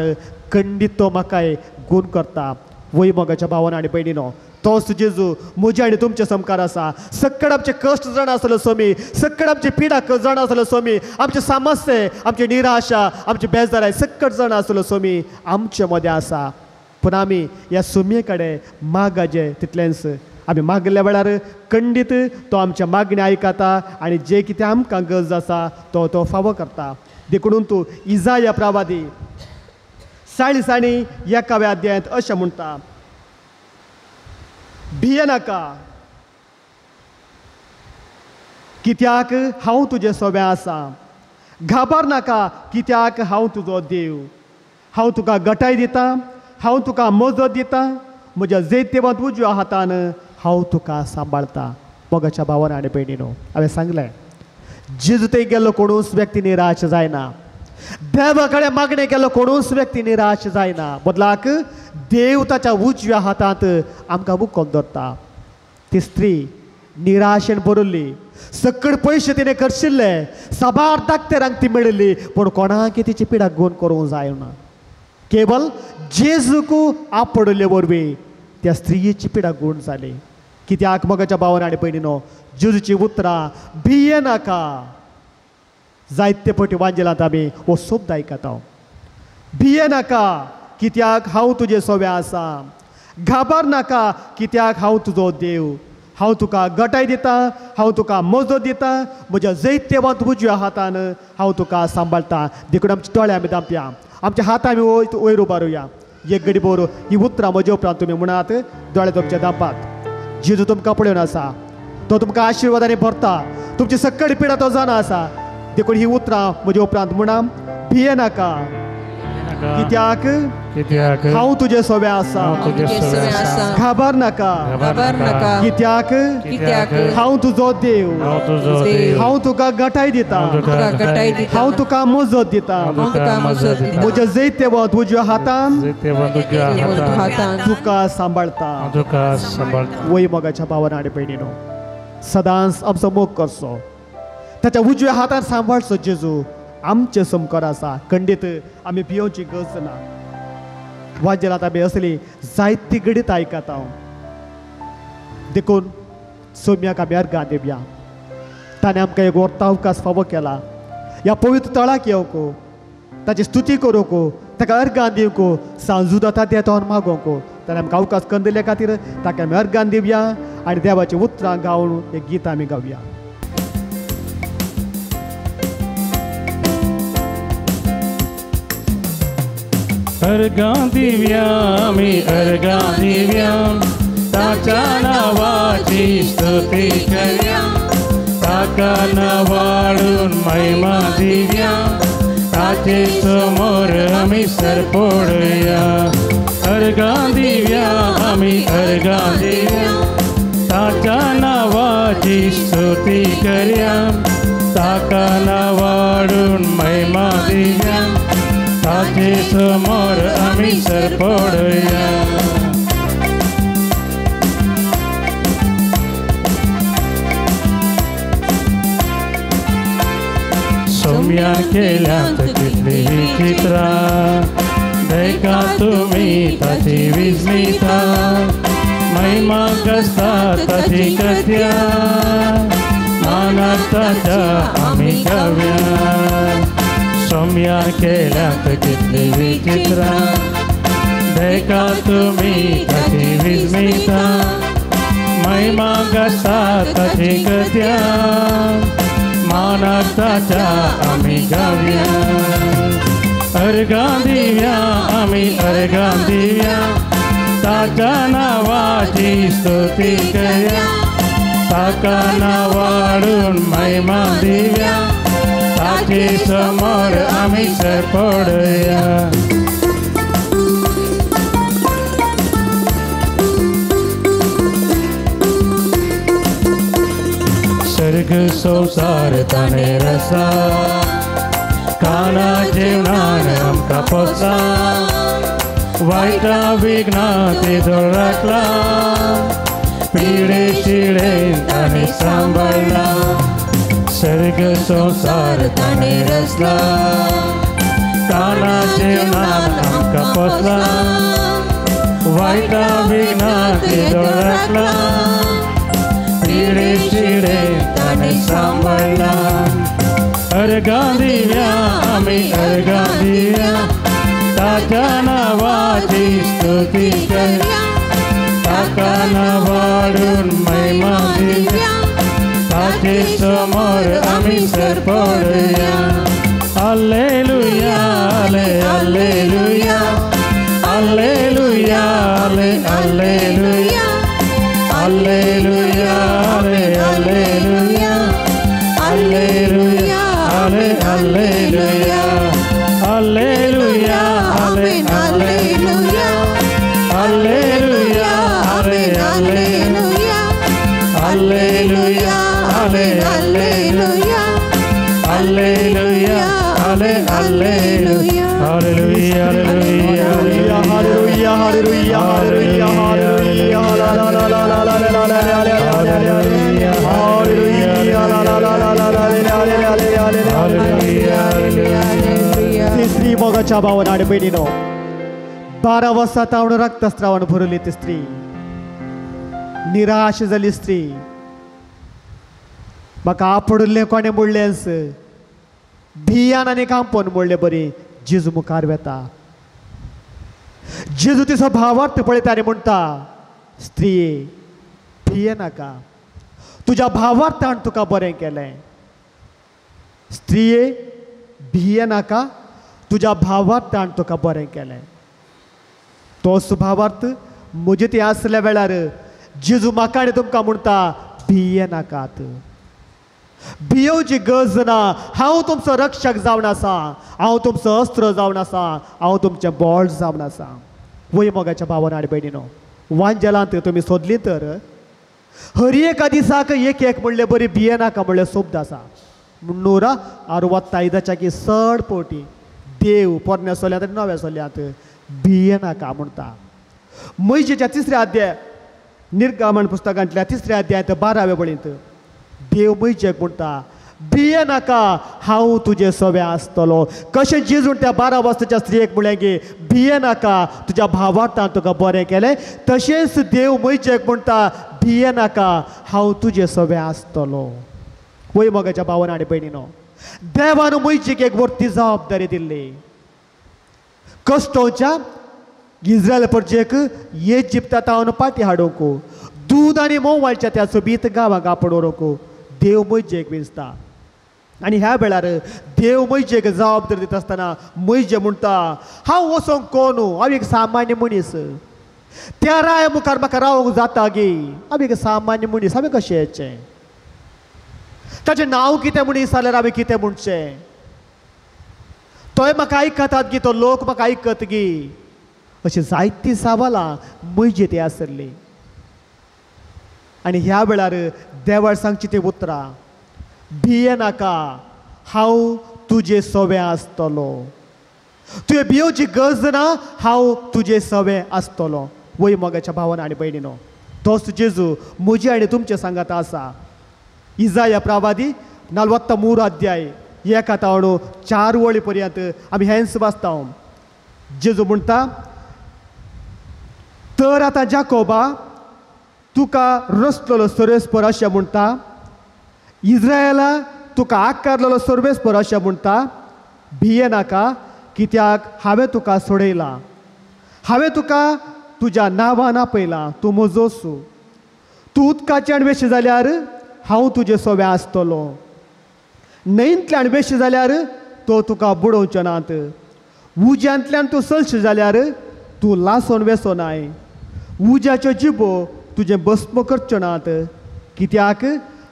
खंडीत तो म्हाकाय गूण करता वय मोगाच्या भावान आनी भयणीनो तोच जेजू म्हजे आनी तुमचे समकार आसा सक्कड आमचे कश्ट जाण आसलो सोमी सक्कड आमचे पिडा जाण आसलो सोमी आमचे समस्ये आमची निराशा आमची बेजाराय सक्कड जाण आसलो सोमी आमचे मदें आसा पूण आमी ह्या सोमये कडेन मागाचे तितलेंच आमी मागल्या वेळार खंडीत तो आमच्या मागणी आयकता आनी जे कितें आमकां गरज आसा तो फावो करता देखून तूं इजाया प्रवादी 40 आनी 1 अध्यायांत अशें म्हणटा भियेनाका कित्याक हांव तुजें सोबें आसा घाबर नाका कित्याक हांव तुजो देव हांव तुका गटाय दिता हांव तुका मजत दिता म्हज्या जैतेवंत उजव्या हातान हांव तुका सांबाळता. मोगाच्या भावान आनी भयणीनो, हांवें सांगलें जेजू थंय गेल्लो कोणूच व्यक्ती निराश जायना. देवा कडेन मागणें केलो कोणूच व्यक्ती निराश जायना. बदलाक देव ताच्या उजव्या हातांत आमकां मुकोवन दवरता. ती स्त्री निराशेन भरिल्ली, सकड पयशे तिणें खर्चिल्ले, साबार धाकटेरांक ती मेळिल्ली, पूण कोणाक तिची पिडा गोवन करूंक जायना. केवळ जेजूक आपडले वरवीं त्या स्त्रियेची पिडा गोवन जाली. कित्याक मोगाच्या भावान आनी भयणीनो, जेजूची उतरां भिये नाका. जायते फावटी वांजेलांत आमी हो शब्द आयकता, भिये नाका कित्याक हांव तुजे सोबे आसा. घाबर नाका कित्याक हांव तुजो देव. हांव तुका गटाय दिता, हांव तुका मजत दिता, म्हज्या जैत्यवंत उजव्या हातान हांव तुका सांबाळटा. देखून आमचे दोळे आमी धांपया, आमचे हात आमी वयर उबारुया. एक घडी बोर ही उतरां म्हजे उपरांत तुमी म्हणात, दोळे तुमचे धांपात. जेजू तुमकां पळयोवन आसा, तो तुमकां आशिर्वादांनी भरता. तुमची सकड पिडा तो जाणा आसा. देखून ही उतरां म्हजे उपरांत म्हणा, भिये नाका कित्याक हांव तुजे सोबे आसा. घाबर नाका कित्याक हांव तुजो देव. हांव तुका गटाय दिता, हांव तुका मजत दिता. म्हज्या जैत्यवंत उजव्या हातान तुका सांबाळता. वय मोगाच्या भावान आनी भयणीनो, सदांच आमचो मोग करचो, ताच्या उजव्या हातान सांबाळचो. जेजू आमचे समकार आसा. खंडीत आमी भियोवची गरज ना. वाजेलात आमी असली जायती गडीत आयकता. देखून सोम्याक आमी अर्घां दिवया. ताणें आमकां एक वर्ता अवकाश फावो केला. ह्या पवित्र तळाक येवंक, ताची स्तुती करूंक, ताका अर्घां दिवंक, सांजुदाता देतोन मागोवंक ताणें आमकां अवकाश करून दिले खातीर ताका आमी अर्घां दिवया आनी देवाची उतरां गावन एक गीत आमी गावया. अर्घां दिवया आमी अर्घां दिवया, ताच्या नांवाची स्तुती करया. ताका नावाडून महिमा दिवया, ताचे समोर आमी सरपडया. अर्घां दिवया आमी अर्घां दिवया, ताच्या नांवाची स्तुती करया. ताका नावाडून महिमा दिवया, ताचे समोर आमी सरपडया. सोम्यान केल्यात कितली विचित्रां, देखा तुमी ताची विस्मिता. महिमा कसता ताची कथ्या, मानाक ताच्या आमी गावया. सोम्यान केल्यात कितली विचित्रां, देखा तुमी ताची विस्मिता. महिमा कसता ताची कथ्या, मानाक ताच्या आमी गावया. अर्घां दिवया आमी अर्घां दिवया, ताच्या नांवाची स्तुती करया. ताका नावाडून महिमा दिवया, ताचे समोर आमी सरपडया. सर्ग संसार ताणें रसा, काना जेवणान आमकां पोसा. वायटा विघ्नां तेजो राखला, पिडे शिडेन ताणें सांबाळला. सर्ग संसार ताणें रचला, काना जेवणान आमकां पोसला. वायटा विघ्नां तेजो राखला, पिडे शिडेन ताणें सांबाळला. अर्घां दिवया आमी अर्घां दिवया, ताच्या नांवाची स्तुती करया. ताका नावाडून महिमा दिवया, ताचे समोर आमी सरपडया. हालेलुया हाले हालेलुया, हालेलुया हाले हालेलुया, हालेलुया हाले हालेलुया, हालेलुया हाले हालेलुया, हालेलुया हाले हालेलुया, हालेलुया हाले hallelujah. Alleluia. Alleluia. Alleluia. Hallelujah, hallelujah, Hallelujah, hallelujah, hallelujah, hallelujah, la la la la la la la la la स्त्री मोगाच्या भावान आणि बहिणीनो 12 वर्सां तावण रक्तस्त्रावान भरली ती स्त्री निराश जाली स्त्री म्हाका आपडले कोणे म्हणलेंस भियान आनी कांपोन म्हणले बरी जेजू मुखार वेता जेजू तिचो भावार्थ पळयता आनी म्हणटा स्त्रिये भिये नाका तुज्या भावार्थान तुका बरें केलें स्त्रिये भिये नाका तुज्या भावार्थान तुका बरें केलें तोच भावार्थ म्हजे ते आसल्या वेळार जेजू म्हाका आनी तुमकां म्हणटा भिये नाकात भियोवची गरज ना हांव तुमचो रक्षक जावन आसा हांव तुमचो अस्त्र जावन आसा हांव तुमचें बॉल जावन आसा वय मोगाच्या भावान आनी भयणीनो वांजेलांत तुमी सोदली तर हर एका दिसाक एक म्हणले बरी भिये नाका म्हणले शब्द आसा 365 चड पोटी देव पोरण्या सोल्यांत आनी नव्या सोल्यांत भिये नाका म्हणटा मैशेच्या 3ऱ्या अध्याय निर्गमन पुस्तकांतल्या 3ऱ्या अध्यायात 12व्या बळींत देव मैशेक म्हणटा भिये नाका हांव तुजे सोबे आसतलो कशें जेजून त्या 12 वर्साच्या स्त्रियेक म्हळें गे भिये नाका तुज्या भावार्थान तुका बरें केलें तशेंच देव मैशेक म्हणटा भिये नाका हांव तुजे सोबे आसतलो वय मोगाच्या भावान आनी भयणीनो देवान मैशेक एक व्हडली जबाबदारी दिल्ली कश्टोच्या इस्रायल प्रजेक इजिप्तांत पाटी हाडूंक दूद आनी मोवाळच्या त्या सोबीत गांवांक आपणूंक देव मैशेक वेंचता आनी ह्या वेळार देव मैशेक जबाबदारी दिता आसतना मैशे म्हणटा हांव वचोंक कोण हांव एक सामान्य मनीस त्या राया मुखार म्हाका रावंक जाता गे हांव एक सामान्य मनीस हांवें कशें येचें ताचें नांव कितें म्हूण विचारल्यार हांवें कितें म्हणचें तोय म्हाका आयकतात गी तो लोक म्हाका आयकत गी अशीं जायतीं सवालां मैशे ती आसली आनी ह्या वेळार देवाळ सांगची ती उतरां भिये नाका हांव तुजे सोबे आसतलो तुवें भियोवची गरज ना हांव तुजे सोबे आसतलो वय मोगाच्या भावान आनी भयणीनो तोच जेजू म्हजी आनी तुमचे सांगात आसा इजाया प्रवादी 43 अध्याय 1-4 वळी पर्यंत आमी हेंच वाचता जेजू म्हणटा तर आतां जाकोबा तुका रचलेलो सर्वेस्पर अशें म्हणटा इस्रायला तुका आकारलेलो सर्वेस्पर अशें म्हणटा भिये नाका कित्याक हांवें तुका सोडयलां हांवें तुका तुज्या नांवान आपयलां तूं म्हजोसू तूं उदकाच्यान वेशी जाल्यार हांव तुजे सोबे आसतलो न्हंयेंतल्यान वेशी जाल्यार तो तुका बुडोवचो नात उज्यांतल्यान तूं चलशी जाल्यार तूं लासोन वेसोनाय उज्याच्यो जिबो तुजें भस्म करच्यो नात कित्याक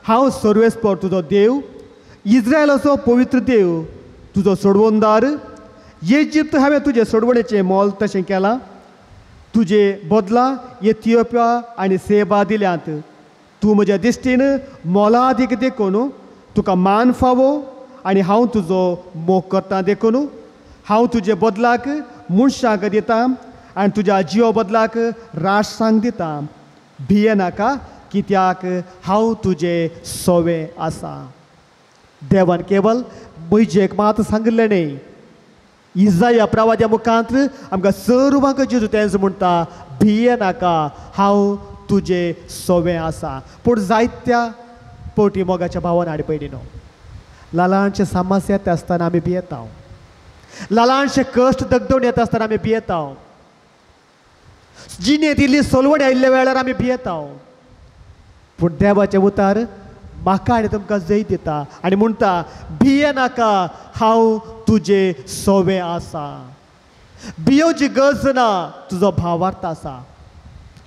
हांव सर्वेस्पर तुजो देव इस्रायलाचो पवित्र देव तुजो सोडवणदार इजिप्त हांवें तुजे सोडवणेचें मोल तशें केलां तुजे बदला इथियोपिया आनी सेबा दिल्यांत तूं म्हज्या दिश्टीन मोलादीक देखून तुका मान फावो आनी हांव तुजो मोग करतां देखून हांव तुजे बदलाक मनशांक दितां आनी तुज्या जियो बदलाक राष्ट्रांक दितां भिये नाका कित्याक हांव तुजे सोबे आसा देवान केवल मैशेक मात सांगलें न्ही इजाया प्रवाद्या मुखांत आमकां सर्वांक जेजू तेंच म्हणटा भिये नाका हांव तुजे सोबे आसा पूण जायत्या पोटी मोगाच्या भावान आनी भयणीनो ल्हानशे समस्या येता आसतना आमी भियेता ल्हानशे कश्ट दगदोड येता आसतना आमी भियेता जिणेंत इल्ली सोलवणी आयिल्ल्या वेळार आमी भियेता पूण देवाचें उतार म्हाका आनी तुमकां जय दिता आनी म्हणटा भिये नाका हांव तुजे सोबे आसा भियोवची गरज ना तुजो भावार्थ आसा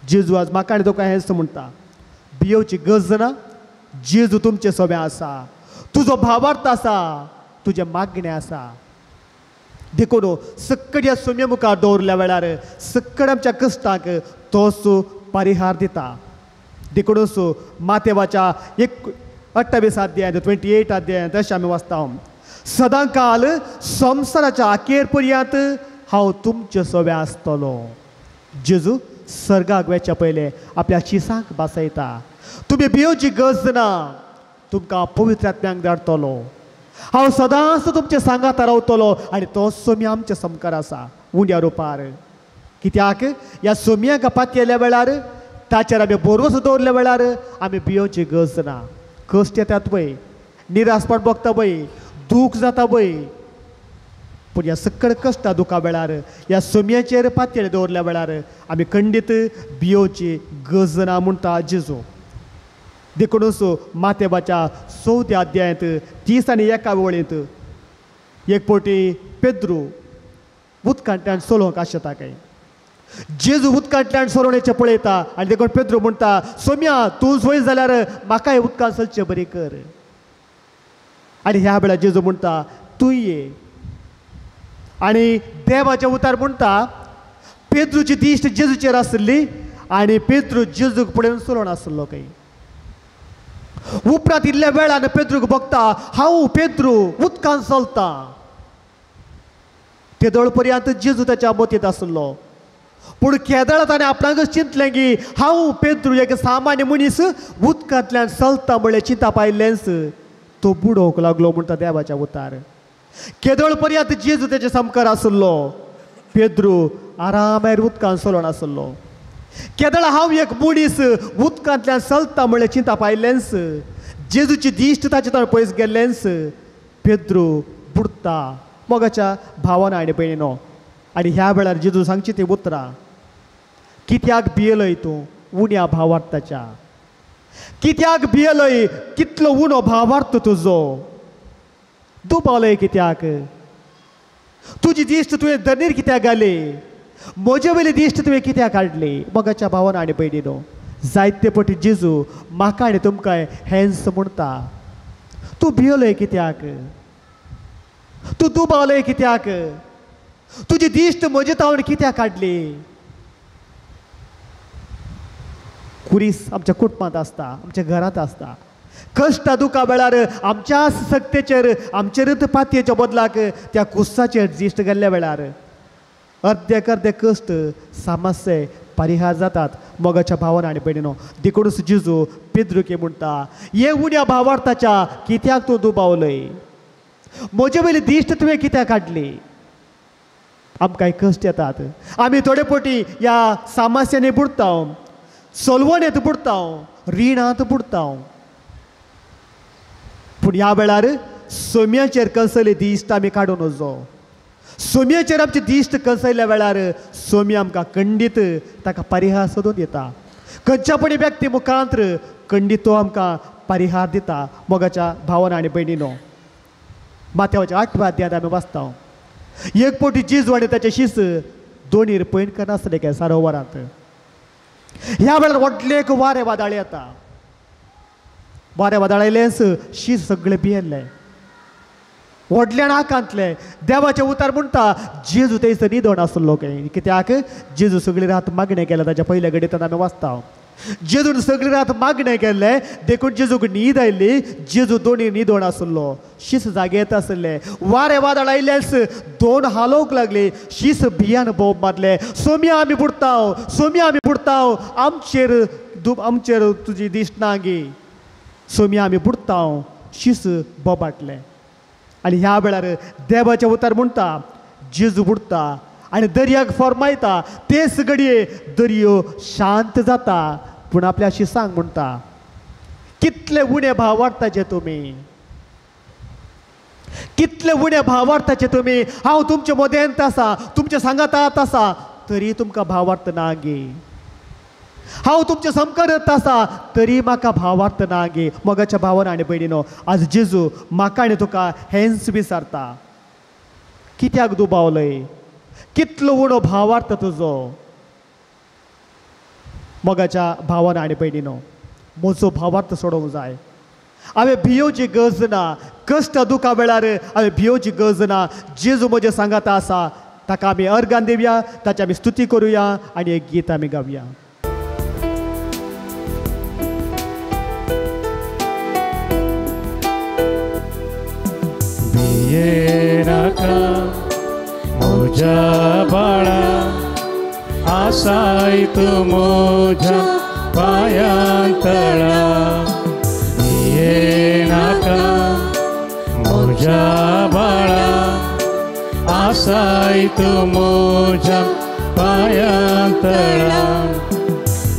जेजू आज म्हाका आनी तुका हेंच म्हणटा भियोवची गरज ना जेजू तुमचे सोबे आसा तुजो भावार्थ आसा तुजे मागणें आसा देखून सक्कड ह्या सुम्ये मुखार दवरल्या वेळार सक्कड आमच्या कश्टांक तोच परिहार दिता देखूनच मातेवाच्या 28 अध्यायांत 28 अध्यायांत अशें आमी वाचता सदांकाल संवसाराच्या अखेर पर्यंत हांव तुमचे सोबे आसतलो. जेजू सर्गाक वचचे पयले आपल्या शिसांक बसयता. तुमी भिवची गरज ना, तुमकां पवित्र आत्म्याक धाडटलो. हांव सदांच तुमचे सांगात रावतलो आनी तो सोम्या आमचे समकार आसा उंड्या रुपार. कित्याक ह्या सोम्याक पातयेल्या वेळार ताचेर आमी भरवोस दवरल्या वेळार आमी भिवची गरज ना. कश्ट येतात पळय, निरासपण भोगता पळय, दूख जाता पळय, पूण ह्या सकळ कश्टा दुखा वेळार ह्या सोम्याचेर पातयेर दवरल्या वेळार आमी खंडीत भिवची गरज ना म्हणटा जेजू. देखूनच मातेबाच्या 14 अध्यायांत 30 आनी 1 वळेंत एक फावटी पेद्रू उदकांतल्यान सोलोवंक आशेता काय. जेजू उदकांतल्यान सोरोवणेचें पळयता आनी देखून पेद्रू म्हणटा सोम्या तूं वयर जाल्यार म्हाकाय उदकांत चलचें बरें कर. आनी ह्या वेळार जेजू म्हणटा तूं ये. आनी देवाचें उतार म्हणटा पेद्रूची दिश्ट जेजूचेर आसली आनी पेद्रू जेजूक पळोवन सोलोवन आसलो काय. उपरांत इल्ल्या वेळान पेद्रूक बघता हांव पेद्रू उदकांत चलता. केदळ पर्यंत जेजू त्याच्या मतींत आसलो, पूण केदळ ताणें आपणाकच चिंतलें की हांव पेद्रू एक सामान्य मनीस उदकांतल्यान चलता म्हळ्यार चिंता पायिल्लेंच तो बुडोवंक लागलो म्हणटा देवाच्या उतार. केदळ पर्यंत जेजू तेचे समकार आसलो, पेद्रू आरामेर उदकांत चलोवन आसलो. केदळ हांव एक मनीस उदकांतल्यान चलता म्हळ्यार चिंता पायिल्लेंच जेजूची दिश्ट ताचे तोंड पयस गेल्लेंच पेद्रू बुडता. मोगाच्या भावानो आनी भयणीनो, आनी ह्या वेळार जेजू सांगची ती उतरां. कित्याक भियेलय तूं उण्या भावार्थाच्या? कित्याक भियेलय? कितलो उणो भावार्थ तुजो? दुबावलय कित्याक? तुजी दिश्ट तुवें दनीर कित्याक घाली? म्हजे वयली दिश्ट तुवें कित्याक काडली? मोगाच्या भावानो आनी भयणीनो, जायते फावटी जेजू म्हाका आनी तुमकां हेंच म्हणटा. तूं भियेलय कित्याक? तूं दुबावलय कित्याक? तुजी दिश्ट म्हजे तावण कित्याक काडली? कुरीस आमच्या कुटुंबांत आसता, आमच्या घरांत आसता. कश्ट दुखा वेळार आमच्या सक्तेचेर आमचेरच पातयेच्या बदलाक त्या कुस्साचेर दिश्ट गेल्ल्या वेळार अर्दे कश्ट समस्ये परिहार जातात. मोगाच्या भावानो आनी भयणीनो, देखूनच जेजू पेद्रूके म्हणटा हे उण्या भावार्थाच्या कित्याक तूं दुबावलय? म्हजे वयली दिश्ट तुवें कित्याक काडली? आमकां कश्ट येतात, आमी थोडे फावटी ह्या समस्यांनी बुडता, चलवणेंत बुडता, रिणांत बुडता. पूण ह्या वेळार सोम्याचेर कसली दिश्ट आमी काडून वचो. सोम्याचेर आमची दिश्ट कसयल्या वेळार सोम्या आमकां खंडीत ताका परिहार सोदून दिता. खंयच्या पणी व्यक्ती मुखांतर खंडीत तो आमकां परिहार दिता. मोगाच्या भावानो आनी भयणीनो, माथ्याच्या 8व्या अध्यायांत आमी वाचता एक फावटी जेजू आनी ताचे शिस दोनीर पयन करनासले काय सरोवरांत. ह्या वेळार व्हडले एक वारें वादळ येता. वारें वादळ आयलेंच शीस सगळें भियेल्लें, व्हडल्यान आकांतलें. देवाचें उतार म्हणटा जेजू थंयसर न्हिदोन आसलो काय. कित्याक जेजू सगळी रात मागणें केलें. ताच्या पयल्या घडयेंत आमी वाचता जेजून सगळी रात मागणें केल्लें, देखून जेजूक न्हीद आयली. जेजू दोनी न्हिदोन आसलो, शीस जागे येत आसले. वारें वादळ आयलेंच दोन हालोवंक लागली. शीस भियान बोब मारले, सोम्या आमी बुडटाव, सोम्या आमी बुडटाव, आमचेर तुजी दिश्ट ना गे, सोम्या आमी बुडटाव. शीस बोबाटले. आनी ह्या वेळार देवाचें उतार म्हणटा जेजू बुडता आनी दर्याक फर्मायता. तेच घडये दर्यो शांत जाता. पूण आपल्या शिसांक म्हणटा कितले उणे भावार्थाचे तुमी, कितले उणे भावार्थाचे तुमी. हांव तुमचे मदेंत आसा, तुमच्या सांगातात आसा, तरी तुमकां भावार्थ ना गे. हांव तुमचे समकारत आसा, तरी म्हाका भावार्थ ना गे. मोगाच्या भावानो आनी भयणीनो, आज जेजू म्हाका आनी तुका हेंच विचारता. कित्याक दुबावलय? कितलो उणो भावार्थ तुजो? मोगाच्या भावानो आनी भयणीनो, म्हजो भावार्थ सोडोवंक जाय. हांवें भियोवची गरज ना. कश्ट दुखा वेळार हांवें भियोवची गरज ना. जेजू म्हजे सांगाता आसा, ताका आमी अर्गान दिवया, ताची आमी स्तुती करुया आनी एक गीत आमी गावया. आसाय तू मोजा पायांतळा ये नाका मोजा बाळा आसाय तू मोजा पायांतळा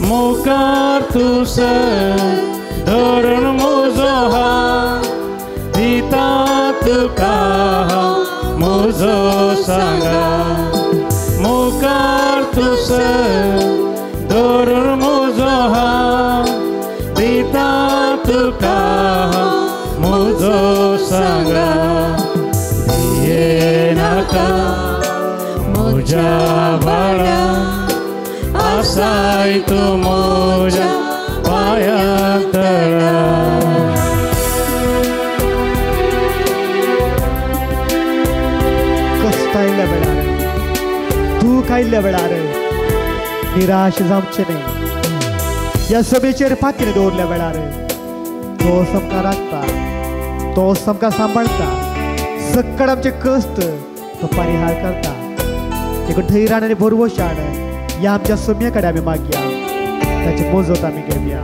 मुखार तुस धरून मोजो हा दिता तुका मोजो सांगा मुखार तुस धरून मोजो हा दिता तुका मोजो सांगा ये नाका मोजा बाळा आसाय तू मोजा पायांतळा कष्टायल्या वेळार दूख आयिल्ल्या वेळार निराश जावचे न्ही ह्या सभेचेर फाटीर दवरल्या वेळार तो समका राखता तो समका सांबाळता सक्कड आमचे कश्ट तो परिहार करता एक धैर्यान आनी भरवशान ह्या आमच्या सोम्या कडेन आमी मागया ताची मोजत आमी घेवया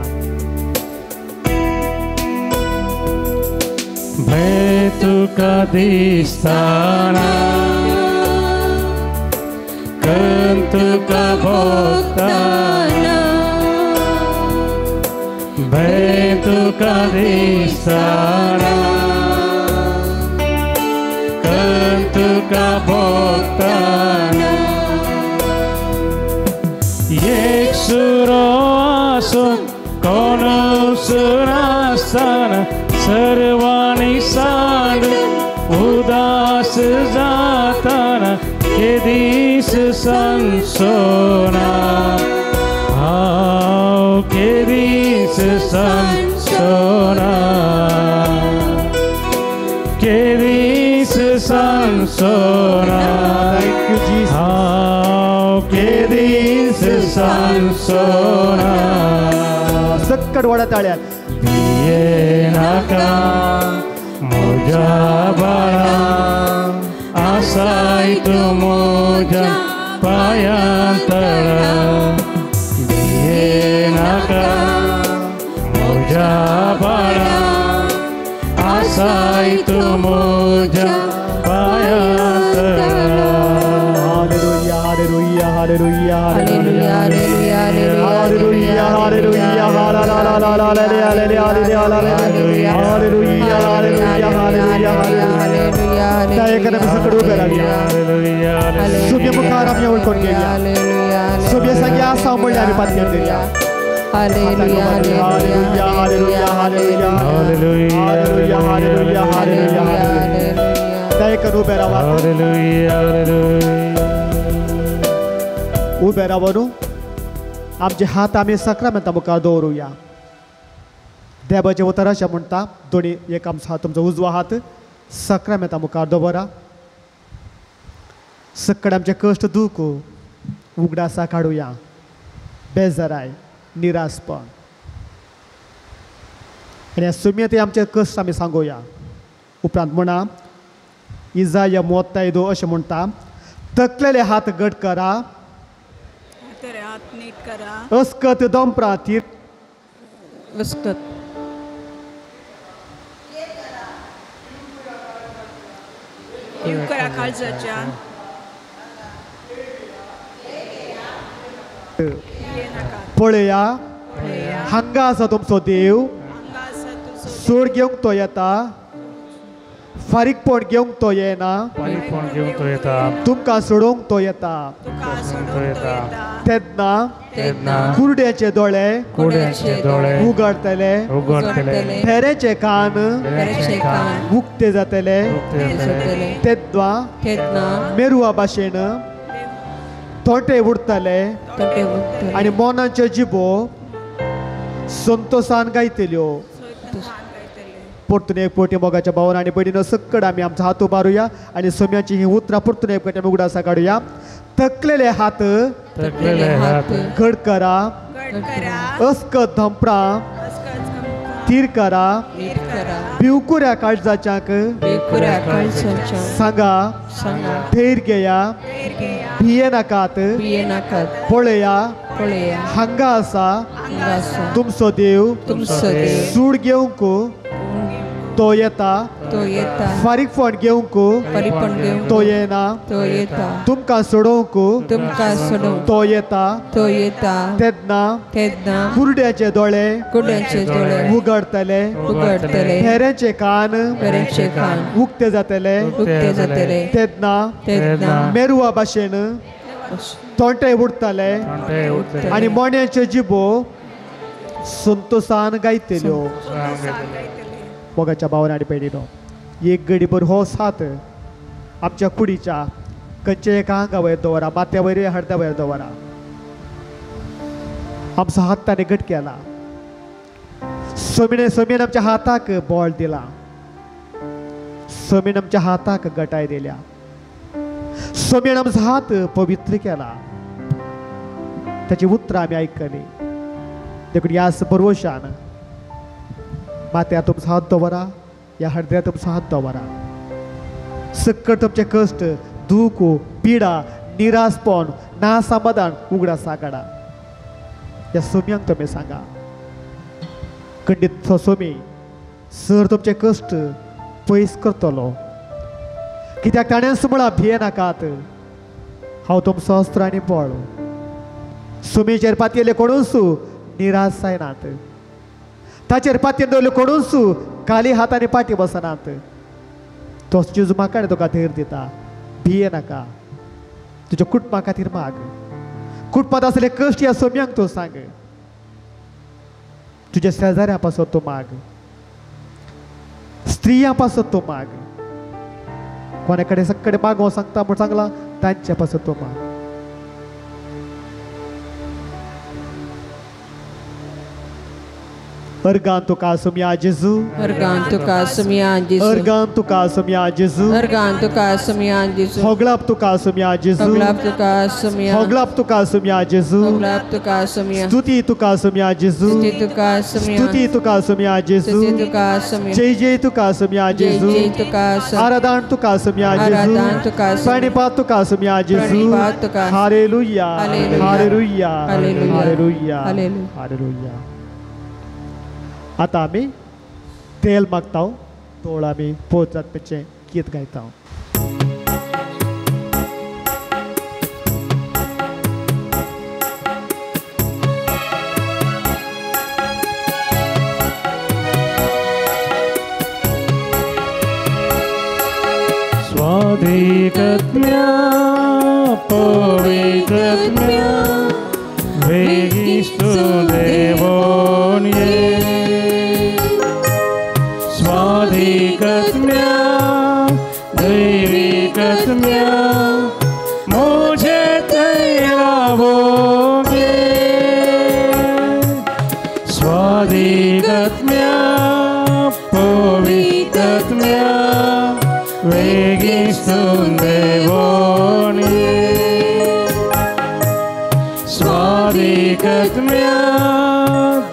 भय तुका दिसताना कण तुका भोगताना भय तुका दिसताना कण तुका भोगताना एक सुरो आसून कोण सुर आसताना सर्वांनी सांड उदास जाताना के दीस संसोना हाव के दीस संसोना के दीस संसोना हाव के दीस संसोना सक्कड वडा ताळ्यात ये नाका मोजा बाळा आसाय तू मोजा पायांतळा ये नाका मोजा बाळा आसाय तू मोजा पायांतळा हालेलुया हालेलुया हालेलुया हालेलुया हालेलुया सुभ्य मुखार आम्ही ओळखून घेऊया सुभ्य सगळ्या सांभाळल्या आम्ही पातळीवर देऊया हालेलुया हालेलुया हालेलुया हालेलुया हालेलुया हालेलुया हालेलुया दया करून उभे राहा हालेलुया उभे राहून आमचे हात आम्ही सक्रामेंता मुखार दवरूया देवाचे उतर अशें म्हणटा दोनी एक आमचो हात तुमचो उजवा हात सक्रामेंता मुखार दवरा सक्कड आमचे कश्ट दूख उगडासा काडुया बेजाराय निराशपण आनी सुमयते आमचे कश्ट आमी सांगुया उपरांत म्हणा इजाया 35 अशें म्हणटा तकलेले हात घट करा हात नीट करा अस्कत दंपरा तीर अस्कत करा काळजाच्या पळया हांगा आसा तुमचो देव सोड घेवंक तो येता फारीकपण घेवंक तो येना फारीकपण घेवंक तो येता तुमकां सोडूंक तो येता तेन्ना कुरड्याचे दोळे उगडतले फेरेचे कान उक्ते जातले तेन्ना मेरुआ भाशेन तोटे उरतले आनी मोनाच्यो जिबो संतोषान गायतल्यो परतून एक पोटी मोगाच्या भावान आनी भयणीनो सक्कड आमी आमचो हात उबारुया आनी सोम्याची ही उतरां परतून एक पेटी उगडासा काडुया तकलेले हात घड करा अस्कत धंपरा तीर करा भिवकुऱ्या काळजाच्याक सांगा धैर्य घेया भिये नाकात बिये नाकात पळया पळया हांगा आसा हांगासा तुमचो देव तुमचो देव सूड घेवंक तो येता तो येता फारीकपण घेवंक परिपण घेवंक तो येना तो येता तुमकां सोडोवंक तुमकां सोडूंक तो येता तो येता तेन्ना तेन्ना कुरड्याचे दोळे कुड्यांचे दोळे उगडतले उगडतले फेऱ्याचे कान पेरेंचे कान उक्ते जातले उक्ते जातले तेन्ना तेन्ना मेरुआ भाशेन तोंटे उडतले आनी मोण्याच्यो जिबो संतोषान गायतल्यो मोगाच्या भावान आनी पयलीनो एक घडीभर हो साथ आमच्या कुडीच्या खंयचे एका हांगा वयर दवरा माथ्या वयर हडत्या वयर दवरा आमचो हात ताणें घट केला समीन आमच्या हाताक बळ दिला समीन आमच्या हाताक गटाय दिल्या समीन आमचो हात पवित्र केला त्याची उतरां आमी आयकली देखून ह्या भरवशान माथ्या तुमचो हात दवरा ह्या हडद्या तुमचो हात दवरा सकट तुमचे कश्ट दूख पिडा निराशपण ना समाधान उगडा सागडा ह्या सोम्यांक तुमी सांगा खंडीत सोमी सर तुमचे कश्ट पयस करतलो कित्याक ताणें सुमळा भिये नाकात हांव तुमचो अस्त्र आनी बळ सुमीचेर पातयेले कोणूच निराश जायनात ताचेर पातयेर दवरले कोणूच खाली हातांनी पाटी बसनात तो म्हाका आनी तुका धैर्य दिता भिये नाका तुज्या कुटुंबा खातीर माग कुटुंबांत आसले कश्ट ह्या सोम्यांक तूं सांग तुज्या शेजाऱ्या पासत तूं माग स्त्रियां पासत तूं माग कोणे कडेन सक्कडे मागो सांगता म्हूण सांगला तांच्या पासत तूं माग अर्गान तुका सुम्या जेजू अर्गान तुका सुम्या जेजू अर्गान तुका सुम्या जेजू अर्गान तुका सुम्या जेजू होगलाप तुका सुम्या जेजू होगलाप तुका सुम्या होगलाप तुका सुम्या जेजू होगलाप तुका सुम्या स्तुती तुका सुम्या जेजू स्तुती तुका सुम्या स्तुती तुका सुम्या जेजू स्तुती तुका सुम्या जय जय तुका सुम्या जेजू जय तुका सुम्या आराधन तुका सुम्या जेजू आराधन तुका सुम्या प्रणिपात तुका सुम्या जेजू प्रणिपात तुका हालेलुया हालेलुया हालेलुया हालेलुया हालेलुया हालेलुया हालेलुया आता आमी तेल मागता तोळ आमी पोत जातचे गीत गायता स्वाधिकत्म्या पवित्रत्म्या वेगिस्तु देवोन्ये स्वाधिकत्म्या दैविकत्म्या मुझे तैरावोगे स्वाधिकत्म्या पवित्रत्म्या वेगिस्तु देवोन्ये स्वाधिकत्म्या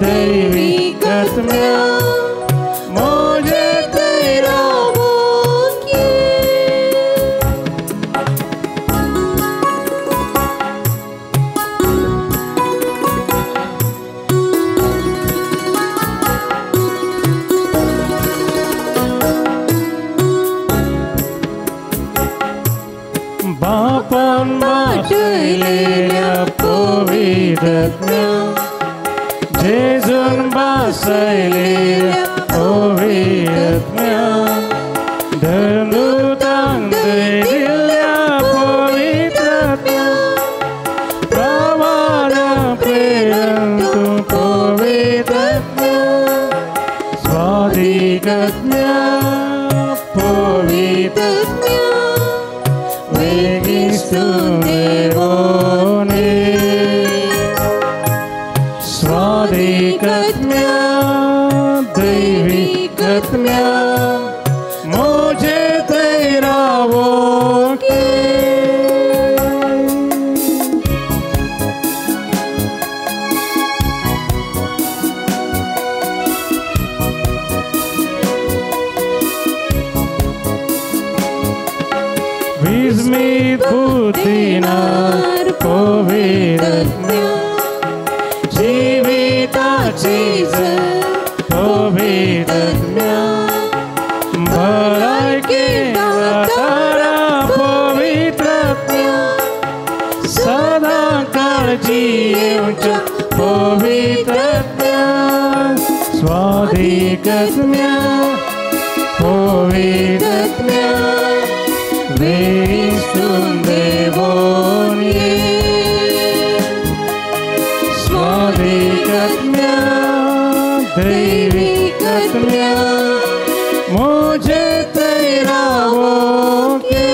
दैविकत्म्या मुझे तैरावोगे बापन बाटलेल्या पवित्रत्म्या जेजून बासयलेल्या पवित्रत्म्या धनुतांक दिल्या पवित्रत्म्या प्रवाद प्रेरण तू पवित्रत्म्या स्वाधिकत्म्या पवित्रत्म्या वेगिस्तु देवोने स्वाधिकत्म्या दैविकत्म्या मुझे तैरावोगे वीज अस्मित बुद्धीनार पवित्रज्ञ जीविताची पवित्रज्ञ भलायकी दातारा पवित्रज्ञ सदा काळजी येऊच्या पवित्रज्ञ स्वाधिकज्ञ पवित्रज्ञ वेस्तुन देवोन ये स्वाधिकज्ञ दैविकज्ञ मुझे तेरा वो के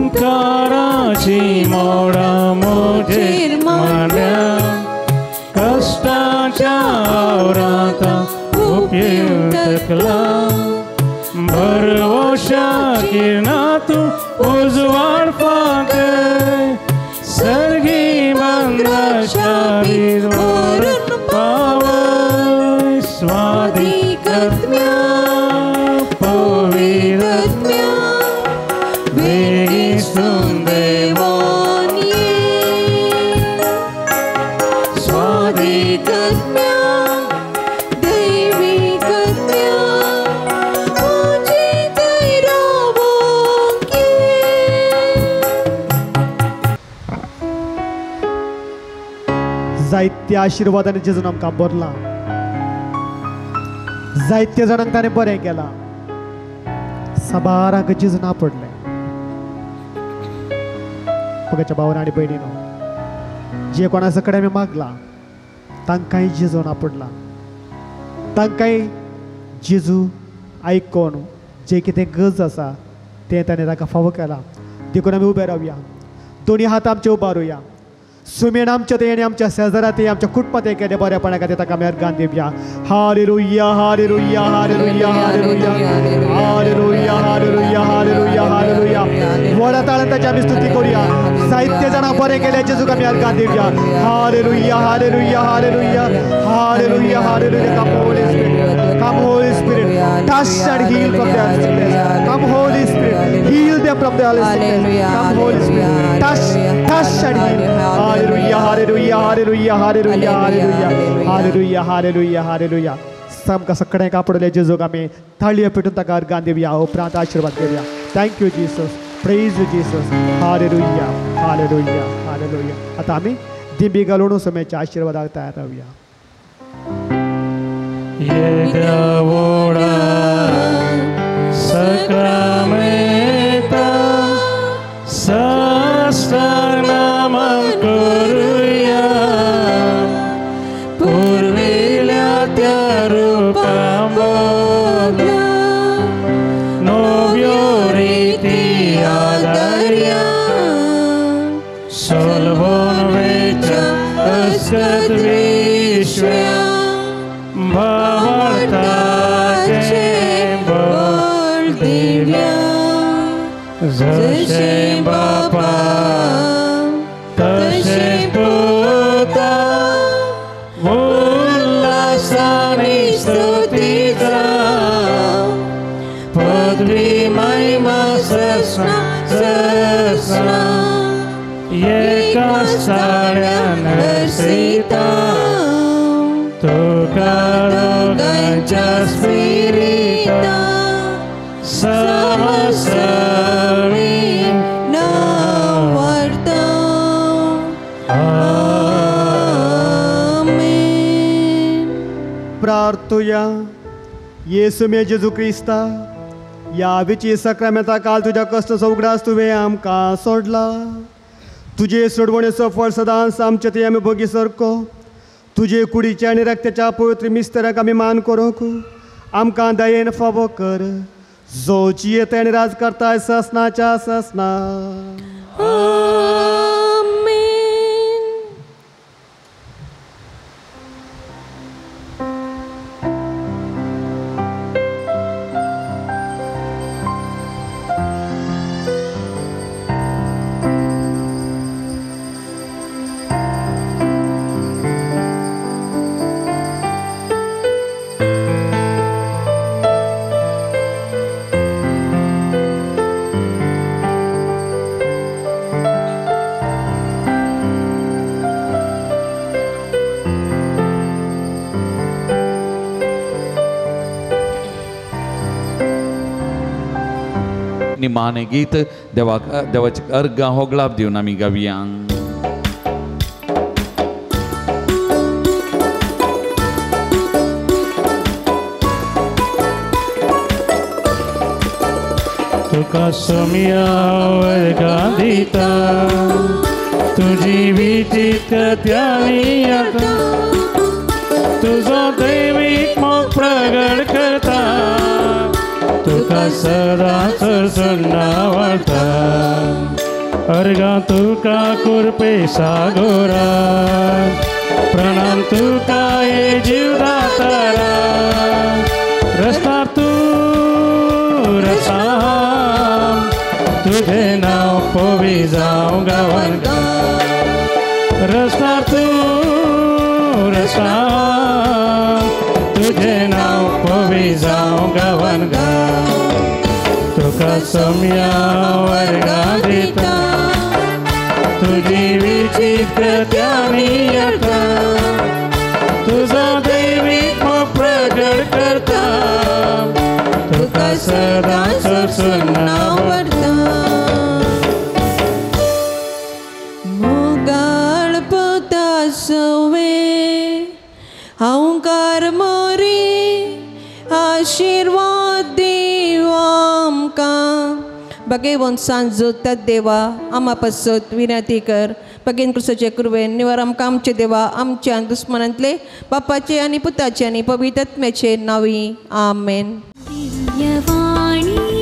अंकाराची मोडा मोठे मांड्या कष्टाच्या आवराता उपयुक्तला भरवशा किरणातू उजवाड पाक सर्गी बंदाशारीर वरून पावय स्वाधिकज्ञ पवित्रज्ञ वेस्तुन देवोन ये स्वाधिकज्ञ दैविकज्ञ मुझे तेरा वो के जायत्या आशिर्वादाने जेजून आमकां बरला जायत्या जाणांक ताणें बरें केलां साबाराक जेजून आपडलें पगाच्या भावांनो आनी भयणीनो जे कोणा कडेन आमी मागला तांकांय जेजून आपडला तांकांय जेजू आयकोन जे कितें गरज आसा तें ताणें ताका फावो केला देखून आमी उबे रावया दोनी हात आमचे उबारुया सुमेन आमच्या ते आमच्या शेजारात आमच्या कुटुंबात केले बरेपणा खातीर ताका आमी अर्गान दिवया हालेलुया हालेलुया हालेलुया हालेलुया हालेलुया हालेलुया हालेलुया हालेलुया व्हडा ताळेन ताची आमी स्तुती करूया साहित्य जाणां बरें केलें जेजूक आमी अर्गान दिवया हालेलुया हालेलुया हालेलुया हालेलुया hallelujah come Holy spirit touch and heal from their sickness come holy spirit heal them from their sickness come holy spirit touch and heal hallelujah hallelujah hallelujah hallelujah hallelujah hallelujah hallelujah hallelujah सामका सगळ्यांक आपडले जेजूक आमी थाळयो पेटून ताका अर्गान दिवया उपरांत आशिर्वाद घेवया thank you Jesus praise you Jesus hallelujah हालेलुया हालेलुया आतां आमी दिंबी घालून समेच्या आशिर्वादाक तयार रावया येदवोडा सक्रामेता सहस्रनामं करूया पूर्विल्या त्या रूपां बघूया नव्यो रीती आदर्या सोलवून वेच्या अस्कत विश्व्या भावार्थाचे बोल दिव्या जशे बापा तशे पुता उल्हासाने स्तुतीचा पदवी महिमा ससना ससना एका साड्यान सीता तुका दोगांच्या स्पिरिता समसवी नावर्ता आमेन प्रार्थुया येसु मे जेजू क्रिस्ता या विची सक्रामेंता काल तुझ्या कष्ट सौगडास तुवें आमकां सोडला तुजे सोडवणेचो फळ सदांच आमचे ते आमी भोगी सरको तुजे कुडीच्या आनी रक्ताच्या पवित्र मिस्तराक आमी मान करूंक आमकां दयेन फावो कर जो जियेता आनी राज करता ससनाच्या ससना आमेन मान गीत देवाचे अर्घ होगळाप दिवन आमी गावया. तुका सोमिया वर्गा दिता तुझी विचित त्यानी आता तुझो दैविक मोग प्रगट करता तुका सदाच सन्ना वार्ता अर्गा तुका कुरपे सागोरा प्रणाम तुका ये जीवदातारा रस्ता तू रसा तुझे नाव पोवी जाऊ गावन रस्ता तू रसा तुझे नाव पोवी जाऊ गावन तुका सोम्या वर्गा दिता तुझी विचित्र त्यानी आता तुझा दैविक मोग प्रगट करता तुका सदाच सन्ना वार्ता. मोगाळ पोता सवे हांकार मोरी आशीर्वाद देव आमकां बगेवन सांज जोतात देवा आमा पासत विनंती कर बगेन कृष्णाचे कृपेन निवार आमकां आमचे देवा आमच्या दुस्मनांतले बापाचे आनी पुताचे आनी पवित्र आत्म्याचे नांवी आमेन. दिव्यवाणी